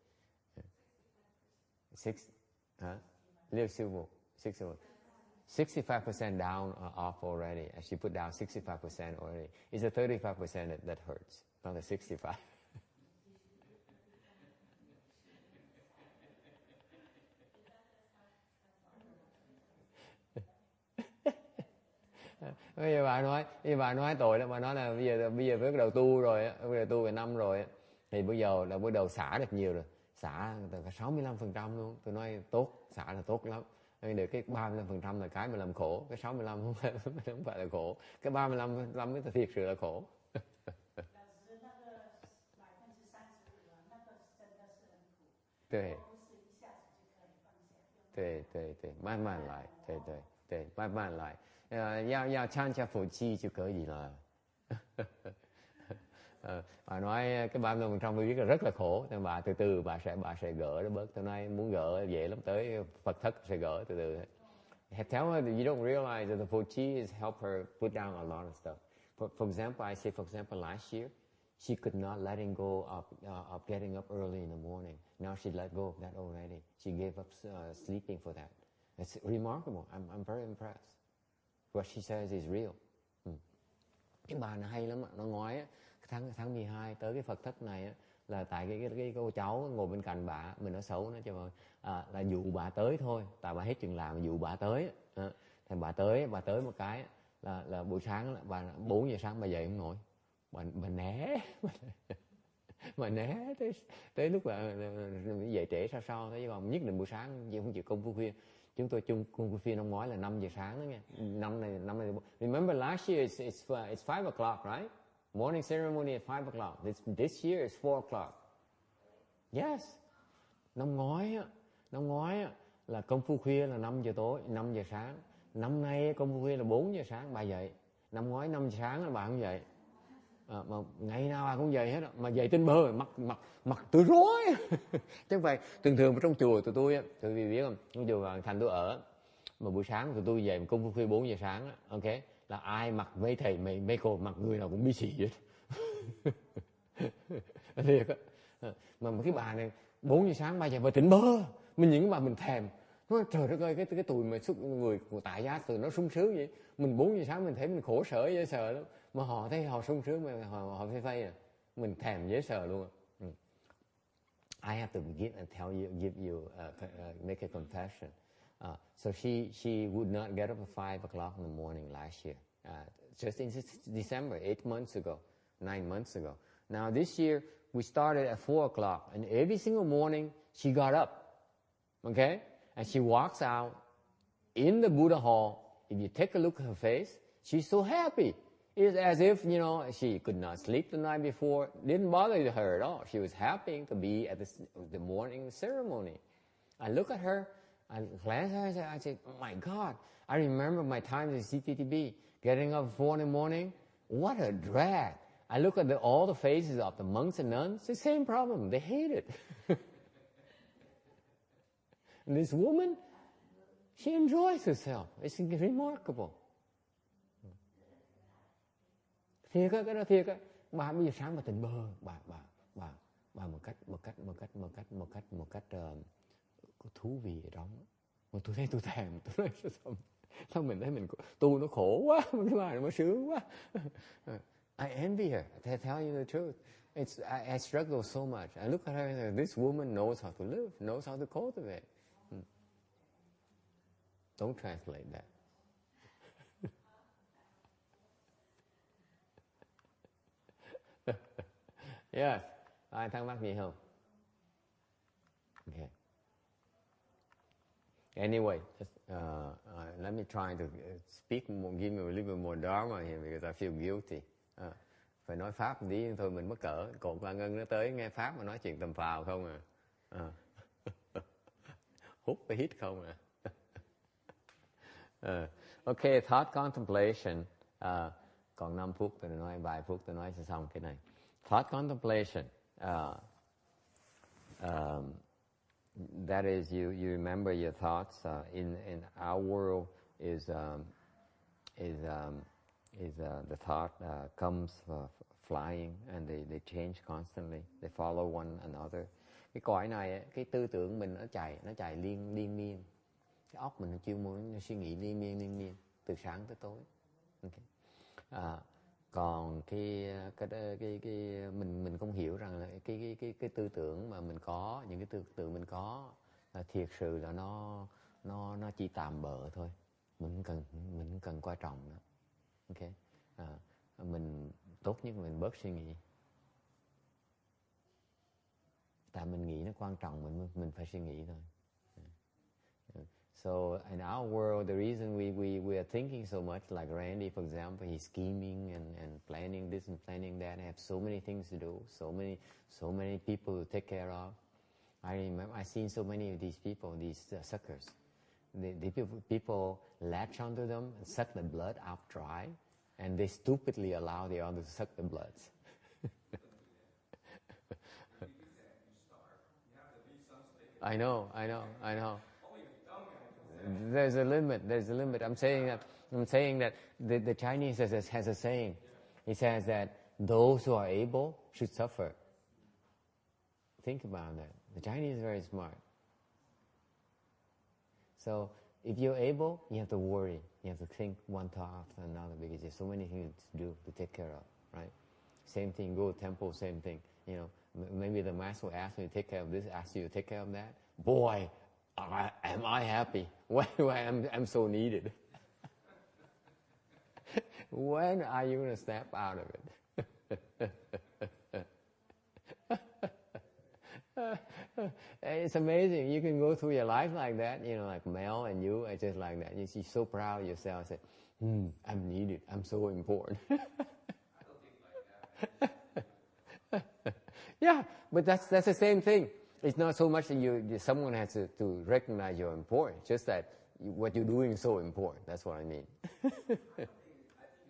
65% down off already. She put down 65% already. It's the 35% that hurts, not the 65. Bây giờ bà nói tội lắm, bà nói là bây giờ bắt đầu tu rồi á, bây giờ tu về năm rồi á, thì bây giờ là bắt đầu xả được nhiều rồi, xả từ 65% luôn. Tôi nói tốt, xả là tốt lắm. Được cái 35% là cái mà làm khổ, cái 65 không phải là khổ, cái 35% mới thiệt sự là khổ. 对，慢慢来，对，慢慢来，要参加佛chi就可以了。Bà nói cái 30% tôi biết là rất là khổ, nhưng bà từ từ bà sẽ gỡ nó bớt. Tôi nói muốn gỡ dễ lắm, tới Phật thất sẽ gỡ từ từ. Tell her that you don't realize that the Phật chi has helped her put down a lot of stuff. For example, last year, she could not letting go of getting up early in the morning. Now she let go of that already. She gave up sleeping for that. It's remarkable. I'm very impressed. What she says is real. Cái bà này hay lắm. Nó ngoái tháng 12 tới cái Phật thất này là tại cái cô cháu ngồi bên cạnh bà, mình nói xấu nó cho là dụ bà tới thôi. Tại bà hết chừng làm dụ bà tới. Thì bà tới một cái là buổi sáng bà 4 giờ sáng bà dậy không nổi. Bà né tới lúc là dậy trễ sao thế, chứ còn nhất định buổi sáng chị không chịu công phu khuya. Chúng tôi chung kung fu phi năm ngoái là 5 giờ sáng đó nghe. Năm này remember last year it's 5 o'clock, right? Morning ceremony at 5 o'clock. This year is 4 o'clock. Yes. Năm ngoái là công phu khuya là 5 giờ tối, 5 giờ sáng. Năm nay công phu khuya là 4 giờ sáng bà dậy. Năm ngoái 5 giờ sáng là bà không dậy. Mà ngày nào bà cũng dậy hết, mà dậy trên bờ mặt tôi rối. Chứ không phải thường trong chùa tụi tôi vì biết không, trong chùa thành tôi ở, mà buổi sáng tụi tôi dậy công phu khuya 4 giờ sáng, ok, là ai mặc mấy thầy mấy cô mặc người nào cũng bí xì vậy. Thiệt á. Mà cái bà này 4 giờ sáng bà dậy bà tỉnh bơ, mình những cái bà mình thèm. Nói, trời đất ơi, cái tuổi mà người của tại giá từ nó sung sướng vậy. Mình 4 giờ sáng mình thấy mình khổ sở dễ sợ lắm. Mà họ thấy họ sung sướng mà họ phây à. Mình thèm dễ sợ luôn. I have to begin and give you, make a confession. So she would not get up at 5 o'clock in the morning last year. Just in December, 8 months ago, 9 months ago. Now this year, we started at 4 o'clock. And every single morning, she got up. Okay? And she walks out in the Buddha hall. If you take a look at her face, she's so happy. It's as if, she could not sleep the night before. Didn't bother her at all. She was happy to be at the morning ceremony. I look at her, I glance at her, I say, oh my God, I remember my time at CTTB, getting up at 4 in the morning. What a drag. I look at all the faces of the monks and nuns, the same problem. They hate it. And this woman, she enjoys herself. It's remarkable. Thiệt á, cái đó thiệt á. Bà bây giờ sáng bà tỉnh bơ, bà một cách thú vị ở trong. Mà tôi thấy tôi thèm, tôi nói sao mình thấy mình tu nó khổ quá, cái bài nó sướng quá. I envy her. I tell you the truth. I struggle so much. I look at her and say, this woman knows how to live, knows how to cultivate. Don't translate that. Yes. Ai thắc mắc gì không? Okay. Anyway, let me try to speak more, give me a little bit more Dharma here because I feel guilty. Phải nói Pháp một tí thôi mình mắc cỡ. Còn bà Ngân nó tới nghe Pháp mà nói chuyện tầm phào không à. Hút và hít không à. Okay, thought contemplation. Còn 5 phút tôi nói, vài phút tôi nói sẽ xong cái này. Thought contemplation. That is, you remember your thoughts. In our world is the thought comes flying and they change constantly. They follow one another. Cái cõi này, cái tư tưởng mình nó chạy liên miên. Cái óc mình nó chuyên muốn nó suy nghĩ liên miên từ sáng tới tối. Okay. Còn cái mình không hiểu rằng là cái tư tưởng mà mình có, những cái tư tưởng mình có là thiệt sự là nó chỉ tạm bợ thôi. Mình cần quan trọng đó. Okay. Mình tốt nhất là mình bớt suy nghĩ. Tại mình nghĩ nó quan trọng, mình phải suy nghĩ thôi. So in our world, the reason we are thinking so much, like Randy, for example, he's scheming and planning this and planning that, and have so many things to do, so many people to take care of. I remember I've seen so many of these people, these suckers. The people latch onto them and suck the blood out dry, and they stupidly allow the others to suck the blood. I know. There's a limit. I'm saying that the Chinese has a saying. He says that those who are able should suffer. Think about that. The Chinese is very smart. So if you're able, you have to worry. You have to think one thought after another because there's so many things to do, to take care of, right? Same thing, go to temple, same thing. Maybe the master will ask me to take care of this, ask you to take care of that. Boy, am I happy? Why I'm so needed? When are you going to snap out of it? It's amazing. You can go through your life like that, you know, like Mel and you are just like that. You're so proud of yourself. Say, I'm needed. I'm so important. Yeah, but that's the same thing. It's not so much that someone has to recognize you're important. Just that what you're doing is so important. That's what I mean. I think it's important. I think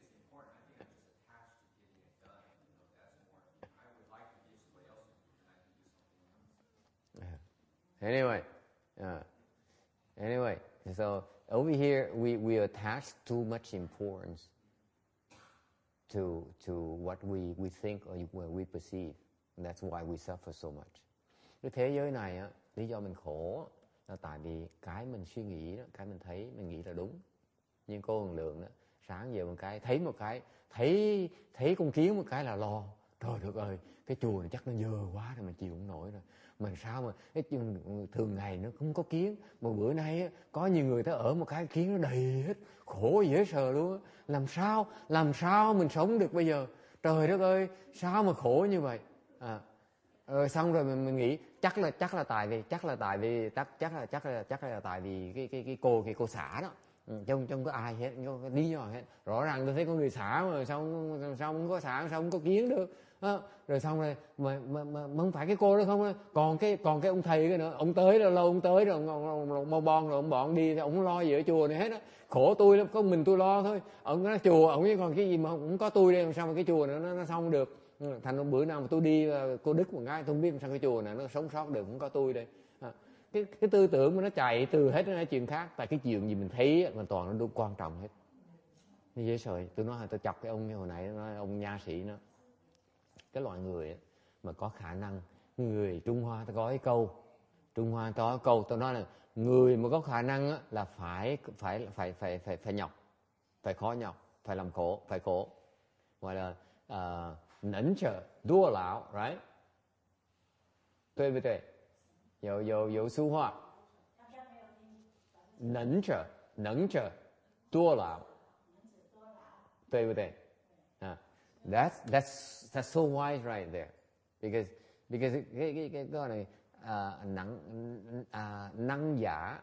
I'm just attached to getting it done. You know, that's more. I would like to give somebody else and I can do something else. Anyway, so over here we attach too much importance to what we think or what we perceive. And that's why we suffer so much. Cái thế giới này á, lý do mình khổ là tại vì cái mình suy nghĩ đó, cái mình thấy, mình nghĩ là đúng. Nhưng cô Hồng Lượng đó, sáng giờ một cái thấy thấy con kiến một cái là lo. Trời đất ơi, cái chùa này chắc nó dơ quá rồi, mình chịu không nổi rồi. Mà sao mà cái thường ngày nó không có kiến, mà bữa nay á, có nhiều người ta ở một cái kiến nó đầy hết, khổ dễ sợ luôn á. Làm sao mình sống được bây giờ? Trời đất ơi, sao mà khổ như vậy? Rồi xong rồi mình nghĩ chắc là tại vì cái cô xã đó, không có ai hết, không có lý do hết. Rõ ràng tôi thấy có người xã mà sao không có xã, sao không có kiến được. Rồi xong rồi mà không phải cái cô đó không, còn cái ông thầy cái nữa, ông tới rồi lâu, ông tới rồi mau bon rồi ông bọn đi, ông không lo gì ở chùa này hết á. Khổ tôi lắm, có mình tôi lo thôi. Ông nói chùa, ông chứ còn cái gì mà không có tôi đây, làm sao mà cái chùa này nó xong được. Thành bữa nào mà tôi đi cô Đức một cái, tôi không biết làm sao cái chùa này nó sống sót được, không có tôi đây. Cái tư tưởng mà nó chạy từ hết nó chuyện khác. Tại cái chuyện gì mình thấy mà toàn nó đúng quan trọng hết. Như dễ sợ. Tôi nói tôi chọc cái ông hồi nãy, nói ông nha sĩ nó, cái loại người mà có khả năng, người Trung Hoa ta có cái câu, tôi nói là người mà có khả năng là phải nhọc, phải khó nhọc, phải làm khổ, phải khổ, gọi là nẫn trở đua lão, right? 对不对？有俗话，能者多劳，对不对？ That's so wise right there, because cái này năng giả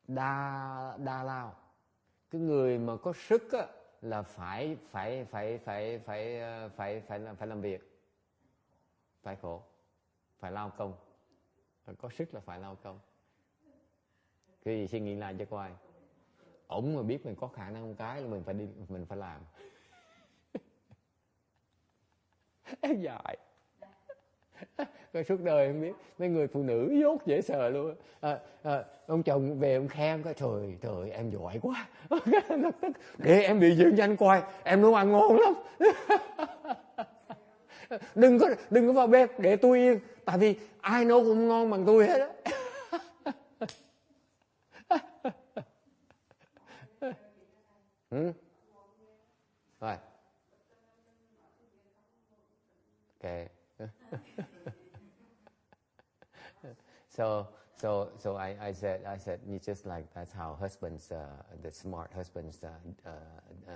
đa lao. Cái người mà có sức á, là phải làm việc, phải khổ, phải lao công. Có sức là phải lao công. Cái gì suy nghĩ lại cho coi. Ổng mà biết mình có khả năng một cái là mình phải làm. Em giỏi. Coi suốt đời không biết. Mấy người phụ nữ dốt dễ sợ luôn. Ông chồng về ông khen coi, trời em giỏi quá. Để em bị dưỡng danh coi, em nấu ăn ngon lắm. Đừng có vào bếp, để tôi yên. Tại vì ai nấu cũng ngon bằng tôi hết á. Rồi. Okay. So I said it's just like that's how husbands, the smart husbands,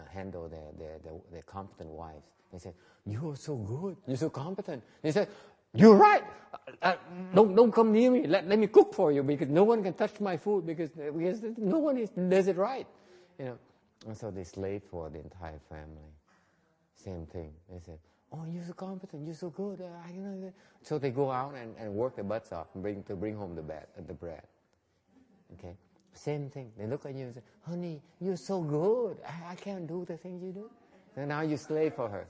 handle their competent wives. They said, "You are so good. You're so competent." They said, "You're right. Don't come near me. Let me cook for you, because no one can touch my food because no one does it right." You know. And so they slaved for the entire family. Same thing. They said, "Oh, you're so competent. You're so good." So they go out and work their butts off and bring home the bread. Okay. Same thing. They look at you and say, "Honey, you're so good. I can't do the things you do." And now you slave for her.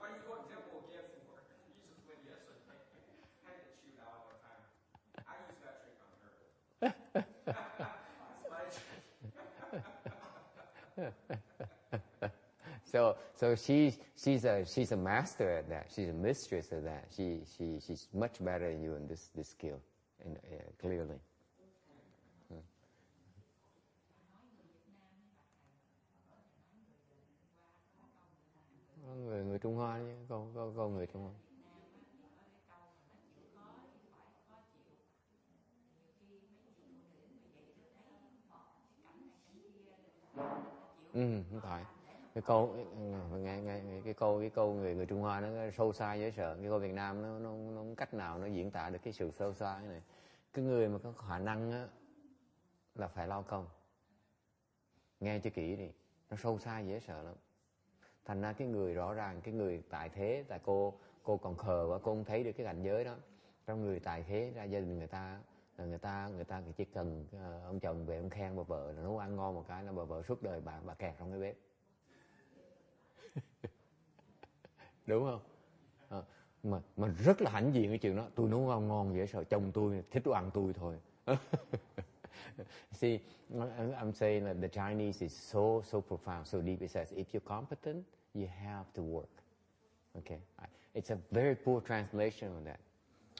Why you go to temple again for? You just went yesterday. I get chewed out all the time. I use that trick on her. So she's a master at that. She's a mistress at that. She's much better than you in this skill, and clearly. Người Trung Hoa chứ, có người Trung Hoa. Không phải. cái câu người Trung Hoa nó sâu xa dễ sợ, cái câu Việt Nam nó không cách nào nó diễn tả được cái sự sâu xa cái này. Cái người mà có khả năng á là phải lao công. Nghe cho kỹ đi, nó sâu xa dễ sợ lắm. Thành ra cái người rõ ràng, cái người tại thế, tại cô còn khờ quá, cô không thấy được cái cảnh giới đó. Trong người tại thế ra gia đình người ta chỉ cần ông chồng về ông khen bà vợ là nấu ăn ngon một cái là bà vợ suốt đời bà kẹt trong cái bếp. Đúng không? Mà rất là hãnh diện cái chuyện đó. Tôi nấu ăn ngon dễ sợ, chồng tôi thích đồ ăn tôi thôi. See, I'm saying that the Chinese is so profound, so deep. It says, if you're competent, you have to work. Okay, it's a very poor translation of that.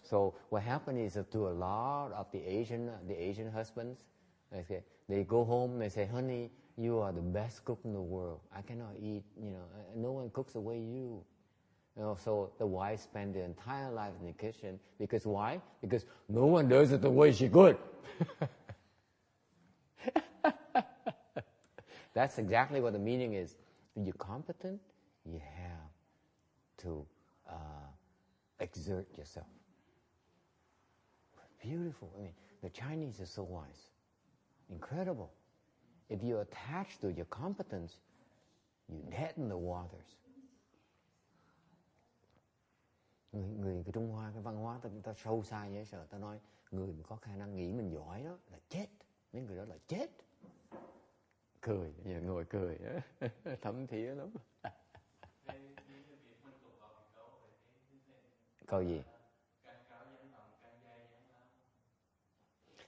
So what happened is that to a lot of the Asian husbands, they go home, they say, honey, you are the best cook in the world. I cannot eat, no one cooks the way you. So the wife spend the entire life in the kitchen. Because why? Because no one does it the way she could. That's exactly what the meaning is. When you're competent, you have to exert yourself. Beautiful. I mean, the Chinese are so wise. Incredible. If you're attached to your competence, you deaden the waters. Người cái Trung Hoa, cái văn hóa ta sâu xa dễ sợ. Ta nói người có khả năng nghĩ mình giỏi đó là chết. Mấy người đó là chết. Cười, giờ ngồi cười. Thấm thía lắm. Câu gì?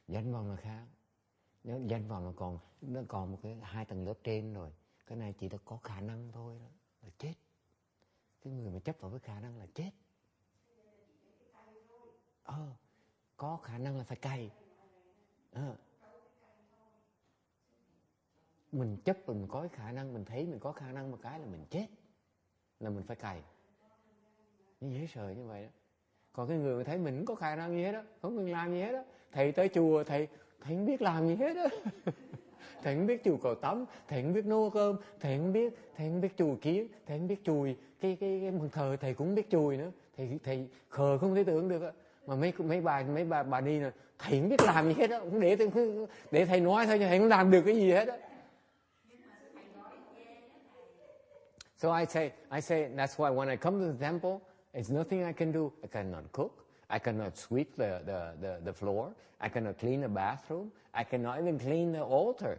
Danh vọng là khác. Danh vọng nó còn một cái 2 tầng lớp trên rồi. Cái này chỉ là có khả năng thôi đó, là chết. Cái người mà chấp vào với khả năng là chết. Có khả năng là phải cày. Mình chấp mình có khả năng, mình thấy mình có khả năng một cái là mình chết, là mình phải cày. Nó dễ sợ như vậy đó. Còn cái người mà thấy mình không có khả năng gì hết đó, không cần làm gì hết đó. Thầy tới chùa, thầy không biết làm gì hết đó. Thầy không biết chùi cầu tắm, thầy không biết nấu cơm, thầy không biết chùi kiến, thầy không biết chùi cái bàn thờ, thầy cũng không biết chùi nữa. Thầy khờ không thể tưởng được đó. Mà mấy bà đi nè, thầy không biết làm gì hết đó, cũng để thầy nói thôi chứ thầy không làm được cái gì hết đó. So I say that's why when I come to the temple, it's nothing I can do. I cannot cook. I cannot sweep the floor. I cannot clean the bathroom. I cannot even clean the altar.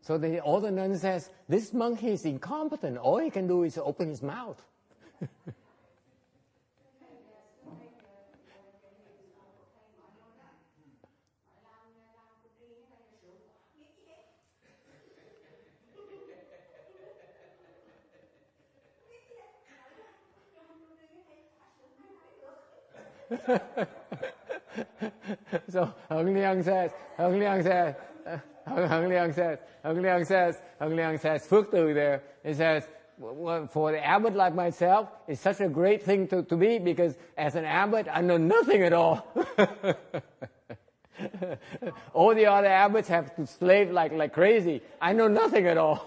So the older nun says, this monk is incompetent. All he can do is open his mouth. So Hưng Liang says, Phước Từ there, he says, well, for the abbot like myself, it's such a great thing to be, because as an abbot, I know nothing at all. All the other abbots have to slave like crazy. I know nothing at all.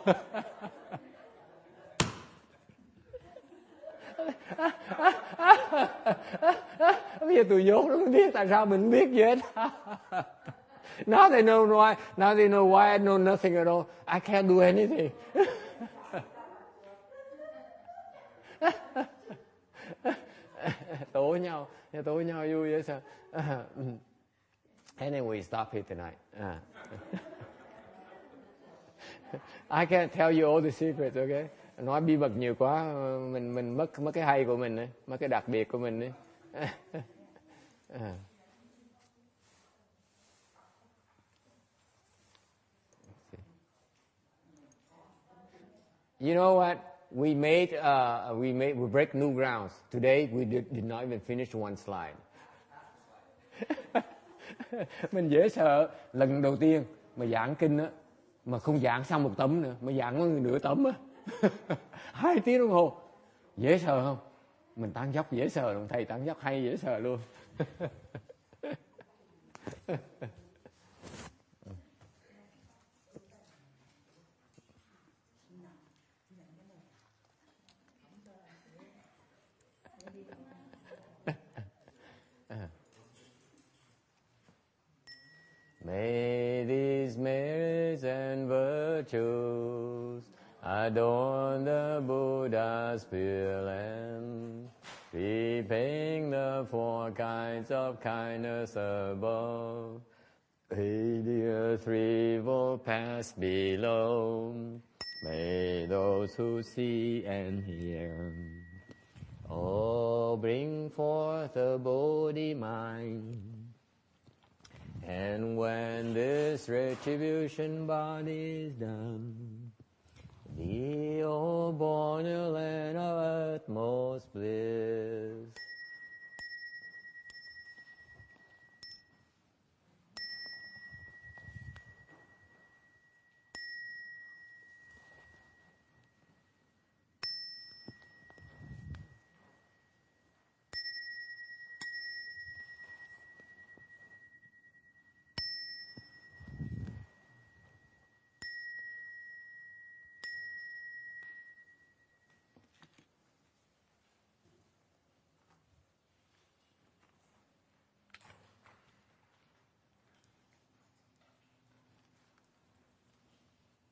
Bây giờ tôi dốt nó mới biết tại sao mình biết gì hết. Now they know why I know nothing at all. I can't do anything. Tố nhau vui vậy sao? Anyway, stop here tonight. I can't tell you all the secrets, okay? Nói bí mật nhiều quá, mình mất cái hay của mình ấy, mất cái đặc biệt của mình ấy. You know what? We break new grounds. Today we did not even finish one slide. Mình dễ sợ lần đầu tiên mà giảng kinh á, mà không giảng xong một tấm nữa, mà giảng nửa tấm á. 2 tiếng đồng hồ. Dễ sợ không? Mình tán dốc dễ sợ luôn. Thầy tán dốc hay dễ sợ luôn. May these merits and virtues adorn the Buddha's Pure Land, repaying the 4 kinds of kindness above. May the earth revolve past below. May those who see and hear all bring forth a Bodhi mind. And when this retribution body is done, the